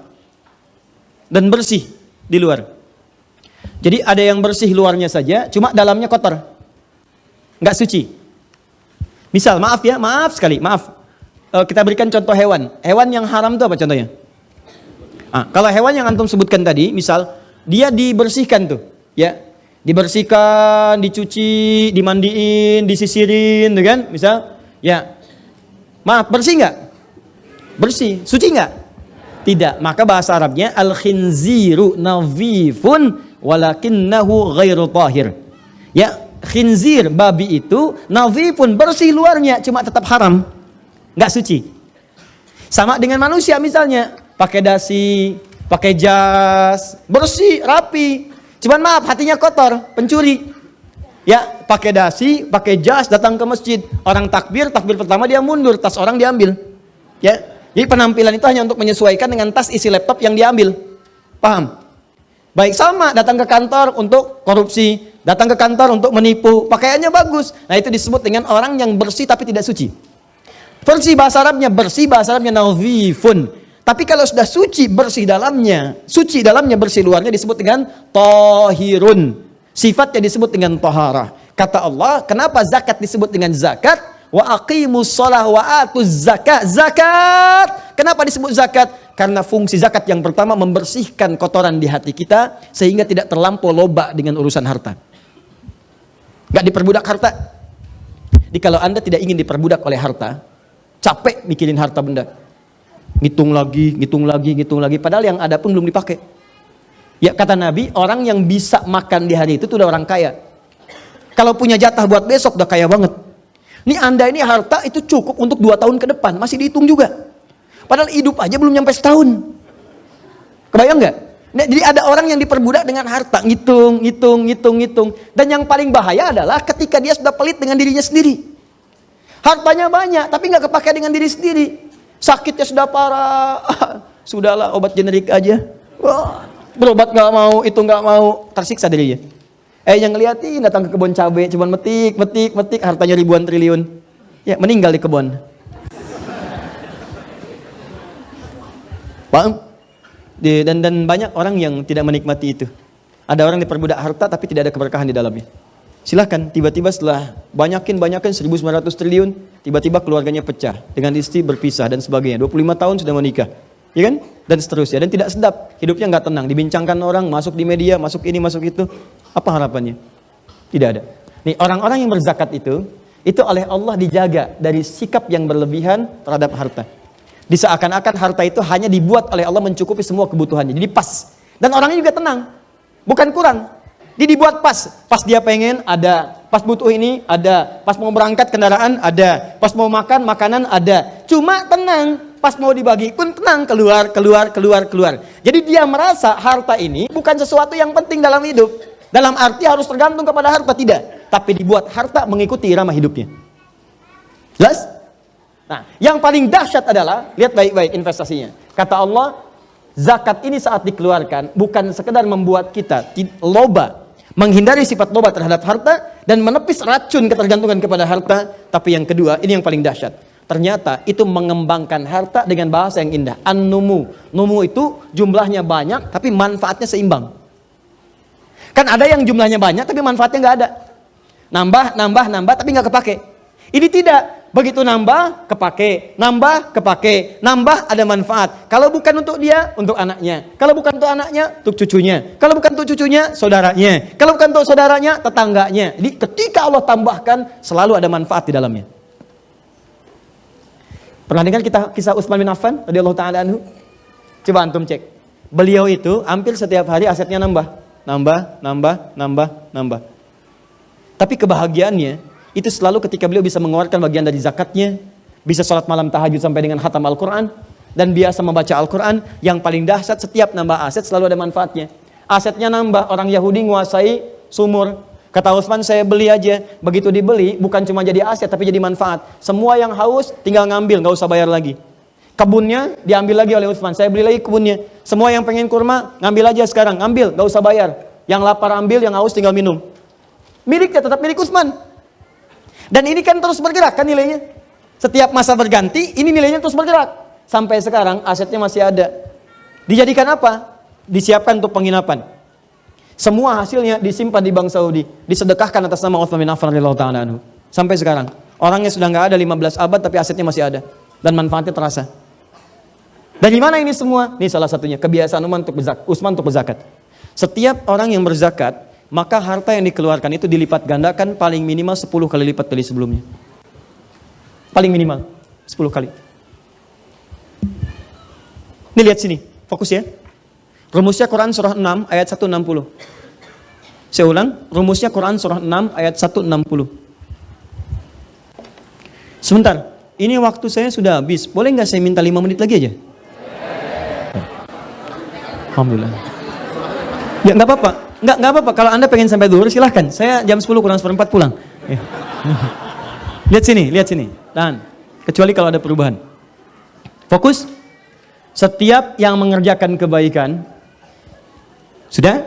dan bersih di luar. Jadi ada yang bersih luarnya saja, cuma dalamnya kotor, nggak suci. Misal, maaf ya, maaf sekali, maaf. Kita berikan contoh hewan. Hewan yang haram itu apa contohnya? Kalau hewan yang antum sebutkan tadi, misal dia dibersihkan tuh, ya, dibersihkan, dicuci, dimandiin, disisirin, tuh kan? Misal, ya, maaf, bersih nggak? Bersih, suci nggak? Tidak. Maka bahasa Arabnya al-khinziru nadhifun walakinnahu ghairu tahir. Ya, khinzir babi itu nadhifun bersih luarnya cuma tetap haram. nggak suci. Sama dengan manusia misalnya, pakai dasi, pakai jas, bersih, rapi. Cuman maaf, hatinya kotor, pencuri. Ya, pakai dasi, pakai jas, datang ke masjid. Orang takbir pertama dia mundur, tas orang diambil. Ya, jadi penampilan itu hanya untuk menyesuaikan dengan tas isi laptop yang diambil. Paham? Baik, sama datang ke kantor untuk korupsi, datang ke kantor untuk menipu, pakaiannya bagus. Nah, itu disebut dengan orang yang bersih tapi tidak suci. Bersih bahasa Arabnya nadhifun. Tapi kalau sudah suci dalamnya, bersih luarnya disebut dengan tahirun. Sifatnya disebut dengan taharah. Kata Allah, kenapa zakat disebut dengan zakat? Wa aqimus shalah wa atuz zakat. Zakat. Kenapa disebut zakat? Karena fungsi zakat yang pertama membersihkan kotoran di hati kita sehingga tidak terlampau loba dengan urusan harta. Gak diperbudak harta. Jadi kalau Anda tidak ingin diperbudak oleh harta, capek mikirin harta benda. Ngitung lagi. Padahal yang ada pun belum dipakai. Ya kata Nabi, orang yang bisa makan di hari itu udah orang kaya. Kalau punya jatah buat besok udah kaya banget. Ini Anda ini harta itu cukup untuk 2 tahun ke depan, masih dihitung juga. Padahal hidup aja belum nyampe setahun. Kebayang nggak? Nah, jadi ada orang yang diperbudak dengan harta, ngitung. Dan yang paling bahaya adalah ketika dia sudah pelit dengan dirinya sendiri. Hartanya banyak, tapi nggak kepake dengan diri sendiri. Sakitnya sudah parah, sudahlah obat generik aja. Wah, berobat nggak mau, itu nggak mau, tersiksa dirinya. Yang ngeliatin datang ke kebun cabai, cuman metik, hartanya ribuan triliun. Ya, meninggal di kebun. Paham? Dan banyak orang yang tidak menikmati itu. Ada orang diperbudak harta tapi tidak ada keberkahan di dalamnya. Silahkan, tiba-tiba setelah banyakin 1.900 triliun, tiba-tiba keluarganya pecah, dengan istri berpisah dan sebagainya. 25 tahun sudah menikah, ya kan? Dan seterusnya, dan tidak sedap, hidupnya nggak tenang, dibincangkan orang, masuk di media, masuk ini, masuk itu. Apa harapannya? Tidak ada. Nih, orang-orang yang berzakat itu oleh Allah dijaga dari sikap yang berlebihan terhadap harta. Diseakan-akan harta itu hanya dibuat oleh Allah mencukupi semua kebutuhannya. Jadi pas. Dan orangnya juga tenang. Bukan kurang. Jadi dibuat pas. Pas dia pengen ada. Pas butuh ini ada. Pas mau berangkat kendaraan ada. Pas mau makan makanan ada. Cuma tenang. Pas mau dibagi pun tenang. Keluar. Jadi dia merasa harta ini bukan sesuatu yang penting dalam hidup. Dalam arti harus tergantung kepada harta. Tidak. Tapi dibuat harta mengikuti irama hidupnya. Jelas? Nah, yang paling dahsyat adalah, lihat baik-baik investasinya. Kata Allah, zakat ini saat dikeluarkan, bukan sekedar membuat kita loba, menghindari sifat loba terhadap harta, dan menepis racun ketergantungan kepada harta. Tapi yang kedua, ini yang paling dahsyat. Ternyata itu mengembangkan harta dengan bahasa yang indah. An-numu. Numu itu jumlahnya banyak, tapi manfaatnya seimbang. Kan ada yang jumlahnya banyak, tapi manfaatnya nggak ada. Nambah, tapi nggak kepake. Ini tidak. Begitu nambah, kepake, nambah ada manfaat. Kalau bukan untuk dia, untuk anaknya. Kalau bukan untuk anaknya, untuk cucunya. Kalau bukan untuk cucunya, saudaranya. Kalau bukan untuk saudaranya, tetangganya. Jadi ketika Allah tambahkan, selalu ada manfaat di dalamnya. Pernah dengar kisah Utsman bin Affan radhiyallahu taala anhu? Coba antum cek. Beliau itu hampir setiap hari asetnya nambah. Tapi kebahagiaannya itu selalu ketika beliau bisa mengeluarkan bagian dari zakatnya, bisa sholat malam tahajud sampai dengan khatam Al-Quran, dan biasa membaca Al-Quran. Yang paling dahsyat, setiap nambah aset selalu ada manfaatnya. Asetnya nambah, orang Yahudi menguasai sumur. Kata Utsman, saya beli aja. Begitu dibeli, bukan cuma jadi aset, tapi jadi manfaat. Semua yang haus tinggal ngambil, gak usah bayar lagi. Kebunnya diambil lagi oleh Utsman, saya beli lagi kebunnya. Semua yang pengen kurma, ngambil aja sekarang, ngambil, gak usah bayar. Yang lapar ambil, yang haus tinggal minum. Miliknya tetap milik Utsman. Dan ini kan terus bergerak kan nilainya. Setiap masa berganti, ini nilainya terus bergerak. Sampai sekarang asetnya masih ada. Dijadikan apa? Disiapkan untuk penginapan. Semua hasilnya disimpan di Bank Saudi. Disedekahkan atas nama Utsman bin Affan radhiyallahu taala anhu. Sampai sekarang. Orangnya sudah nggak ada 15 abad tapi asetnya masih ada. Dan manfaatnya terasa. Dari mana ini semua? Ini salah satunya. Kebiasaan Utsman untuk berzakat. Setiap orang yang berzakat, maka harta yang dikeluarkan itu dilipat gandakan paling minimal 10 kali lipat dari sebelumnya. Paling minimal 10 kali. Ini lihat sini, fokus ya. Rumusnya Quran surah 6 ayat 160. Saya ulang, rumusnya Quran surah 6 ayat 160. Sebentar, ini waktu saya sudah habis. Boleh nggak saya minta 5 menit lagi aja? Alhamdulillah. Ya nggak apa-apa. Nggak apa-apa. Kalau Anda pengen sampai zuhur silahkan. Saya jam 10 kurang seperempat pulang. Ya. Lihat sini. Tahan. Kecuali kalau ada perubahan. Fokus. Setiap yang mengerjakan kebaikan sudah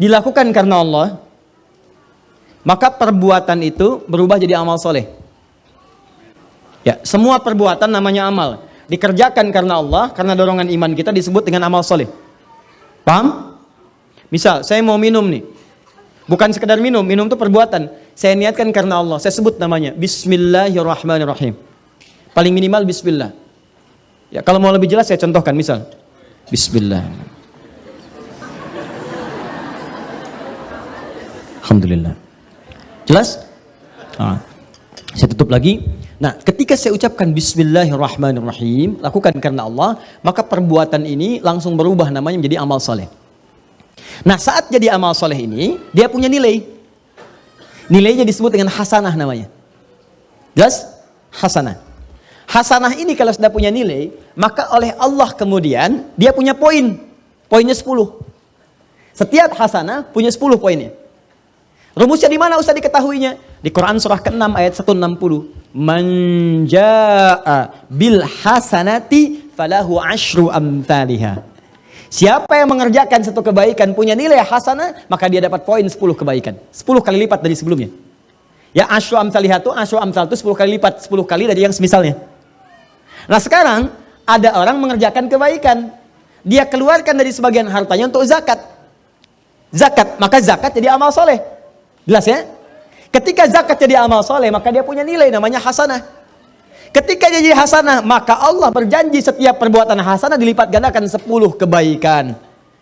dilakukan karena Allah, maka perbuatan itu berubah jadi amal soleh. Ya, semua perbuatan namanya amal. Dikerjakan karena Allah, karena dorongan iman kita disebut dengan amal soleh. Paham? Misal, saya mau minum nih. Bukan sekedar minum itu perbuatan. Saya niatkan karena Allah, saya sebut namanya Bismillahirrahmanirrahim. Paling minimal Bismillah. Ya, kalau mau lebih jelas saya contohkan, misal Bismillah. Alhamdulillah. Jelas? Saya tutup lagi. Nah, ketika saya ucapkan Bismillahirrahmanirrahim, lakukan karena Allah, maka perbuatan ini langsung berubah namanya menjadi amal soleh. Nah, saat jadi amal soleh ini, dia punya nilai. Nilainya disebut dengan hasanah namanya. Jelas? Hasanah. Hasanah ini kalau sudah punya nilai, maka oleh Allah kemudian dia punya poin. Poinnya 10. Setiap hasanah punya 10 poinnya. Rumusnya di mana Ustaz diketahuinya? Di Quran surah ke-6 ayat 160. Man jaa'a bil hasanati falahu asyru amthaliha. Siapa yang mengerjakan satu kebaikan punya nilai hasanah, maka dia dapat poin 10 kebaikan. 10 kali lipat dari sebelumnya. Ya, asyru amthaliha itu, asyru amthal itu 10 kali lipat, 10 kali dari yang semisalnya. Nah, sekarang ada orang mengerjakan kebaikan. Dia keluarkan dari sebagian hartanya untuk zakat. Zakat, maka zakat jadi amal soleh. Jelas ya? Ketika zakat jadi amal soleh, maka dia punya nilai namanya hasanah. Ketika dia jadi hasanah, maka Allah berjanji setiap perbuatan hasanah dilipat gandakan 10 kebaikan.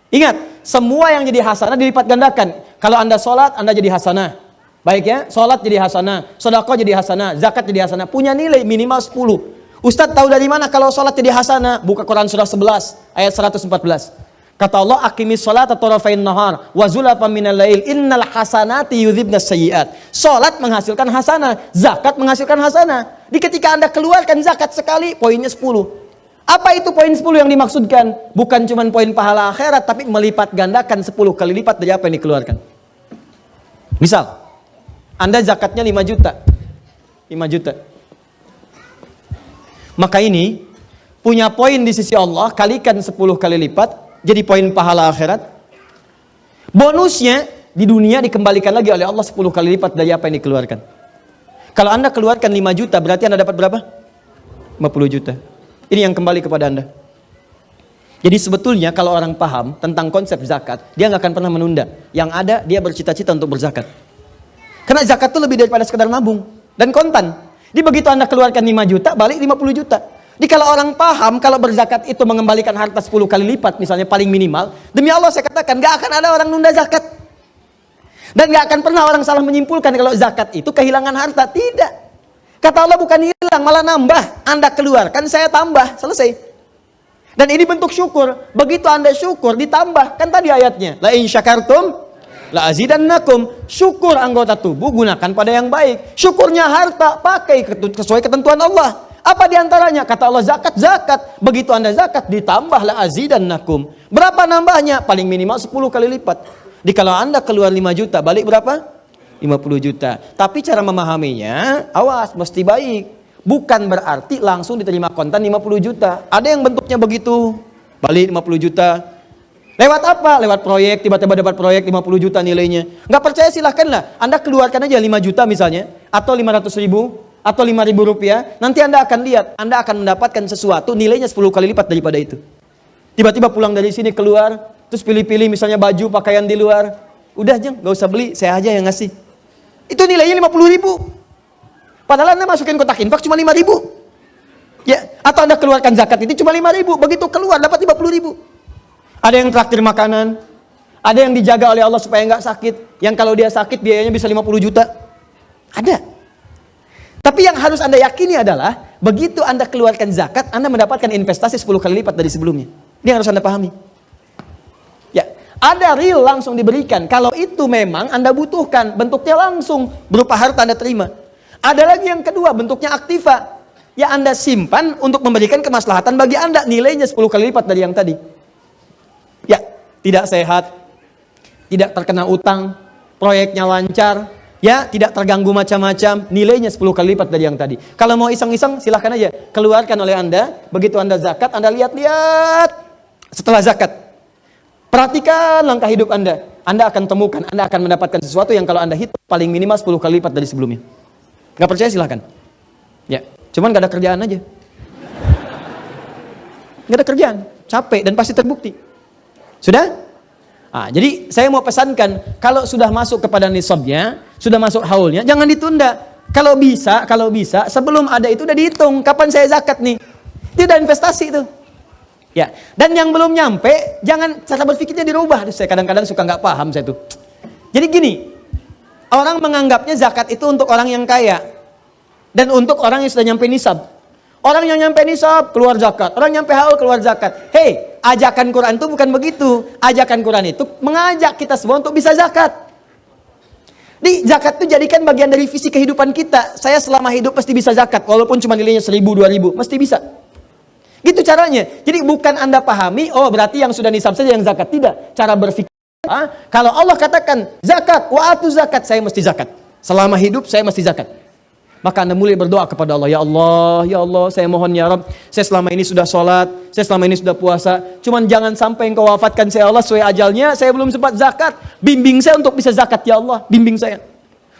Ingat, semua yang jadi hasanah dilipat gandakan. Kalau Anda sholat, Anda jadi hasanah. Baik ya, sholat jadi hasanah, sedekah jadi hasanah, zakat jadi hasanah. Punya nilai minimal 10. Ustadz tahu dari mana kalau sholat jadi hasanah? Buka Quran surah 11 ayat 114. Kata Allah, aqimis sholata tarafain nahar wa zulafan minal lail innal hasanati yudhibnas sayyi'at. Sholat menghasilkan hasanah, zakat menghasilkan hasanah. Di ketika Anda keluarkan zakat sekali, poinnya 10. Apa itu poin 10 yang dimaksudkan? Bukan cuma poin pahala akhirat, tapi melipat gandakan 10 kali lipat dari apa yang dikeluarkan. Misal, Anda zakatnya 5 juta. 5 juta. Maka ini punya poin di sisi Allah, kalikan 10 kali lipat, jadi poin pahala akhirat. Bonusnya di dunia dikembalikan lagi oleh Allah 10 kali lipat dari apa yang dikeluarkan. Kalau Anda keluarkan 5 juta, berarti Anda dapat berapa? 50 juta. Ini yang kembali kepada Anda. Jadi sebetulnya kalau orang paham tentang konsep zakat, dia nggak akan pernah menunda. Yang ada, dia bercita-cita untuk berzakat. Karena zakat itu lebih daripada sekedar nabung dan kontan. Di begitu Anda keluarkan 5 juta, balik 50 juta. Jadi kalau orang paham, kalau berzakat itu mengembalikan harta 10 kali lipat, misalnya paling minimal, demi Allah saya katakan, gak akan ada orang nunda zakat. Dan gak akan pernah orang salah menyimpulkan kalau zakat itu kehilangan harta. Tidak. Kata Allah bukan hilang, malah nambah. Anda keluarkan, saya tambah. Selesai. Dan ini bentuk syukur. Begitu Anda syukur, ditambah. Kan tadi ayatnya. La in syakartum la azidannakum. Syukur anggota tubuh gunakan pada yang baik. Syukurnya harta pakai sesuai ketentuan Allah. Apa diantaranya? Kata Allah zakat. Begitu Anda zakat ditambah la azidannakum. Berapa nambahnya? Paling minimal 10 kali lipat. Jadi kalau Anda keluar 5 juta, balik berapa? 50 juta. Tapi cara memahaminya, awas, mesti baik. Bukan berarti langsung diterima kontan 50 juta. Ada yang bentuknya begitu. Balik 50 juta. Lewat apa? Lewat proyek, tiba-tiba dapat proyek 50 juta nilainya. Nggak percaya silahkanlah. Anda keluarkan aja 5 juta misalnya, atau 500 ribu, atau 5.000 rupiah. Nanti Anda akan lihat, Anda akan mendapatkan sesuatu nilainya 10 kali lipat daripada itu. Tiba-tiba pulang dari sini keluar, terus pilih-pilih misalnya baju, pakaian di luar. Udah Jeng, nggak usah beli, saya aja yang ngasih. Itu nilainya 50 ribu. Padahal Anda masukin kotak infak cuma 5 ribu. Ya, atau Anda keluarkan zakat itu cuma 5 ribu. Begitu keluar dapat 50 ribu. Ada yang traktir makanan, ada yang dijaga oleh Allah supaya nggak sakit. Yang kalau dia sakit biayanya bisa 50 juta. Ada. Tapi yang harus Anda yakini adalah begitu Anda keluarkan zakat, Anda mendapatkan investasi 10 kali lipat dari sebelumnya. Ini yang harus Anda pahami. Ya, ada real langsung diberikan. Kalau itu memang Anda butuhkan, bentuknya langsung berupa harta Anda terima. Ada lagi yang kedua, bentuknya aktiva. ya Anda simpan untuk memberikan kemaslahatan bagi Anda. Nilainya 10 kali lipat dari yang tadi. Ya, tidak sehat, tidak terkena utang, proyeknya lancar, ya, tidak terganggu macam-macam, nilainya 10 kali lipat dari yang tadi. Kalau mau iseng-iseng, silahkan aja. Keluarkan oleh Anda, begitu Anda zakat, Anda lihat-lihat. Setelah zakat, perhatikan langkah hidup Anda. Anda akan temukan, Anda akan mendapatkan sesuatu yang kalau Anda hitung, paling minimal 10 kali lipat dari sebelumnya. Gak percaya silahkan. Ya, cuman gak ada kerjaan aja. Gak ada kerjaan, capek dan pasti terbukti. Sudah? Jadi saya mau pesankan, kalau sudah masuk kepada nisabnya, sudah masuk haulnya, jangan ditunda. Kalau bisa sebelum ada itu udah dihitung, kapan saya zakat nih. Itu udah investasi itu. Ya, dan yang belum nyampe, jangan cara berpikirnya dirubah. Saya kadang-kadang suka nggak paham saya tuh. Jadi gini, orang menganggapnya zakat itu untuk orang yang kaya dan untuk orang yang sudah nyampe nisab. Orang yang nyampe nisab keluar zakat, orang nyampe haul keluar zakat. Hei, ajakan Quran itu bukan begitu. Ajakan Quran itu mengajak kita semua untuk bisa zakat. Di zakat itu jadikan bagian dari visi kehidupan kita. Saya selama hidup pasti bisa zakat, walaupun cuma nilainya 1.000, 2.000, mesti bisa. Gitu caranya. Jadi bukan Anda pahami, oh berarti yang sudah nisab saja yang zakat. Tidak. Cara berpikir. Kalau Allah katakan zakat, wa'atu zakat, saya mesti zakat. Selama hidup saya mesti zakat. Maka Anda mulai berdoa kepada Allah, ya Allah, saya mohon ya Rabb, saya selama ini sudah sholat, saya selama ini sudah puasa, cuman jangan sampai Engkau wafatkan saya Allah sesuai ajalnya, saya belum sempat zakat, bimbing saya untuk bisa zakat ya Allah, bimbing saya.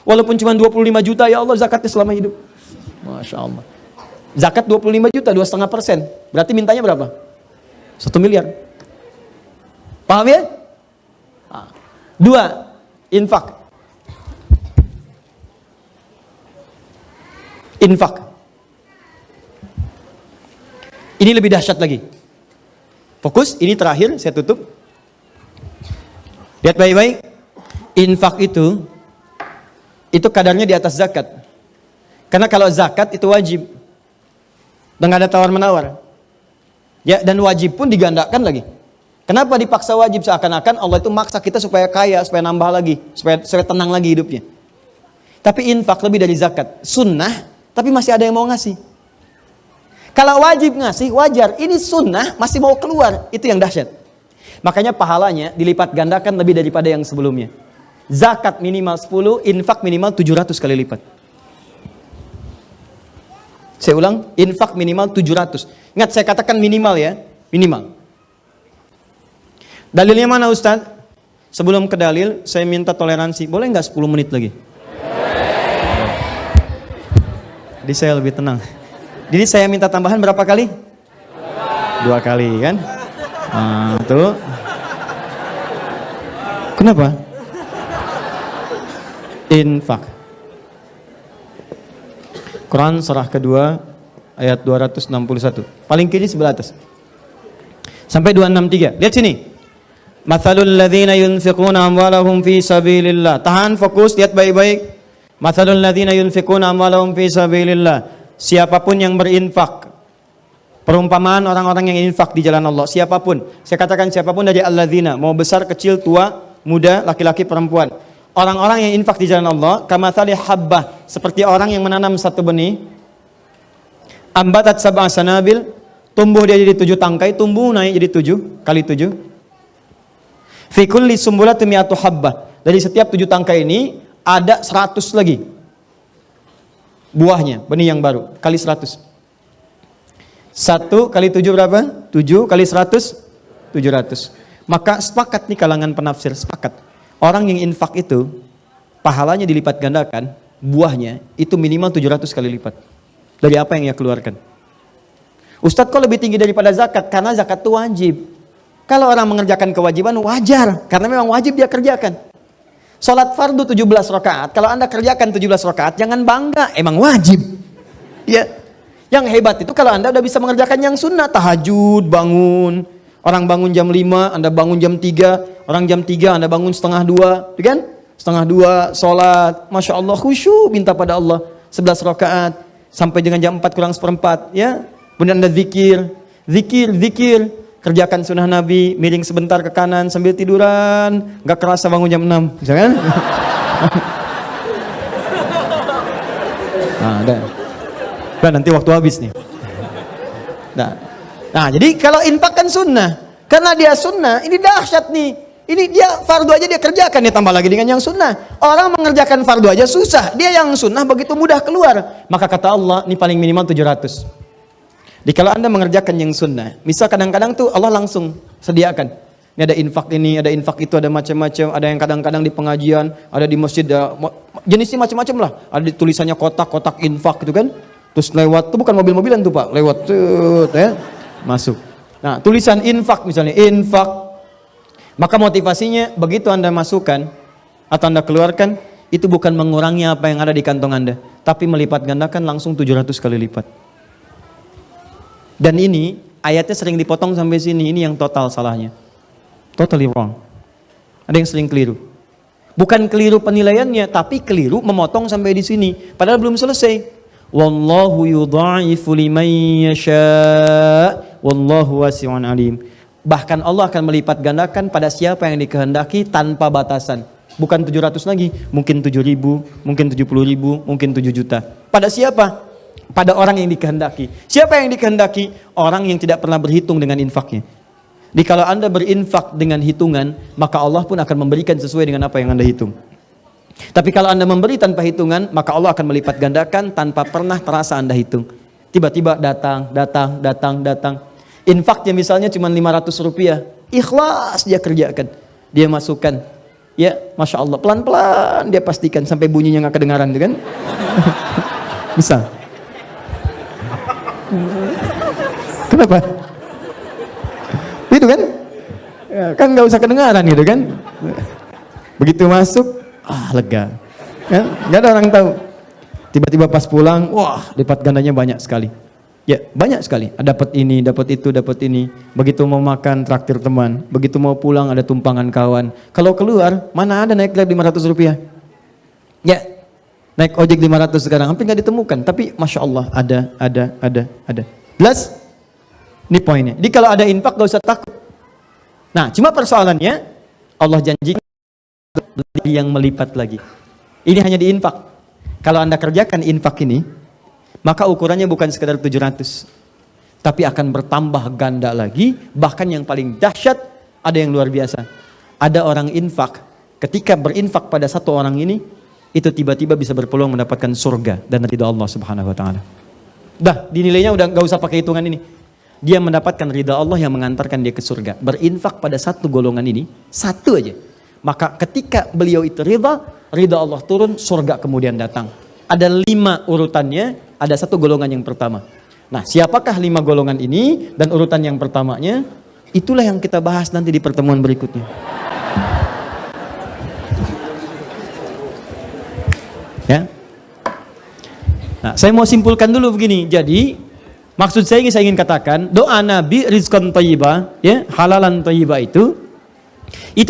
Walaupun cuma 25 juta ya Allah zakatnya selama hidup. Masya Allah. Zakat 25 juta, 2,5%, berarti mintanya berapa? 1 miliar. Paham ya? 2, infak. Infak. Ini lebih dahsyat lagi. Fokus, ini terakhir, saya tutup. Lihat baik-baik. Infak itu kadarnya di atas zakat. Karena kalau zakat itu wajib. Dan gak ada tawar-menawar. Ya, dan wajib pun digandakan lagi. Kenapa dipaksa wajib? Seakan-akan Allah itu maksa kita supaya kaya, supaya nambah lagi, supaya tenang lagi hidupnya. Tapi infak lebih dari zakat. Sunnah, tapi masih ada yang mau ngasih. Kalau wajib ngasih, wajar. Ini sunnah, masih mau keluar. Itu yang dahsyat. Makanya pahalanya dilipat gandakan lebih daripada yang sebelumnya. Zakat minimal 10, infak minimal 700 kali lipat. Saya ulang, infak minimal 700. Ingat, saya katakan minimal ya. Minimal. Dalilnya mana Ustaz? Sebelum ke dalil, saya minta toleransi. Boleh nggak 10 menit lagi? Jadi saya lebih tenang. Jadi saya minta tambahan berapa kali? 2 kali kan? Tuh. Kenapa? Infak. Quran surah kedua ayat 261. Paling kiri sebelah atas. Sampai 263. Lihat sini. Mathalul ladzina yunfiquna amwalahum fi sabilillah. Tahan, fokus, lihat baik-baik. Mathalul ladzina yunfiquna amwalahum fi sabilillah. Siapapun yang berinfak. Perumpamaan orang-orang yang infak di jalan Allah. Siapapun. Saya katakan siapapun dari alladzina, mau besar, kecil, tua, muda, laki-laki, perempuan. Orang-orang yang infak di jalan Allah, kamathali habbah, seperti orang yang menanam satu benih. Ambatat sab'a sanabil, tumbuh dia jadi 7 tangkai, tumbuh naik jadi 7 kali 7. Fi kulli sumbulatin mi'atu habbah. Dari setiap 7 tangkai ini ada 100 lagi buahnya, benih yang baru, kali 100. 1 kali 7 berapa? 7 kali 100, 700. Maka sepakat nih kalangan penafsir, sepakat. Orang yang infak itu, pahalanya dilipat gandakan, buahnya itu minimal 700 kali lipat. Dari apa yang ia keluarkan. Ustadz kok lebih tinggi daripada zakat? Karena zakat itu wajib. Kalau orang mengerjakan kewajiban, wajar. Karena memang wajib dia kerjakan. Sholat fardu 17 rakaat, kalau Anda kerjakan 17 rakaat, jangan bangga, emang wajib. Ya. Yang hebat itu kalau Anda udah bisa mengerjakan yang sunnah, tahajud, bangun. Orang bangun jam 5, Anda bangun jam 3, orang jam 3, Anda bangun setengah 2, kan? Setengah 2, sholat, Masya Allah, khusyuk, minta pada Allah, 11 rakaat, sampai dengan jam 4 kurang seperempat, ya. Kemudian Anda zikir, kerjakan sunnah Nabi, miring sebentar ke kanan sambil tiduran, gak kerasa bangun jam 6, misalkan. Ada. Nah, nanti waktu habis nih. Nah, jadi kalau infak kan sunnah. Karena dia sunnah, ini dahsyat nih. Ini dia fardu aja dia kerjakan, dia tambah lagi dengan yang sunnah. Orang mengerjakan fardu aja susah, dia yang sunnah begitu mudah keluar. Maka kata Allah, ini paling minimal 700. Jadi kalau Anda mengerjakan yang sunnah, misal kadang-kadang tuh Allah langsung sediakan. Ini ada infak itu, ada macam-macam, ada yang kadang-kadang di pengajian, ada di masjid, jenisnya macam-macam lah. Ada tulisannya kotak-kotak infak gitu kan. Terus lewat, tuh bukan mobil-mobilan tuh Pak, lewat tuh ya, masuk. Nah, tulisan infak misalnya, infak. Maka motivasinya begitu Anda masukkan atau Anda keluarkan, itu bukan mengurangi apa yang ada di kantong Anda, tapi melipat gandakan langsung 700 kali lipat. Dan ini ayatnya sering dipotong sampai sini, ini yang total salahnya. Totally wrong. Ada yang sering keliru. Bukan keliru penilaiannya, tapi keliru memotong sampai di sini. Padahal belum selesai. Wallahu yudha'ifu liman yasha' wallahu wasi'un alim. Bahkan Allah akan melipat gandakan pada siapa yang dikehendaki tanpa batasan. Bukan 700 lagi, mungkin 7.000, mungkin 70.000, mungkin 7 juta. Pada siapa? Pada orang yang dikehendaki. Siapa yang dikehendaki? Orang yang tidak pernah berhitung dengan infaknya. Jadi kalau Anda berinfak dengan hitungan, maka Allah pun akan memberikan sesuai dengan apa yang Anda hitung. Tapi kalau Anda memberi tanpa hitungan, maka Allah akan melipat gandakan tanpa pernah terasa Anda hitung. Tiba-tiba datang. Infaknya misalnya cuma 500 rupiah. Ikhlas dia kerjakan. Dia masukkan. Ya, Masya Allah. Pelan-pelan dia pastikan sampai bunyinya nggak kedengaran, kan? Bisa. Kenapa? Itu kan? Ya, kan nggak usah kedengaran gitu kan? Begitu masuk, lega. Ya, nggak ada orang tahu. Tiba-tiba pas pulang, wah, lipat gandanya banyak sekali. Ya, banyak sekali. Dapat ini, dapat itu, dapat ini. Begitu mau makan, traktir teman. Begitu mau pulang, ada tumpangan kawan. Kalau keluar, mana ada naik Grab 500 rupiah? Ya, naik ojek 500 sekarang, hampir nggak ditemukan. Tapi Masya Allah, ada. Jelas? Ini poinnya. Jadi kalau ada infak, gak usah takut. Nah, cuma persoalannya, Allah janjikan yang melipat lagi. Ini hanya di infak. Kalau Anda kerjakan infak ini, maka ukurannya bukan sekedar 700, tapi akan bertambah ganda lagi. Bahkan yang paling dahsyat, ada yang luar biasa. Ada orang infak, ketika berinfak pada satu orang ini, itu tiba-tiba bisa berpeluang mendapatkan surga dan ridha Allah Subhanahu wa taala. Dah, dinilainya udah gak usah pakai hitungan ini. Dia mendapatkan ridha Allah yang mengantarkan dia ke surga. Berinfak pada satu golongan ini, satu aja. Maka ketika beliau itu ridha Allah turun, surga kemudian datang. Ada 5 urutannya, ada satu golongan yang pertama. Nah, siapakah 5 golongan ini dan urutan yang pertamanya? Itulah yang kita bahas nanti di pertemuan berikutnya. Ya. Nah, saya mau simpulkan dulu begini. Jadi, maksud saya ingin katakan, doa Nabi rizqan thayyibah, ya, halalan thayyibah itu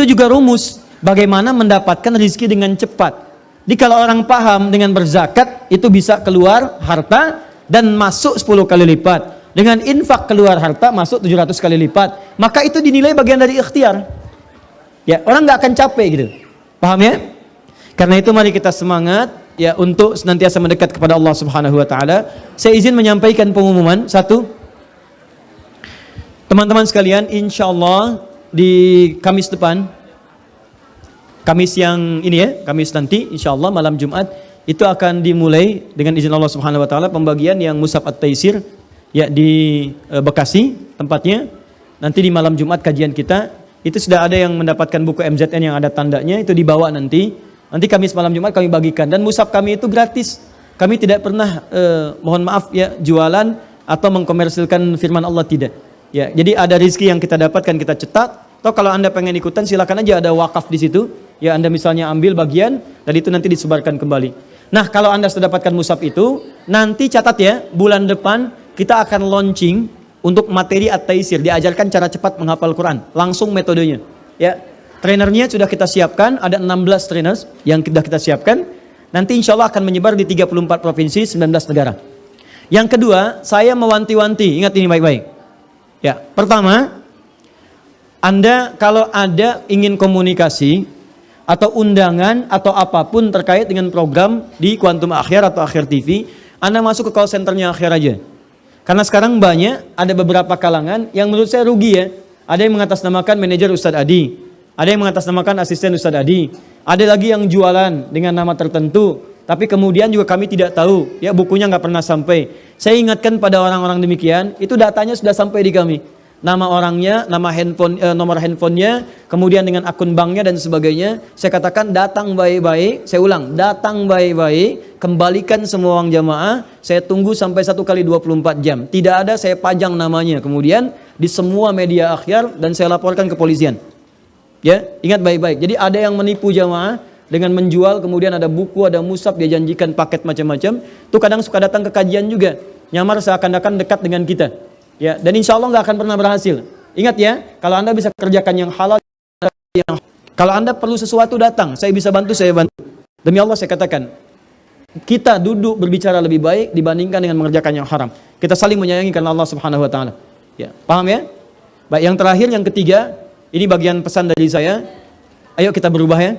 juga rumus bagaimana mendapatkan rizki dengan cepat. Jadi kalau orang paham dengan berzakat itu bisa keluar harta dan masuk 10 kali lipat. Dengan infak keluar harta masuk 700 kali lipat. Maka itu dinilai bagian dari ikhtiar. Ya, orang nggak akan capek gitu. Paham ya? Karena itu mari kita semangat ya untuk senantiasa mendekat kepada Allah Subhanahu wa taala. Saya izin menyampaikan pengumuman satu. Teman-teman sekalian, insyaallah di Kamis depan, Kamis yang ini ya, Kamis nanti insyaallah malam Jumat itu akan dimulai dengan izin Allah Subhanahu wa taala pembagian yang Mushaf At-Taisir ya di Bekasi tempatnya. Nanti di malam Jumat kajian kita itu sudah ada yang mendapatkan buku MZN yang ada tandanya, itu dibawa nanti. Nanti Kamis malam Jumat kami bagikan dan mushaf kami itu gratis. Kami tidak pernah mohon maaf ya jualan atau mengkomersilkan firman Allah, tidak. Ya, jadi ada rezeki yang kita dapatkan kita cetak. Atau kalau Anda pengen ikutan silakan aja, ada wakaf di situ. Ya, Anda misalnya ambil bagian dan itu nanti disebarkan kembali. Nah, kalau Anda sudah dapatkan mushaf itu, nanti catat ya, bulan depan kita akan launching untuk materi At-Taisir, diajarkan cara cepat menghafal Quran, langsung metodenya. Ya. Trainernya sudah kita siapkan, ada 16 trainers yang sudah kita siapkan. Nanti insya Allah akan menyebar di 34 provinsi, 19 negara. Yang kedua, saya mewanti-wanti, ingat ini baik-baik. Ya, pertama, Anda kalau ada ingin komunikasi atau undangan atau apapun terkait dengan program di Quantum Akhyar atau Akhir TV, Anda masuk ke call centernya Akhir aja. Karena sekarang banyak, ada beberapa kalangan yang menurut saya rugi ya. Ada yang mengatasnamakan manajer Ustadz Adi, ada yang mengatasnamakan asisten Ustadz Adi, ada lagi yang jualan dengan nama tertentu, tapi kemudian juga kami tidak tahu, ya bukunya nggak pernah sampai. Saya ingatkan pada orang-orang demikian, itu datanya sudah sampai di kami. Nama orangnya, nama handphone, nomor handphonenya, kemudian dengan akun banknya dan sebagainya. Saya katakan datang baik-baik, saya ulang, datang baik-baik, kembalikan semua uang jamaah, saya tunggu sampai 1 kali 24 jam. Tidak ada, saya pajang namanya, kemudian di semua media Akhyar dan saya laporkan ke polisian. Ya, ingat baik-baik. Jadi ada yang menipu jamaah dengan menjual, kemudian ada buku, ada mushaf, dia janjikan paket macam-macam. Itu kadang suka datang ke kajian juga, nyamar seakan-akan dekat dengan kita. Ya, dan insya Allah nggak akan pernah berhasil. Ingat ya, kalau Anda bisa kerjakan yang halal, kalau Anda perlu sesuatu datang, saya bisa bantu, saya bantu. Demi Allah saya katakan, kita duduk berbicara lebih baik dibandingkan dengan mengerjakan yang haram. Kita saling menyayangi karena Allah Subhanahu Wa Taala. Ya, paham ya? Baik, yang terakhir, yang ketiga, ini bagian pesan dari saya. Ayo kita berubah ya.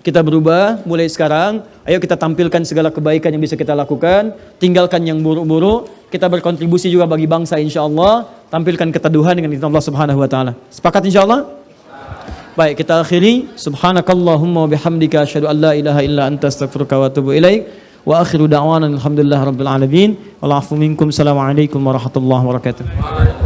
Kita berubah mulai sekarang. Ayo kita tampilkan segala kebaikan yang bisa kita lakukan, tinggalkan yang buruk-buruk. Kita berkontribusi juga bagi bangsa insyaallah. Tampilkan keteduhan dengan izin Allah Subhanahu Wa Taala. Sepakat insyaallah? Baik, kita akhiri. Subhanakallahumma wa bihamdika asyhadu an la ilaha illa anta astaghfiruka wa atubu ilaik. Wa akhiru da'wana alhamdulillahi rabbil alamin. Wal 'afwu minkum. Assalamualaikum warahmatullahi wabarakatuh.